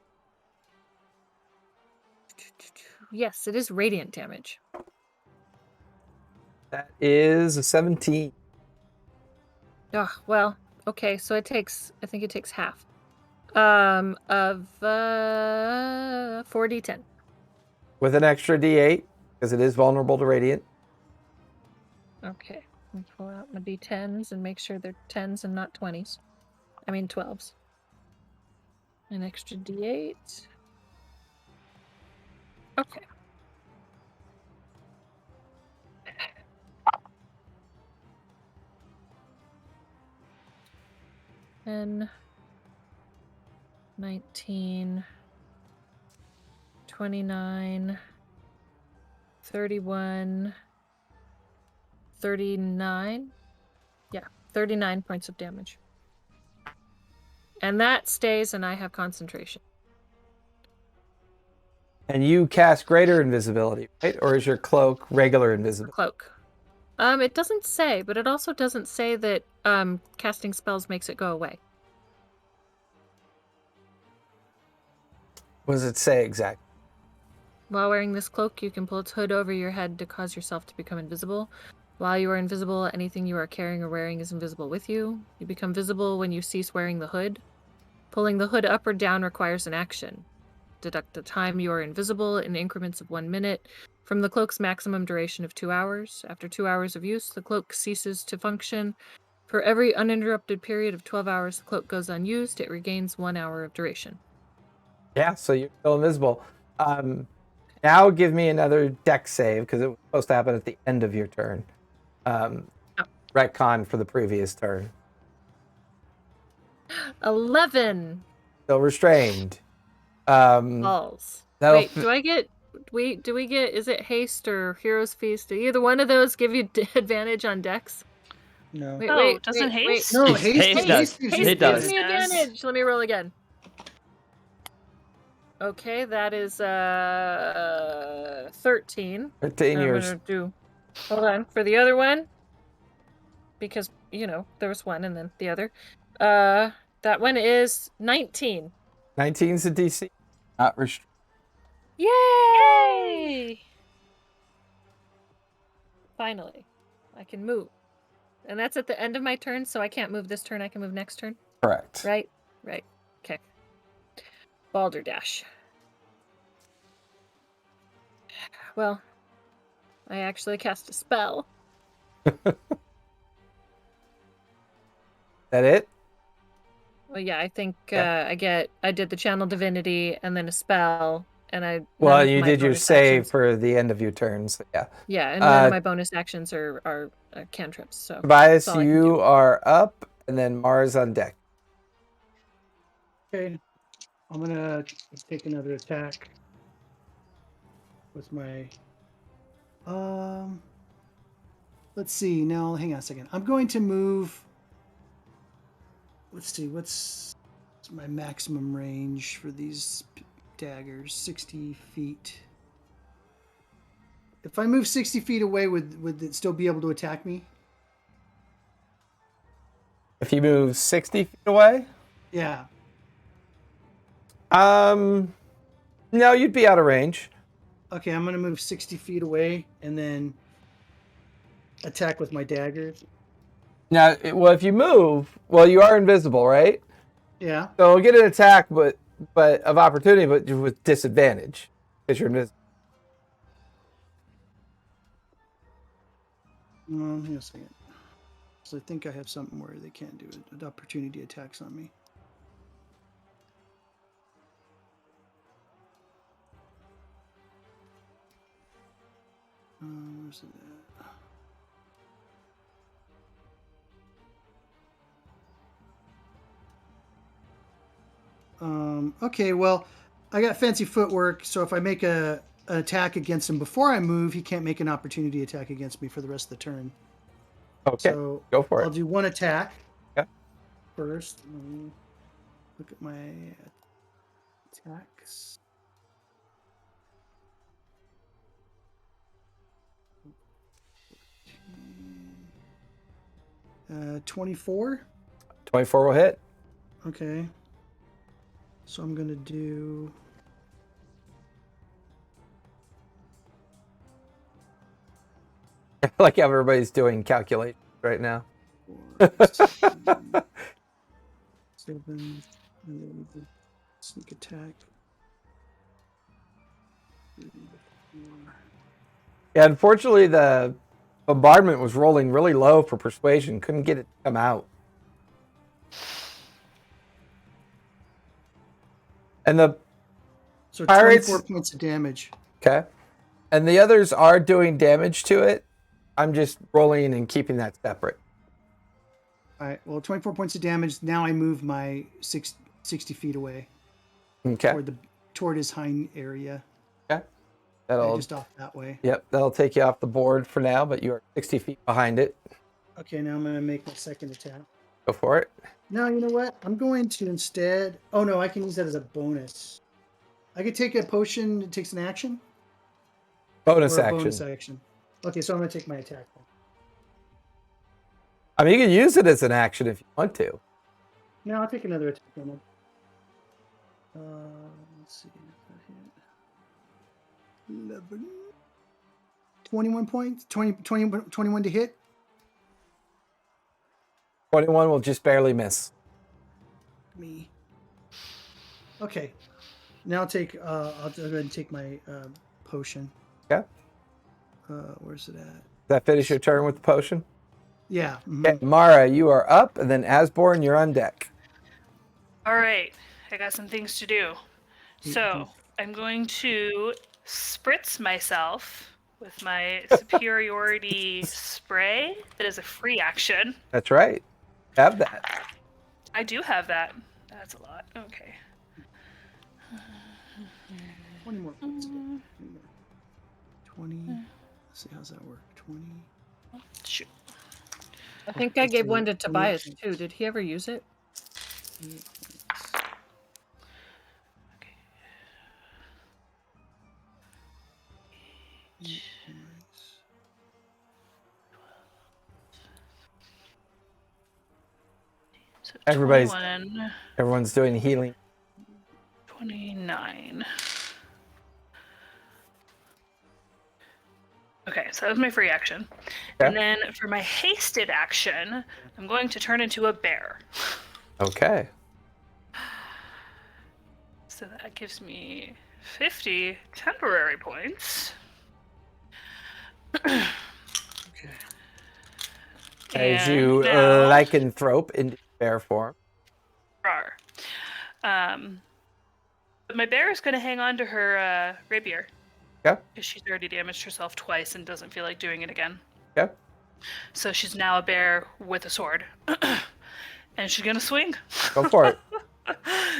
Yes, it is radiant damage. That is a 17. Oh, well, okay, so I think it takes half. Of 4d10. With an extra d8, because it is vulnerable to radiant. Okay. Let me pull out my d10s and make sure they're 10s and not 20s. I mean 12s. An extra d8. Okay. And 19, 29, 31, 39. Yeah, 39 points of damage. And that stays, and I have concentration. And you cast greater invisibility, right? Or is your cloak regular invisibility? Cloak. It doesn't say, but it also doesn't say that casting spells makes it go away. What does it say exactly? While wearing this cloak, you can pull its hood over your head to cause yourself to become invisible. While you are invisible, anything you are carrying or wearing is invisible with you. You become visible when you cease wearing the hood. Pulling the hood up or down requires an action. Deduct the time you are invisible in increments of 1 minute from the cloak's maximum duration of 2 hours. After 2 hours of use, the cloak ceases to function. For every uninterrupted period of 12 hours the cloak goes unused, it regains 1 hour of duration. Yeah, so you're still invisible. Now give me another dex save, because it was supposed to happen at the end of your turn. Retcon for the previous turn. 11 Still restrained. balls. that'll Wait, do we get, is it haste or hero's feast? Do either one of those give you advantage on dex? No. Wait, doesn't haste? No, Haste haste does. gives Haste you It does. gives me advantage. Let me roll again. Okay, that is 13. 13 I'm years. gonna do. Hold on for the other one, because there was one and then the other. That one is 19. 19's the DC. Not restrained. Yay! Finally. I can move. And that's at the end of my turn, so I can't move this turn. I can move next turn. Correct. Right? Right. Okay. Balderdash. Well, I actually cast a spell. That it? Well, yeah, I think Yeah. I did the channel divinity and then a spell, and I. Well, none of you my did your bonus save actions- for the end of your turn, so yeah. Yeah, and none of my bonus actions are cantrips. So Tobias, that's all I can you do. are up, and then Mars on deck. Okay. I'm gonna take another attack with my let's see. Now hang on a second. I'm going to move. Let's see, what's my maximum range for these daggers? 60 feet. If I move 60 feet away, would it still be able to attack me? If you move 60 feet away? Yeah. No, you'd be out of range. Okay, I'm going to move 60 feet away and then attack with my daggers. Now, well, if you move, well, you are invisible, right? Yeah. So you'll get an attack, but of opportunity, but with disadvantage because you're invisible. Hang on a second. So I think I have something where they can't do it. An opportunity attacks on me. Where's it at? Okay, well, I got fancy footwork, so if I make an attack against him before I move, he can't make an opportunity attack against me for the rest of the turn. Okay, so go for it. I'll do one attack. Okay. First, let me look at my attacks. Uh, 24. 24 will hit. Okay. So I'm gonna do. Like everybody's doing calculations right now. 7, sneak attack. Yeah, unfortunately, the bombardment was rolling really low for persuasion. Couldn't get it to come out. And the So pirates, 24 points of damage. Okay. And the others are doing damage to it. I'm just rolling and keeping that separate. All right. Well, 24 points of damage. Now I move my 60 feet away. Okay. Toward his hind area. Okay. That'll just off that way. Yep. That'll take you off the board for now, but you are 60 feet behind it. Okay. Now I'm going to make my second attack. Go for it. No, you know what? I'm going to instead. Oh no, I can use that as a bonus. I could take a potion that takes an action. Bonus or a action. Bonus action. Okay, so I'm going to take my attack. I mean, you can use it as an action if you want to. No, I'll take another attack. Let's see. 11. 21 points. 21 to hit. 21 will just barely miss. Me. Okay. Now I'll take. I'll go ahead and take my potion. Okay. Where's it at? Does that finish your turn with the potion? Yeah. Mm-hmm. Okay, Mara, you are up, and then Asborn, you're on deck. All right, I got some things to do. So I'm going to spritz myself with my superiority spray. That is a free action. That's right. Have that. I do have that. That's a lot. Okay. 20 more points. 20. Let's see, how's that work? 20. Shoot. I think I gave one to Tobias too. Did he ever use it? So everyone's doing healing. 29. Okay, so that was my free action. Okay. And then for my hasted action, I'm going to turn into a bear. Okay. So that gives me 50 temporary points. As And you now, lycanthrope into bear form. rawr. But my bear is going to hang on to her rapier. Okay. Because she's already damaged herself twice and doesn't feel like doing it again. Okay. So she's now a bear with a sword. And she's going to swing. Go for it.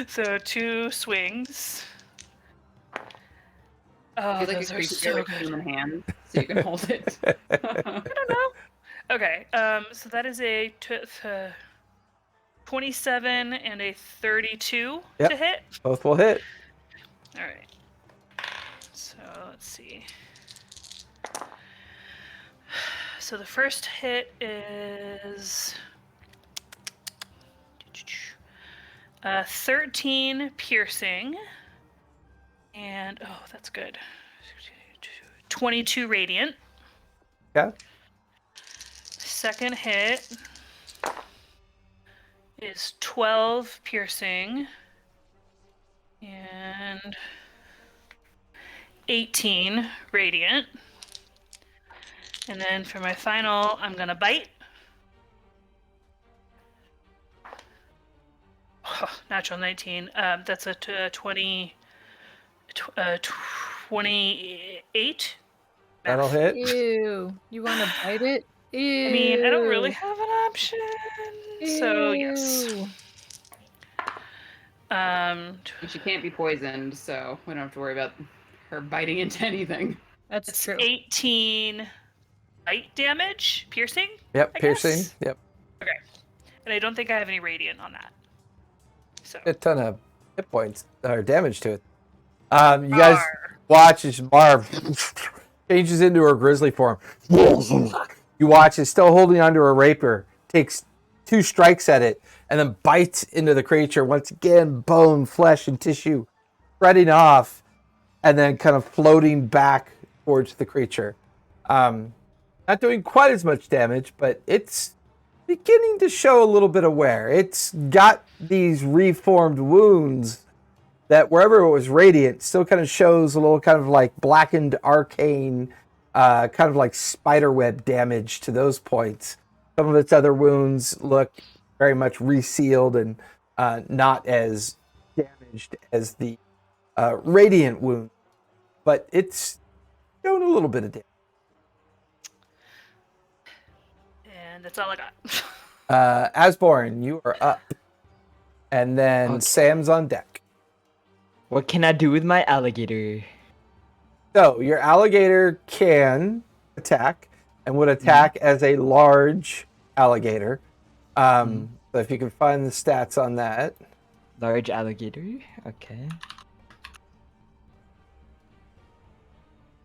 So 2 swings. Oh, You'd like those a are creature so with good. human hands so you can hold it. I don't know. Okay, so that is a 27 and a 32 Yep. to hit. Both will hit. All right. So let's see. So the first hit is 13 piercing, and oh, that's good. 22 radiant. Okay. Second hit is 12 piercing and 18 radiant. And then for my final, I'm gonna bite. Oh, natural 19. That's a 28. That'll hit. Ew. You want to bite it? Ew. I mean, I don't really have an option. So yes. Ew. And she can't be poisoned, so we don't have to worry about her biting into anything. That's It's true. 18 bite damage, piercing. Yep. I Piercing. guess. Yep. Okay. And I don't think I have any radiant on that. So. A ton of hit points or damage to it. You guys Arr. watch as Marv changes into her grizzly form. You watch as still holding onto her rapier, takes 2 strikes at it, and then bites into the creature. Once again, bone, flesh, and tissue spreading off, and then kind of floating back towards the creature. Not doing quite as much damage, but it's beginning to show a little bit of wear. It's got these reformed wounds that wherever it was radiant still kind of shows a little kind of like blackened arcane, kind of like spiderweb damage to those points. Some of its other wounds look very much resealed and not as damaged as the radiant wound, but it's showing a little bit of damage. And that's all I got. Asborn, you are up. And then Okay. Sam's on deck. What can I do with my alligator? So your alligator can attack and would attack as a large alligator. So if you can find the stats on that. Large alligator. Okay.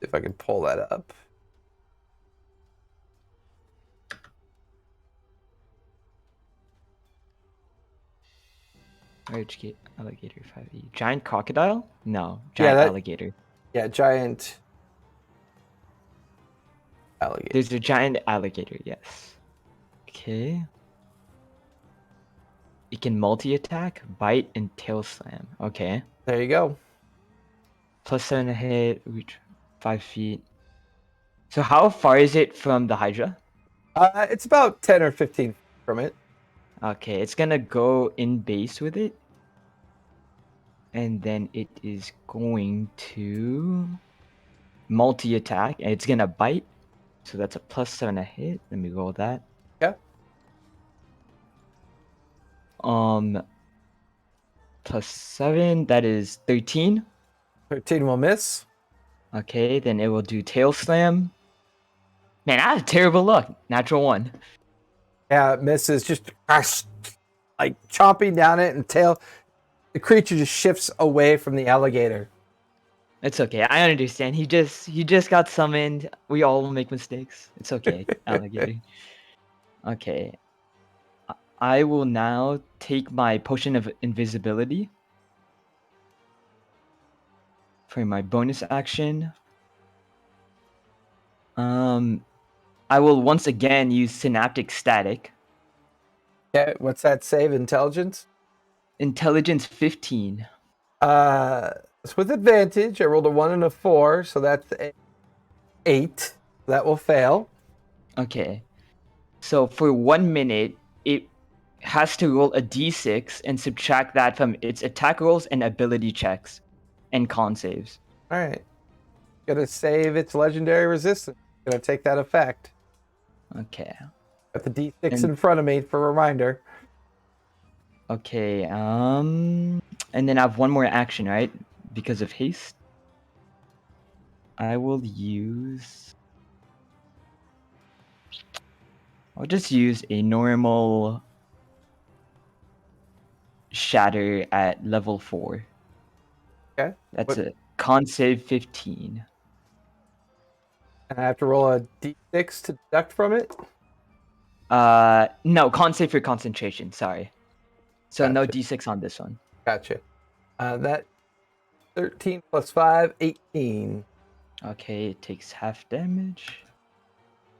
If I can pull that up. Large alligator 5e. Giant crocodile? No. Yeah, Giant that- alligator. Yeah, giant alligator. There's a giant alligator, yes. Okay. It can multi-attack, bite, and tail slam. Okay. There you go. +7 to hit, reach 5 feet. So how far is it from the Hydra? It's about 10 or 15 from it. Okay, it's gonna go in base with it. And then it is going to multi-attack, and it's gonna bite. So that's a +7 to hit. Let me roll that. Yeah. +7, that is 13. 13 will miss. Okay, then it will do tail slam. Man, I have terrible luck. Natural 1. Yeah, it misses. Just like chomping down it and tail. The creature just shifts away from the alligator. It's okay. I understand. He just got summoned. We all make mistakes. It's okay, alligator. Okay. I will now take my potion of invisibility for my bonus action. I will once again use synaptic static. Okay, what's that save? Intelligence? Intelligence 15. It's with advantage. I rolled a 1 and a 4, so that's 8. That will fail. Okay. So for 1 minute, it has to roll a d6 and subtract that from its attack rolls and ability checks and con saves. All right. Gonna save its legendary resistance. Gonna take that effect. Okay. Got the d6 in front of me for a reminder. Okay. And then I have one more action, right? Because of haste. I'll just use a normal shatter at level 4. Okay. That's a con save 15. And I have to roll a d6 to deduct from it? No, con save for concentration, sorry. So no Gotcha. d6 on this one. Gotcha. That 13 plus 5, 18. Okay, it takes half damage.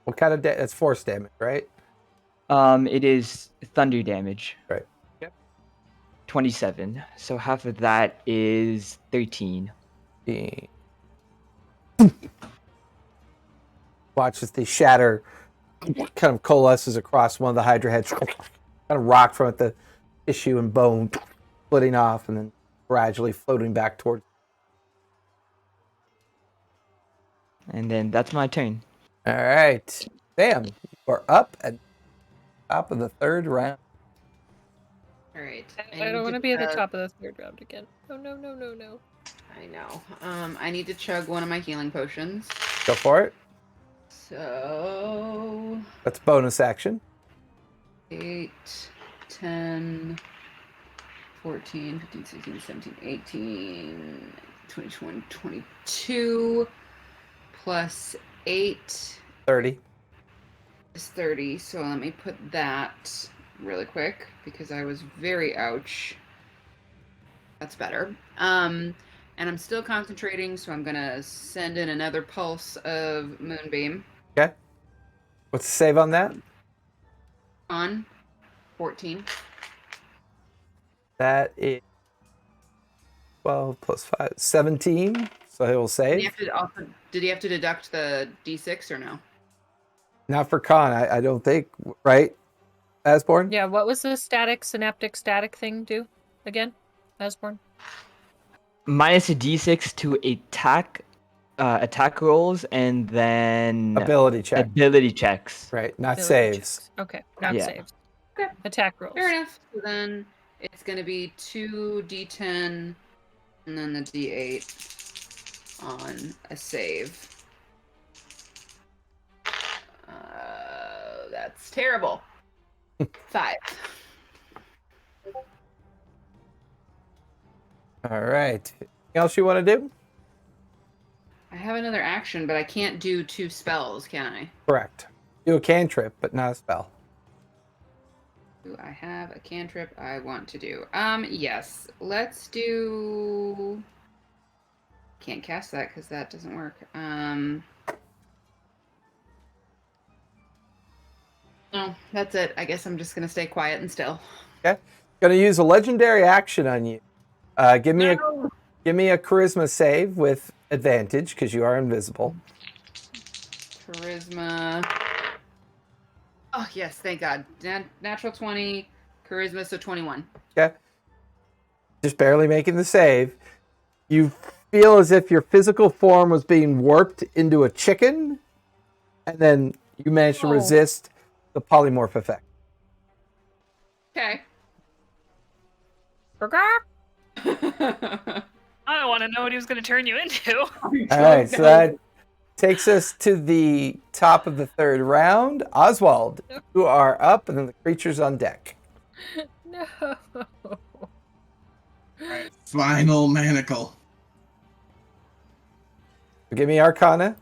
What kind of that's force damage, right? It is thunder damage. Right. Yep. 27. So half of that is 13. Watch as the shatter kind of coalesces across one of the Hydra heads, kind of rock from it, the tissue and bone splitting off, and then gradually floating back towards. And then that's my turn. All right, Sam, you are up at the top of the 3rd round. All right. I don't want to be at the top of the 3rd round again. Oh, no, no, no, no. I know. I need to chug one of my healing potions. Go for it. So... That's bonus action. 8, 10, 14, 15, 16, 17, 18, 20, 21, 22, plus 8. 30. Is 30. So let me put that really quick because I was very ouch. That's better. And I'm still concentrating, so I'm going to send in another pulse of Moonbeam. Okay. What's the save on that? On 14. That is 12 plus 5, 17. So he will save. Did he have to deduct the d6 or no? Not for con, I don't think, right? Asborn? Yeah, what was the synaptic static thing do again? Asborn? Minus a d6 to attack rolls, and then Ability checks. Right, not Ability saves. checks. Okay, not Yeah. saves. Okay. Attack rolls. Fair enough. So then it's going to be 2d10 and then the d8 on a save. That's terrible. 5. All right. Anything else you want to do? I have another action, but I can't do 2 spells, can I? Correct. Do a cantrip, but not a spell. Do I have a cantrip I want to do? Yes. Let's do... Can't cast that because that doesn't work. No, that's it. I guess I'm just going to stay quiet and still. Okay. Going to use a legendary action on you. Give me a charisma save with advantage because you are invisible. Charisma. Oh, yes, thank God. Natural 20, charisma, so 21. Okay. Just barely making the save. You feel as if your physical form was being warped into a chicken, and then you managed to resist the polymorph effect. Okay. I don't want to know what he was going to turn you into. All right, so that takes us to the top of the 3rd round. Oswald, you are up, and then the creature's on deck. No. Alright, final manacle. Give me Arcana.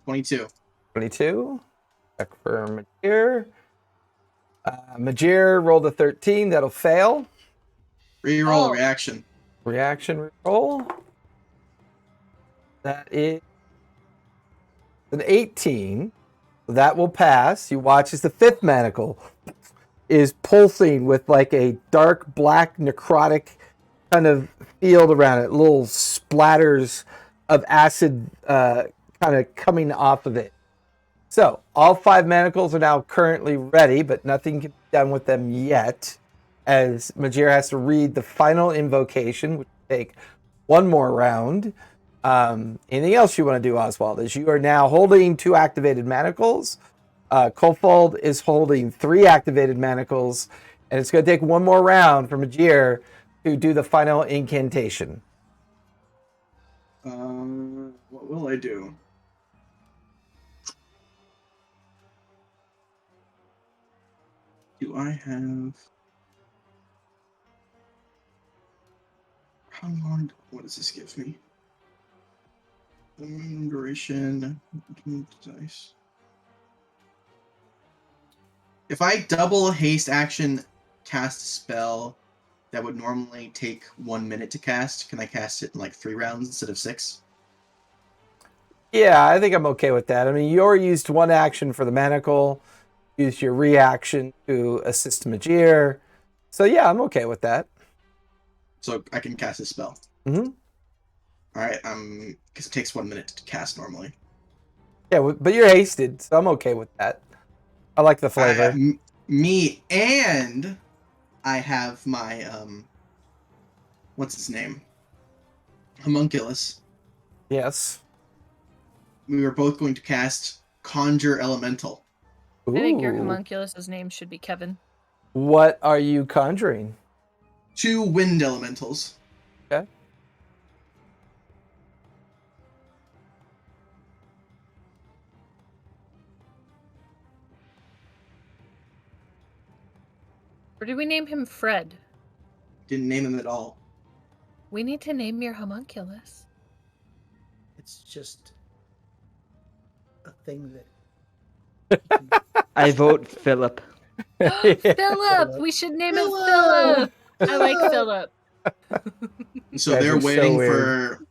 22. 22. Check for Majir. Majir rolled a 13. That'll fail. Reroll reaction. Reaction roll. That is an 18. That will pass. You watch as the 5th manacle is pulsing with like a dark black necrotic kind of field around it. Little splatters of acid kind of coming off of it. So all 5 manacles are now currently ready, but nothing can be done with them yet, as Majir has to read the final invocation, which will take one more round. Anything else you want to do, Oswald? As you are now holding 2 activated manacles, Kolfold is holding 3 activated manacles, and it's going to take one more round for Majir to do the final incantation. What will I do? Do I have... How long... What does this give me? Duration... Dice. If I double haste action cast a spell that would normally take 1 minute to cast, can I cast it in like 3 rounds instead of 6? Yeah, I think I'm okay with that. I mean, you already used 1 action for the manacle, used your reaction to assist Majir. So yeah, I'm okay with that. So I can cast a spell. Mm-hmm. Alright, because it takes 1 minute to cast normally. Yeah, but you're hasted, so I'm okay with that. I like the flavor. Me and I have my, what's his name? Homunculus. Yes. We were both going to cast Conjure Elemental. Ooh. I think your homunculus's name should be Kevin. What are you conjuring? 2 wind elementals. Okay. Or did we name him Fred? Didn't name him at all. We need to name your homunculus. It's just a thing that. I vote Philip. Philip! We should name him Philip! I like Philip. So Guys they're are so waiting weird. for...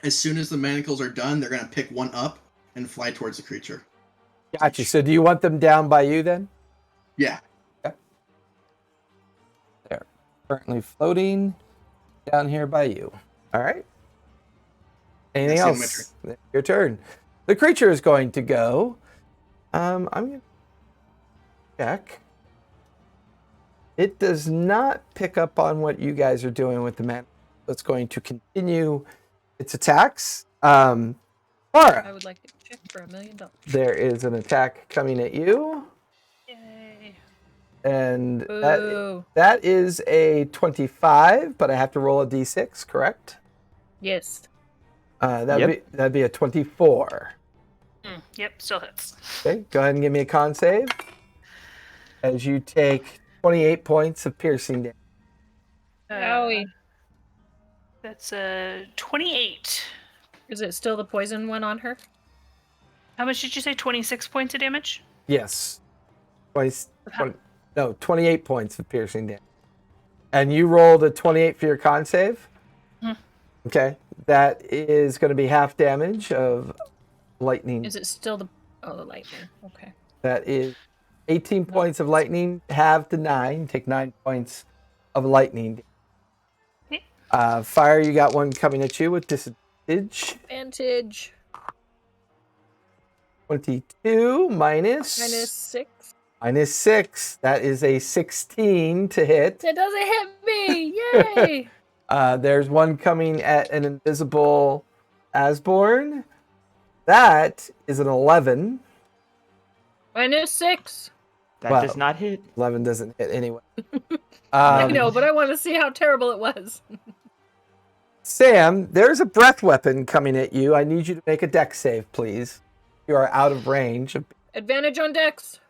As soon as the manacles are done, they're going to pick one up and fly towards the creature. Gotcha. So do you want them down by you then? Yeah. They're currently floating down here by you. All right. Anything else? Your turn. The creature is going to go. I'm going to check. It does not pick up on what you guys are doing with the man. It's going to continue its attacks. Mara, I would like to check for $1 million. there is an attack coming at you. Yay. And Boo. that is a 25, but I have to roll a d6, correct? Yes. That'd be a 24. Yep, still hits. Okay, go ahead and give me a con save. As you take 28 points of piercing damage. Owie. That's a 28. Is it still the poison one on her? How much did you say? 26 points of damage? Yes. 28 points of piercing damage. And you rolled a 28 for your con save? Okay. That is going to be half damage of lightning. Is it still the lightning? Okay. That is 18 points of lightning, halved to 9. Take 9 points of lightning. Fire, you got one coming at you with disadvantage. Advantage. 22 minus 6. minus 6. That is a 16 to hit. It doesn't hit me! Yay! There's one coming at an invisible Asborn. That is an 11. Minus 6. That does not hit. 11 doesn't hit anyway. I know, but I want to see how terrible it was. Sam, there's a breath weapon coming at you. I need you to make a dex save, please. You are out of range. Advantage on dex.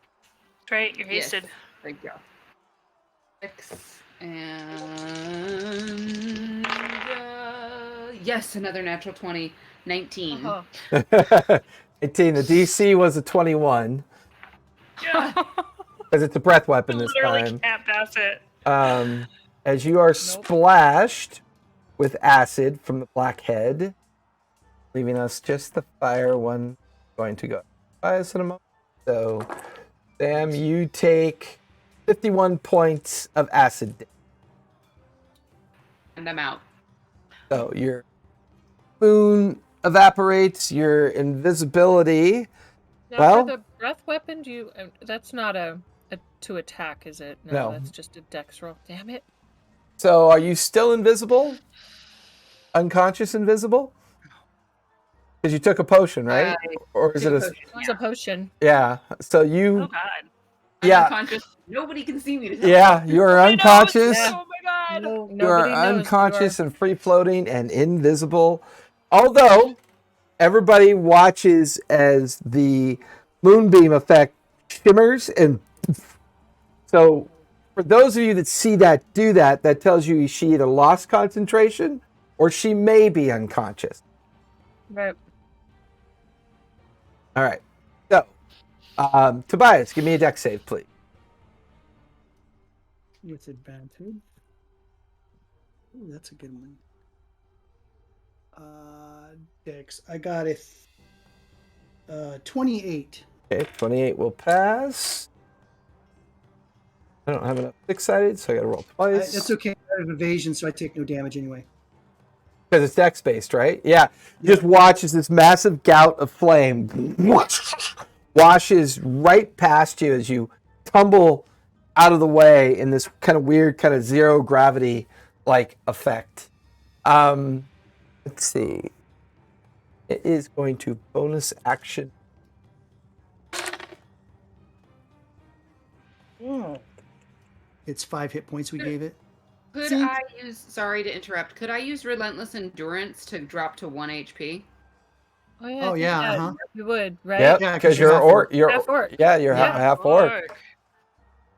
That's right, you're hasted. Yes. Thank you. 6 and yes, another natural 20. 19. 18. The DC was a 21. Yeah. Because it's a breath weapon this Literally time. can't pass it. As you are splashed with acid from the black head, leaving us just the fire one going to go by us in a moment. So, Sam, you take 51 points of acid damage. And I'm out. So your moon evaporates, your invisibility. Now, Well- for the breath weapon, do you? That's not a to attack, is it? No. That's just a dex roll. Damn it! So are you still invisible? Unconscious invisible? Because you took a potion, right? Or is it a? Potion, It was a potion. Yeah. So Oh you. God. I'm Yeah. unconscious. Nobody can see me. To tell Yeah. You are Nobody knows. unconscious. Yeah. Oh my God. No, You are nobody knows. unconscious and free floating and invisible. Although everybody watches as the moonbeam effect shimmers and so for those of you that see that do that, that tells you she either lost concentration or she may be unconscious. Right. All right. So Tobias, give me a dex save, please. With advantage. Ooh, that's a good one. Dex. I got it. 28. Okay, 28 will pass. I don't have enough six-sided, so I got to roll twice. That's okay. I have evasion, so I take no damage anyway. Because it's dex-based, right? Yeah. Just watch as this massive gout of flame washes right past you as you tumble out of the way in this kind of weird, kind of zero gravity like effect. Let's see. It is going to bonus action. It's 5 hit points we gave it. Could See? I use? Sorry to interrupt. Could I use relentless endurance to drop to 1 HP? Oh yeah. Oh, yeah, You would, right? Yep, Yeah, because 'cause you're you're half orc. orc. You're Half orc. Yeah, you're Yeah, half orc. Orc.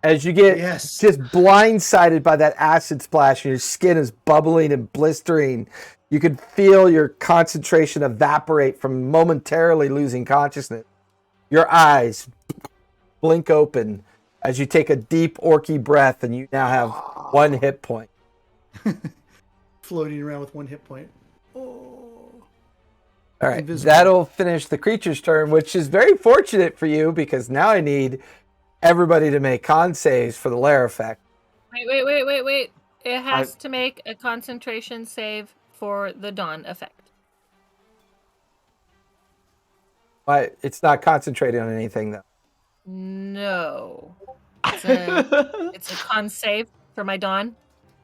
As you get Yes. just blindsided by that acid splash and your skin is bubbling and blistering, you can feel your concentration evaporate from momentarily losing consciousness. Your eyes blink open as you take a deep orky breath and you now have 1 hit point. Floating around with 1 hit point. Oh. All right, Invisible. that'll finish the creature's turn, which is very fortunate for you because now I need everybody to make con saves for the lair effect. Wait. It has to make a concentration save for the dawn effect. But it's not concentrating on anything though. No. It's a con save for my dawn.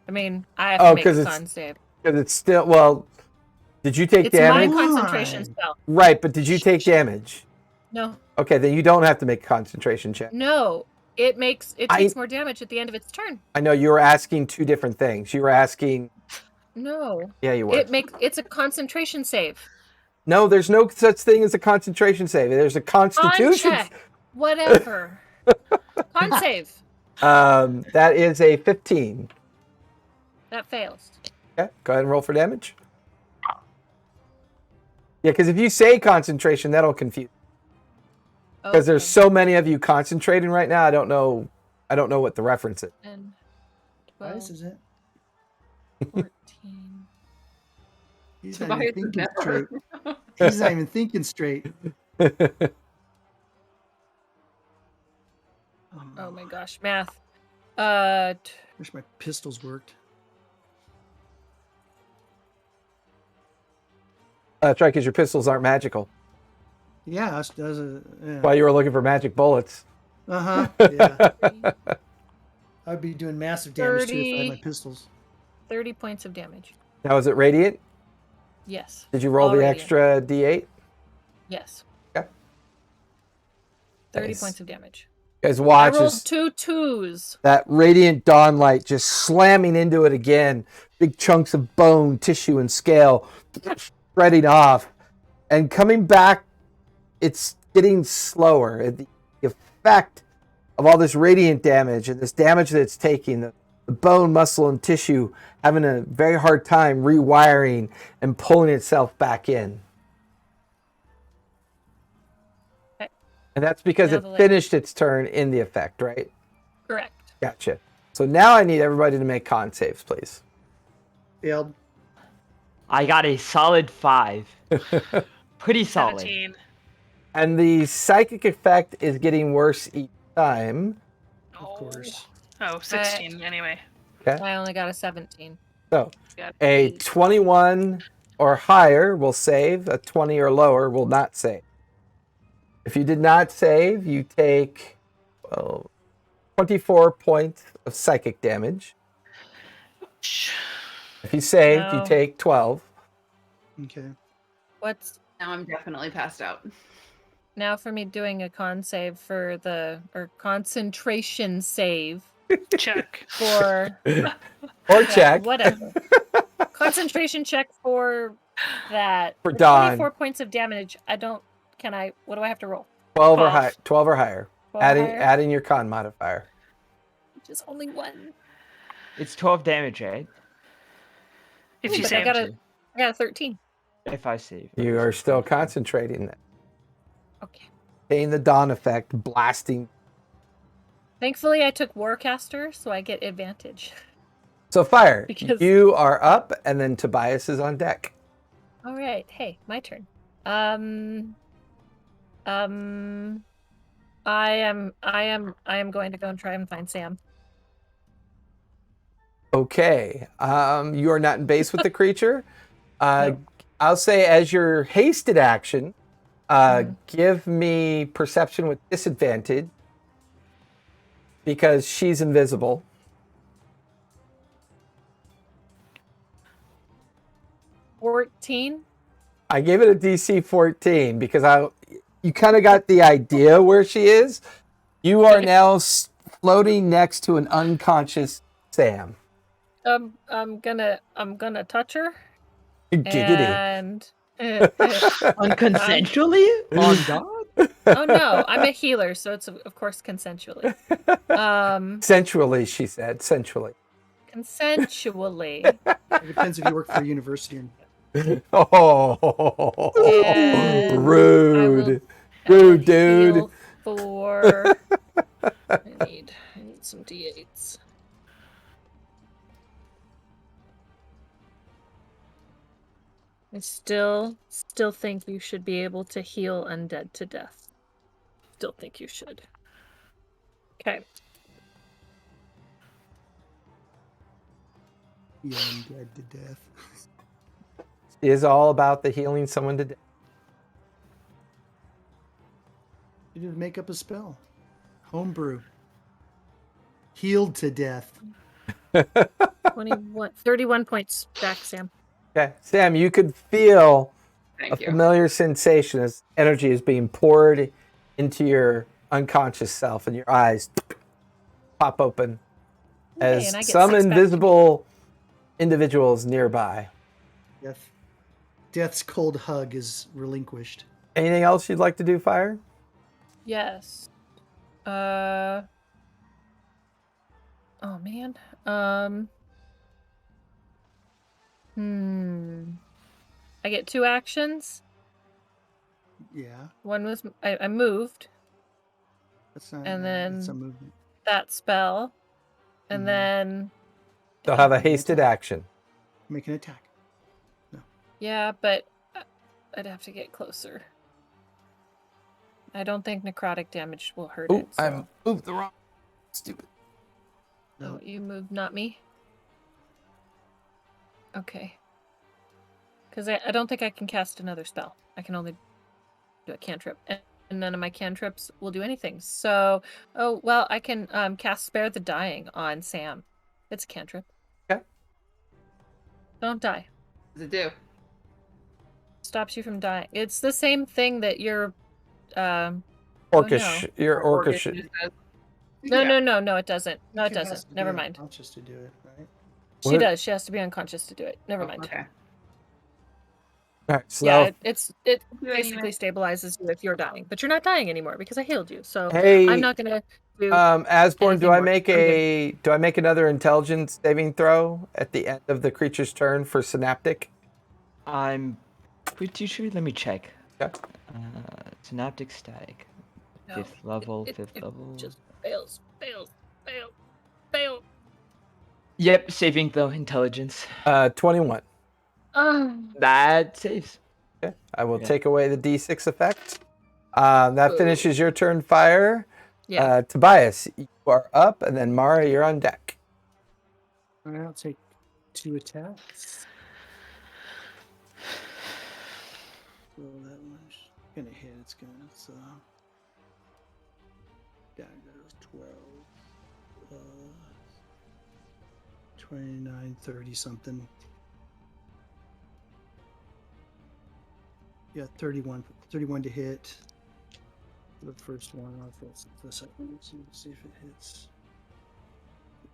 I mean, I have to make 'cause a it's- con save. Because it's still, well, did you take It's damage? my concentration spell. Right, but did you take damage? No. Okay, then you don't have to make a concentration check. No. It takes more damage at the end of its turn. I know you were asking two different things. You were asking, No. yeah, you were. It's a concentration save. No, there's no such thing as a concentration save. There's a Con constitution. check. Whatever. Con save. That is a 15. That fails. Okay, go ahead and roll for damage. Yeah, because if you say concentration, that'll confuse. Because there's so many of you concentrating right now, I don't know what the reference is. And Why 12, is it? 14. He's Tobias not even is thinking never- straight. He's not even thinking straight. Oh my gosh, math. Wish my pistols worked. That's right, because your pistols aren't magical. Yeah, that's a. Yeah. While you were looking for magic bullets. Yeah. I'd be doing massive damage too if I had my 30. pistols. 30 points of damage. Now, is it radiant? Yes. Did you roll All the radiant. extra D8? Yes. Okay. 30 Nice. points of damage. You guys I watch rolled as 2 twos. that radiant dawn light just slamming into it again. Big chunks of bone, tissue, and scale spreading off. And coming back, it's getting slower. The effect of all this radiant damage and this damage that it's taking, the bone, muscle, and tissue having a very hard time rewiring and pulling itself back in. Okay. And that's because Now it the light. finished its turn in the effect, right? Correct. Gotcha. So now I need everybody to make con saves, please. Failed. I got a solid 5. Pretty solid. 17. And the psychic effect is getting worse each time. Of course. Oh, 16 anyway. Okay. I only got a 17. So Got a 8. 21 or higher will save. A 20 or lower will not save. If you did not save, you take 24 points of psychic damage. If you saved, you No. take 12. Okay. What's Now I'm definitely passed out. now for me doing a con save for or concentration save Check. for Or yeah, check. whatever. Concentration check for that. For The Dawn. 24 points of damage. What do I have to roll? 12 or 12. higher. 12 or higher. 12 or Adding higher? adding your con modifier. Which is only 1. It's 12 damage, right? If Yeah, you but I save. got a 13. If I save. You are still concentrating. Okay. Getting the dawn effect, blasting. Thankfully, I took Warcaster, so I get advantage. So fire. Because- You are up, and then Tobias is on deck. All right. Hey, my turn. I am going to go and try and find Sam. Okay. You are not in base with the creature. No. I'll say as your hasted action, give me perception with disadvantage because she's invisible. $14. I gave it a DC 14 because you kind of got the idea where she is. You are now floating next to an unconscious Sam. I'm gonna touch her. Giggity. And Unconsensually? On God? oh no, I'm a healer, so it's of course consensually. Sensually, she said. Sensually. Consensually. It depends if you work for a university or Oh, And rude. I will Rude, dude. heal for I need some D8s. I still think you should be able to heal undead to death. Still think you should. Okay. yeah, I'm dead to death. Is all about the healing someone to death. You need to make up a spell. Homebrew. Healed to death. 31 points back, Sam. Okay, Sam, you could feel a Thank you. familiar sensation as energy is being poured into your unconscious self, and your eyes pop open Yay, and I as get some 6 back. invisible individuals nearby. Death's cold hug is relinquished. Anything else you'd like to do, Fire? Yes. Oh man. I get 2 actions. Yeah, One was I moved that's not. And that's a then- movement. that spell, and Mhm. then They'll have a hasted action. Make an attack. yeah, but I'd have to get closer. I don't think necrotic damage will hurt Oh, it. So. I moved the wrong. Stupid. Oh, you moved, not me. Okay. Because I don't think I can cast another spell. I can only do a cantrip, and none of my cantrips will do anything. So, oh well, I can cast Spare the Dying on Sam. It's a cantrip. Okay. Don't die. What does it do? Stops you from dying. It's the same thing that your Orcish. no. Your orcish. Just says- No, Yeah. no, it doesn't. No, I it think has doesn't. to be Never mind. unconscious to do it, right? She What? does. She has to be unconscious to do it. Never Oh, mind. Okay. All right, so Yeah, it Do it basically anyway. stabilizes you if you're dying, but you're not dying anymore because I healed you. So hey, I'm not gonna do. Asborn, do anything I more. make I'm do I make another intelligence saving throw at the end of the creature's turn for synaptic? I'm pretty sure. Let me check. Yeah. Synaptic static. No, 5th level, it 5th level. just fails. Fail. Yep, saving throw intelligence. 21. That saves. Okay. I will Yeah. take away the D6 effect. That finishes your turn fire. Yeah. Tobias, you are up, and then Mara, you're on deck. All right, I'll take 2 attacks. So that one's gonna hit. It's gonna. Yeah, there's 12, 29, 30 something. Yeah, 31 to hit. The first one. I'll roll the second one. See if it hits.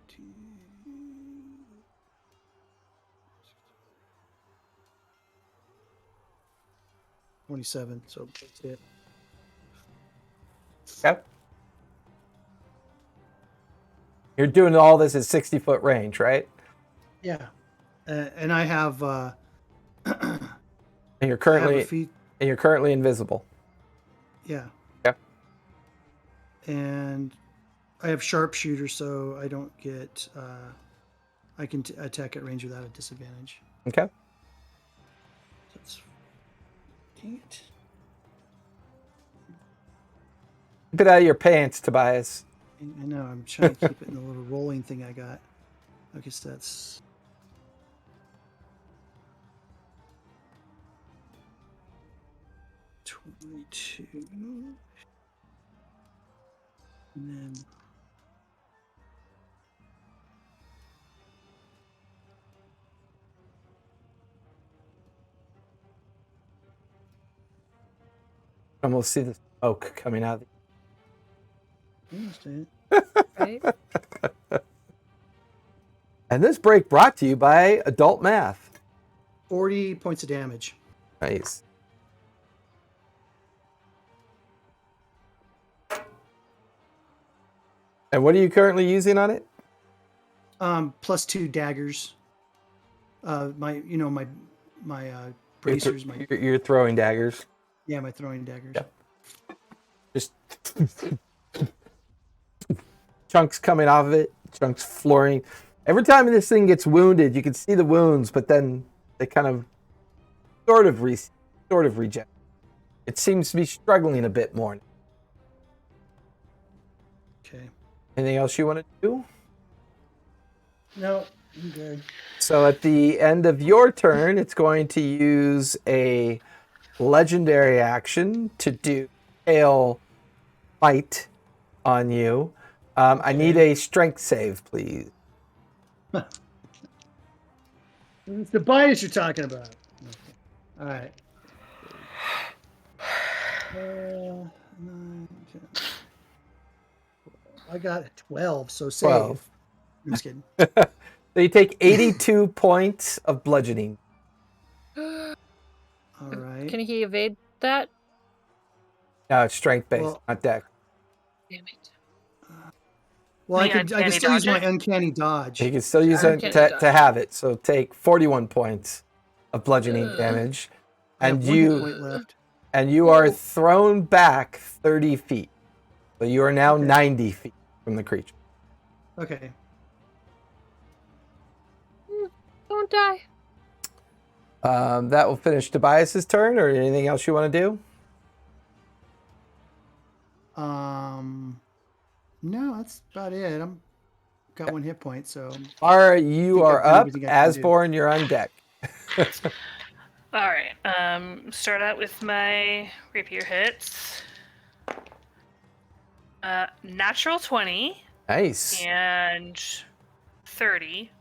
15. 27. So that's it. Okay. You're doing all this at 60-foot range, right? Yeah, and I have. And you're I have a currently feat. and you're currently invisible. Yeah. Okay. And I have sharpshooter, so I don't get. I can attack at range without a disadvantage. Okay. That's. Dang it. Keep it out of your pants, Tobias. I know. I'm trying to keep it in the little rolling thing I got. I guess that's. $22. And then. Almost see the smoke coming out. I understand. Right? And this break brought to you by Adult Math. 40 points of damage. Nice. And what are you currently using on it? Plus 2 daggers. My bracers. You're throwing daggers. Yeah, my throwing daggers. Yeah. Just chunks coming off of it, chunks flooring. Every time this thing gets wounded, you can see the wounds, but then they kind of sort of reject. It seems to be struggling a bit more. Okay. Anything else you want to do? No, I'm good. So at the end of your turn, it's going to use a legendary action to do tail bite on you. I need a strength save, please. It's the bias you're talking about. Okay. All right. 9, 10. I got 12, so save. 12. I'm just kidding. So you take 82 points of bludgeoning. All right. Can he evade that? No, it's strength based, Well- not deck. Damn it. Well, I The can uncanny still use my dodge? uncanny dodge. You can still use it Uncanny to dodge. have it. So take 41 points of bludgeoning damage, I have and 1 hit you point left. are thrown back 30 feet. So you are now Okay. 90 feet from the creature. Okay. Don't die. That will finish Tobias's turn, or anything else you want to do? No, that's about it. I'm got 1 hit point, so Mara, you think are I've done up. everything I can do. Asborn, you're on deck. All right. Start out with my rapier hits. Natural 20 Nice. and 30.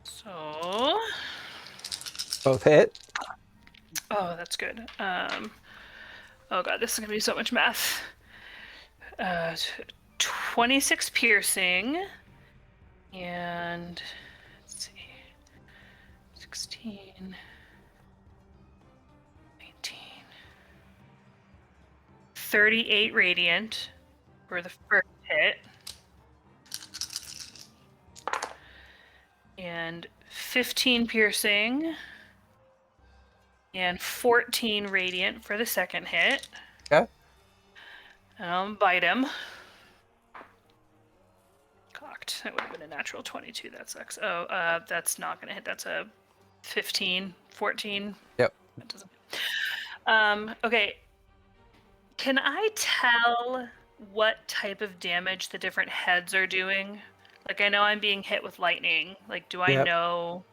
So, Both hit. oh, that's good. Oh god, this is gonna be so much math. 26 piercing and let's see, 16, 19, 38 radiant for the first hit, and 15 piercing and 14 radiant for the second hit. Okay. And I'll bite him. Cocked. correct. That would have been a natural 22. That sucks. Oh, that's not going to hit. That's a 15, 14. Yep. That doesn't. Okay. Can I tell what type of damage the different heads are doing? Like, I know I'm being hit with lightning. Like, do I Yep. know?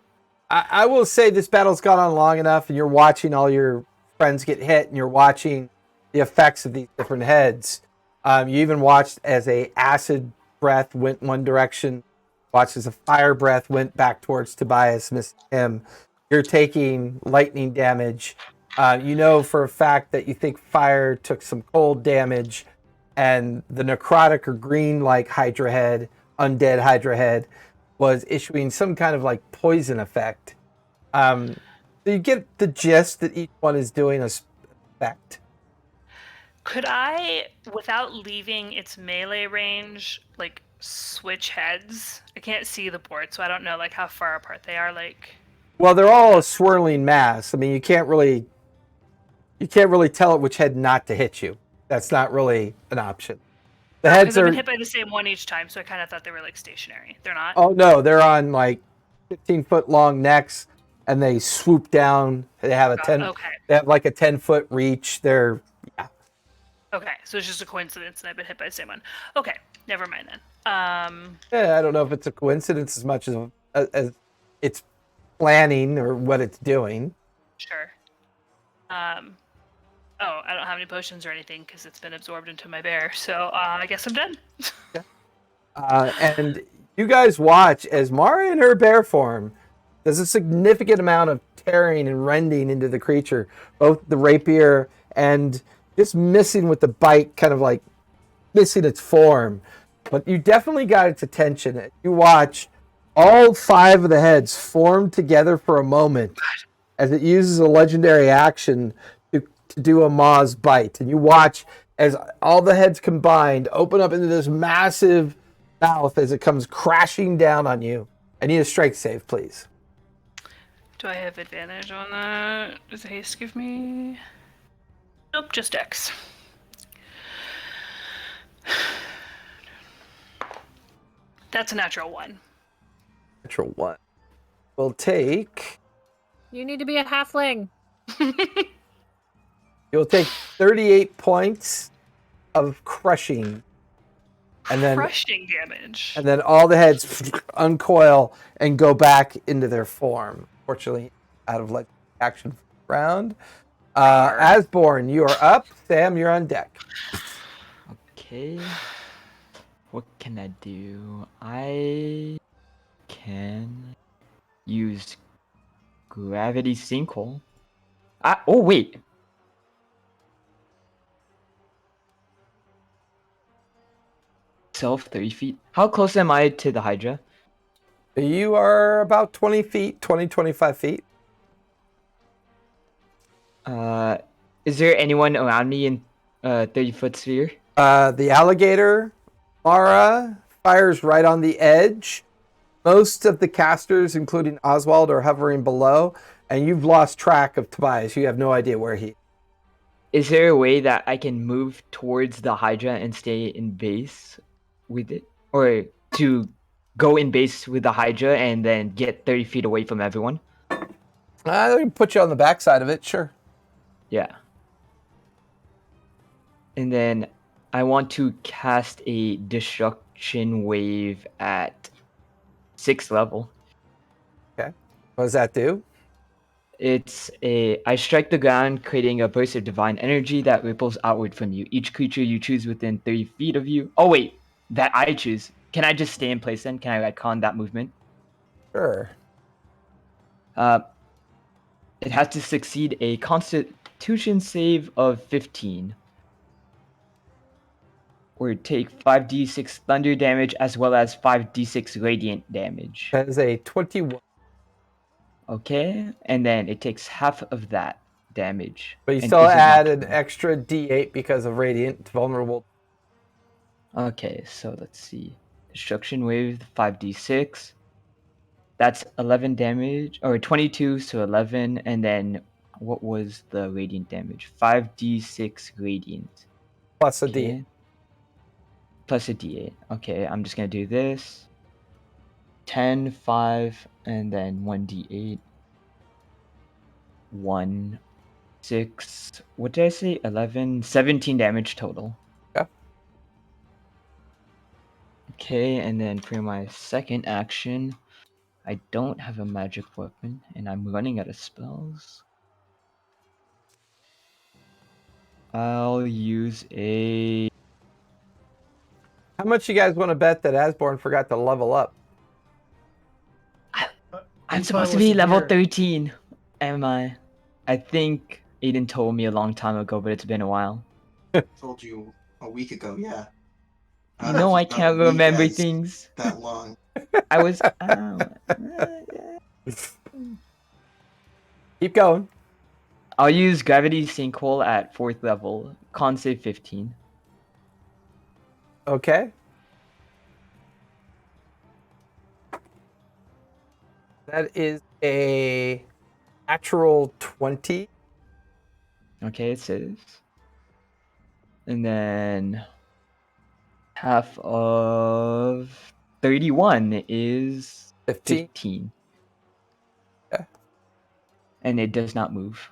I will say this battle's gone on long enough, and you're watching all your friends get hit, and you're watching the effects of these different heads. You even watched as a acid breath went one direction, watched as a fire breath went back towards Tobias, missing him. You're taking lightning damage. You know for a fact that you think fire took some cold damage, and the necrotic or green-like Hydra head, undead Hydra head, was issuing some kind of like poison effect. So you get the gist that each one is doing a effect. Could I, without leaving its melee range, like switch heads? I can't see the board, so I don't know like how far apart they are. Like, Well, they're all a swirling mass. I mean, you can't really tell it which head not to hit you. That's not really an option. The heads because I've are. been hit by the same one each time, so I kind of thought they were like stationary. They're not. Oh no, they're on like 15-foot long necks, and they swoop down. They have a 10. Okay. They have like a 10-foot reach. They're Okay, so it's just a coincidence that I've been hit by the same one. Okay, never mind then. Yeah, I don't know if it's a coincidence as much as it's planning or what it's doing. Sure. Oh, I don't have any potions or anything because it's been absorbed into my bear. So I guess I'm done. And you guys watch as Mara in her bear form does a significant amount of tearing and rending into the creature, both the rapier and just missing with the bite, kind of like missing its form. But you definitely got its attention. You watch all 5 of the heads form together for a moment as it uses a legendary action to do a Maw's bite. And you watch as all the heads combined open up into this massive mouth as it comes crashing down on you. I need a strength save, please. Do I have advantage on that? Does haste give me? Nope, just X. That's a natural 1. Natural 1. We'll take... You need to be a halfling. You'll take 38 points of crushing. And then Crushing damage. And then all the heads uncoil and go back into their form. Fortunately, out of like action round. Asborn, you are up. Sam, you're on deck. Okay. What can I do? I can use gravity sinkhole. Oh wait. Self 30 feet. How close am I to the Hydra? You are about 20 feet, 25 feet. Is there anyone around me in 30-foot sphere? The alligator, Mara, fires right on the edge. Most of the casters, including Oswald, are hovering below, and you've lost track of Tobias. You have no idea where he is. Is there a way that I can move towards the Hydra and stay in base with it? Or to go in base with the Hydra and then get 30 feet away from everyone? I can put you on the backside of it, sure. Yeah. And then I want to cast a destruction wave at 6th level. Okay. What does that do? I strike the ground, creating a burst of divine energy that ripples outward from you. Each creature you choose within 30 feet of you. Oh wait, that I choose. Can I just stay in place then? Can I retcon that movement? Sure. It has to succeed a Constitution save of 15. Or take 5d6 thunder damage as well as 5d6 radiant damage. That is a 21. Okay, and then it takes half of that damage. But you and still isn't add knocked an extra d8 because of radiant vulnerable. Okay, so let's see. Destruction wave, 5d6. That's 11 damage, or 22, so 11. And then what was the radiant damage? 5d6 radiant. Plus a Okay. d8. Plus a d8. Okay, I'm just going to do this. 10, 5, and then 1d8. 1, 6. What did I say? 11, 17 damage total. Yeah. Okay, and then for my second action, I don't have a magic weapon, and I'm running out of spells. I'll use a... How much you guys want to bet that Asborn forgot to level up? I'm If I supposed to be wasn't level here- 13. Am I? I think Aiden told me a long time ago, but it's been a while. Told you a week ago, yeah. You know I Not a can't week remember as things. that long. I was... Keep going. I'll use Gravity Sinkhole at 4th level. Con save 15. Okay. That is a natural 20. Okay, it says. And then half of 31 is 15. 15. Okay. And it does not move.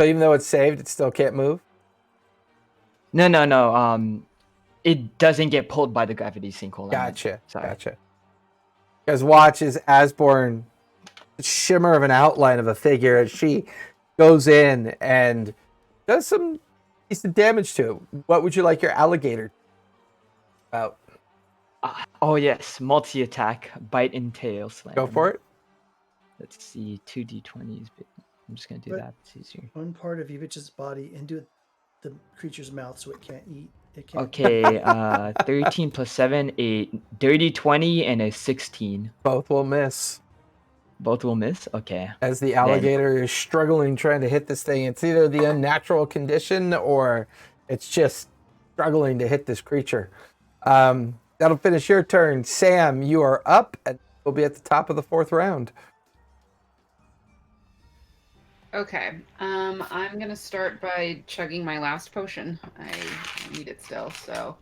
So even though it's saved, it still can't move? No. It doesn't get pulled by the gravity sinkhole. Gotcha. Sorry. Gotcha. You guys watch as Asborn, shimmer of an outline of a figure as she goes in and does some decent damage to it. What would you like your alligator about? Oh yes, multi-attack, bite and tail slam. Go for it. Let's see, 2d20s. I'm just gonna do But- that. It's easier. One part of Yvich's body into the creature's mouth so it can't eat. It can't. Okay, 13 plus 7, 8. Dirty 20 and a 16. Both will miss. Both will miss? Okay. As the alligator is struggling trying to hit this thing. It's either the unnatural condition or it's just struggling to hit this creature. That'll finish your turn. Sam, you are up and we'll be at the top of the 4th round. Okay. I'm gonna start by chugging my last potion. I need it still, so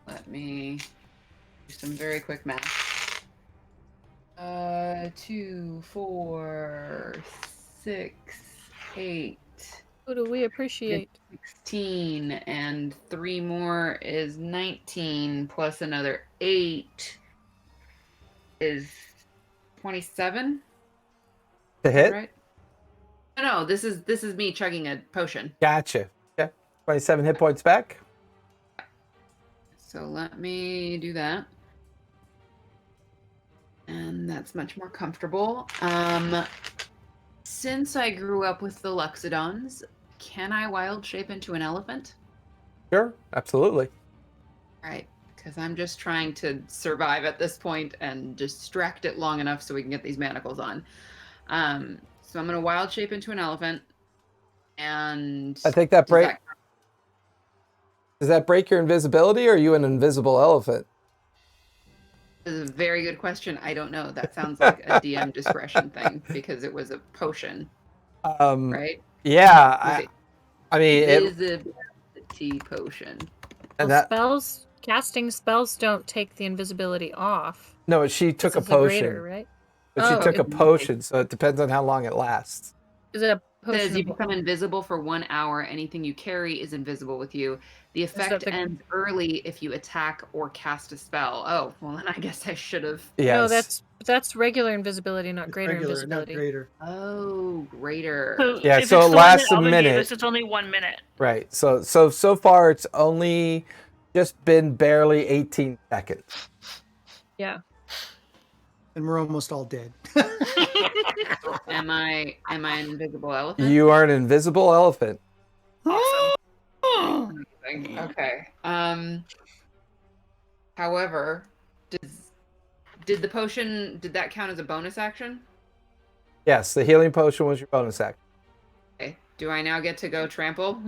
let me do some very quick math. 2, 4, 6, 8. Who do we appreciate? 16, and 3 more is 19, plus another 8 is 27. To hit? Right? No, this is me chugging a potion. Gotcha. Okay. 27 hit points back. So let me do that. And that's much more comfortable. Since I grew up with the Luxodons, can I wild shape into an elephant? Sure, absolutely. All right, because I'm just trying to survive at this point and distract it long enough so we can get these manacles on. So I'm gonna wild shape into an elephant, and I think that does that break your invisibility, or are you an invisible elephant? is a very good question. I don't know. That sounds like a DM discretion thing because it was a potion, right? Yeah, I mean, invisibility potion. and Well, that casting spells don't take the invisibility off. no, she took a This is a potion, greater, right? but she Oh, took a it's- potion, so it depends on how long it lasts. Is it a It says potion? you become invisible for 1 hour. Anything you carry is invisible with you. The effect the- ends early if you attack or cast a spell. Oh, well then I guess I should have. No, Yes. that's regular invisibility, not It's greater regular, invisibility. not greater. Oh, greater. So Yeah, if so it's it the one lasts that a Alvin gave minute. us, it's only 1 minute. Right. So far it's only just been barely 18 seconds. Yeah. And we're almost all dead. Am I an invisible elephant? You are an invisible elephant. Awesome. Okay. However, did the potion, did that count as a bonus action? Yes, the healing potion was your bonus action. Okay. Do I now get to go trample?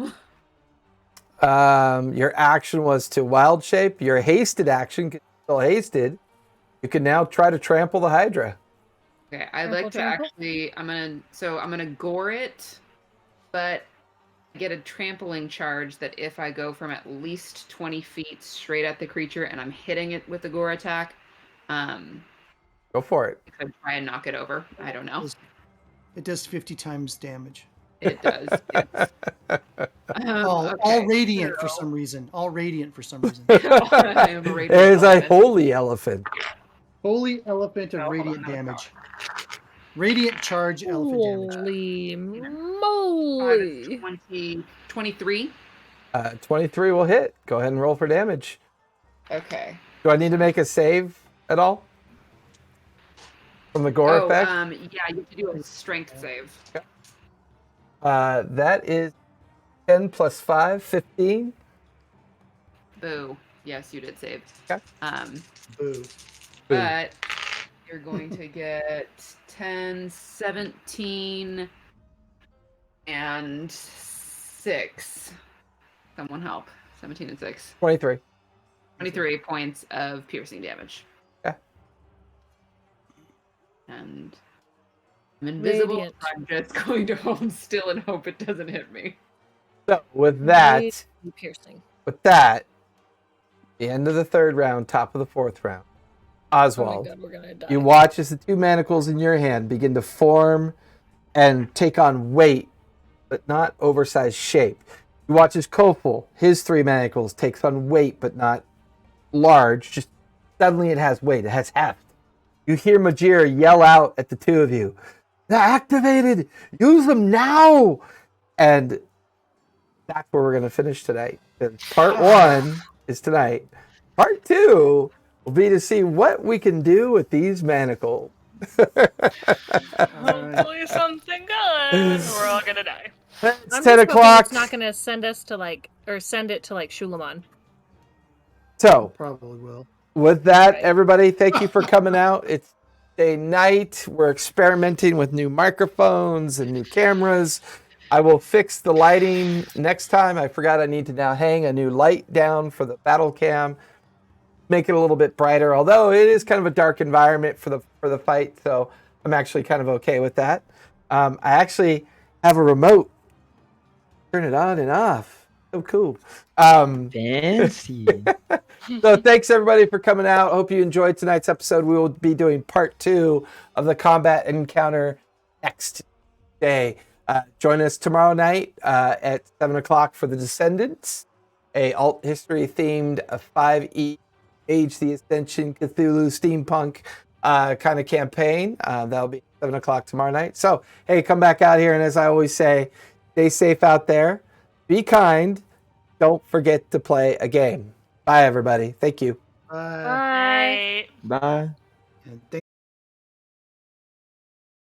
Your action was to wild shape. Your hasted action, 'cause you're still hasted. You can now try to trample the Hydra. Okay, I'd like to Trample? actually, I'm gonna gore it, but I get a trampling charge that if I go from at least 20 feet straight at the creature and I'm hitting it with the gore attack, Go for it. I could try and knock it over. I don't know. It does 50 times damage. It does. Yes. All radiant for some reason. All radiant for some reason. I am a radiant There's a elephant. holy elephant. Holy elephant of radiant damage. Radiant charge elephant damage. Holy Five moly. is 23. 23 will hit. Go ahead and roll for damage. Okay. Do I need to make a save at all? From the gore effect? Yeah, you have to do a strength save. That is 10 plus 5, 15. Boo. Yes, you did save. Okay. Boo. But you're going to get 10, 17, and 6. Someone help. 17 and 6. 23. 23 points of piercing damage. Okay. And I'm invisible. Radiant. So I'm just going to hold still and hope it doesn't hit me. So with that, Radiant piercing. the end of the third round, top of the fourth round, Oswald, Oh my God, we're gonna die. you watch as the two manacles in your hand begin to form and take on weight, but not oversized shape. You watch as Kofel, his three manacles, takes on weight, but not large. Just suddenly it has weight. It has heft. You hear Majir yell out at the two of you, "They're activated! Use them now!" And that's where we're going to finish tonight. Part 1 is tonight. Part 2 will be to see what we can do with these manacles. Hopefully something good. We're all gonna die. It's I'm 10 just hoping o'clock. It's not gonna send us to send it to Shulaman. So, Probably will. with that, Right. everybody, thank you for coming out. It's day night. We're experimenting with new microphones and new cameras. I will fix the lighting next time. I forgot I need to now hang a new light down for the battle cam, make it a little bit brighter. Although it is kind of a dark environment for the fight, so I'm actually kind of okay with that. I actually have a remote. Turn it on and off. So cool. Fancy. So thanks everybody for coming out. Hope you enjoyed tonight's episode. We will be doing part 2 of the combat encounter next day. Join us tomorrow night at 7 o'clock for the Descendants, a alt history themed 5e Age the Ascension Cthulhu steampunk kind of campaign. That'll be 7 o'clock tomorrow night. So hey, come back out here, and as I always say, stay safe out there. Be kind. Don't forget to play a game. Bye, everybody. Thank you. Bye. Bye. Bye. And thank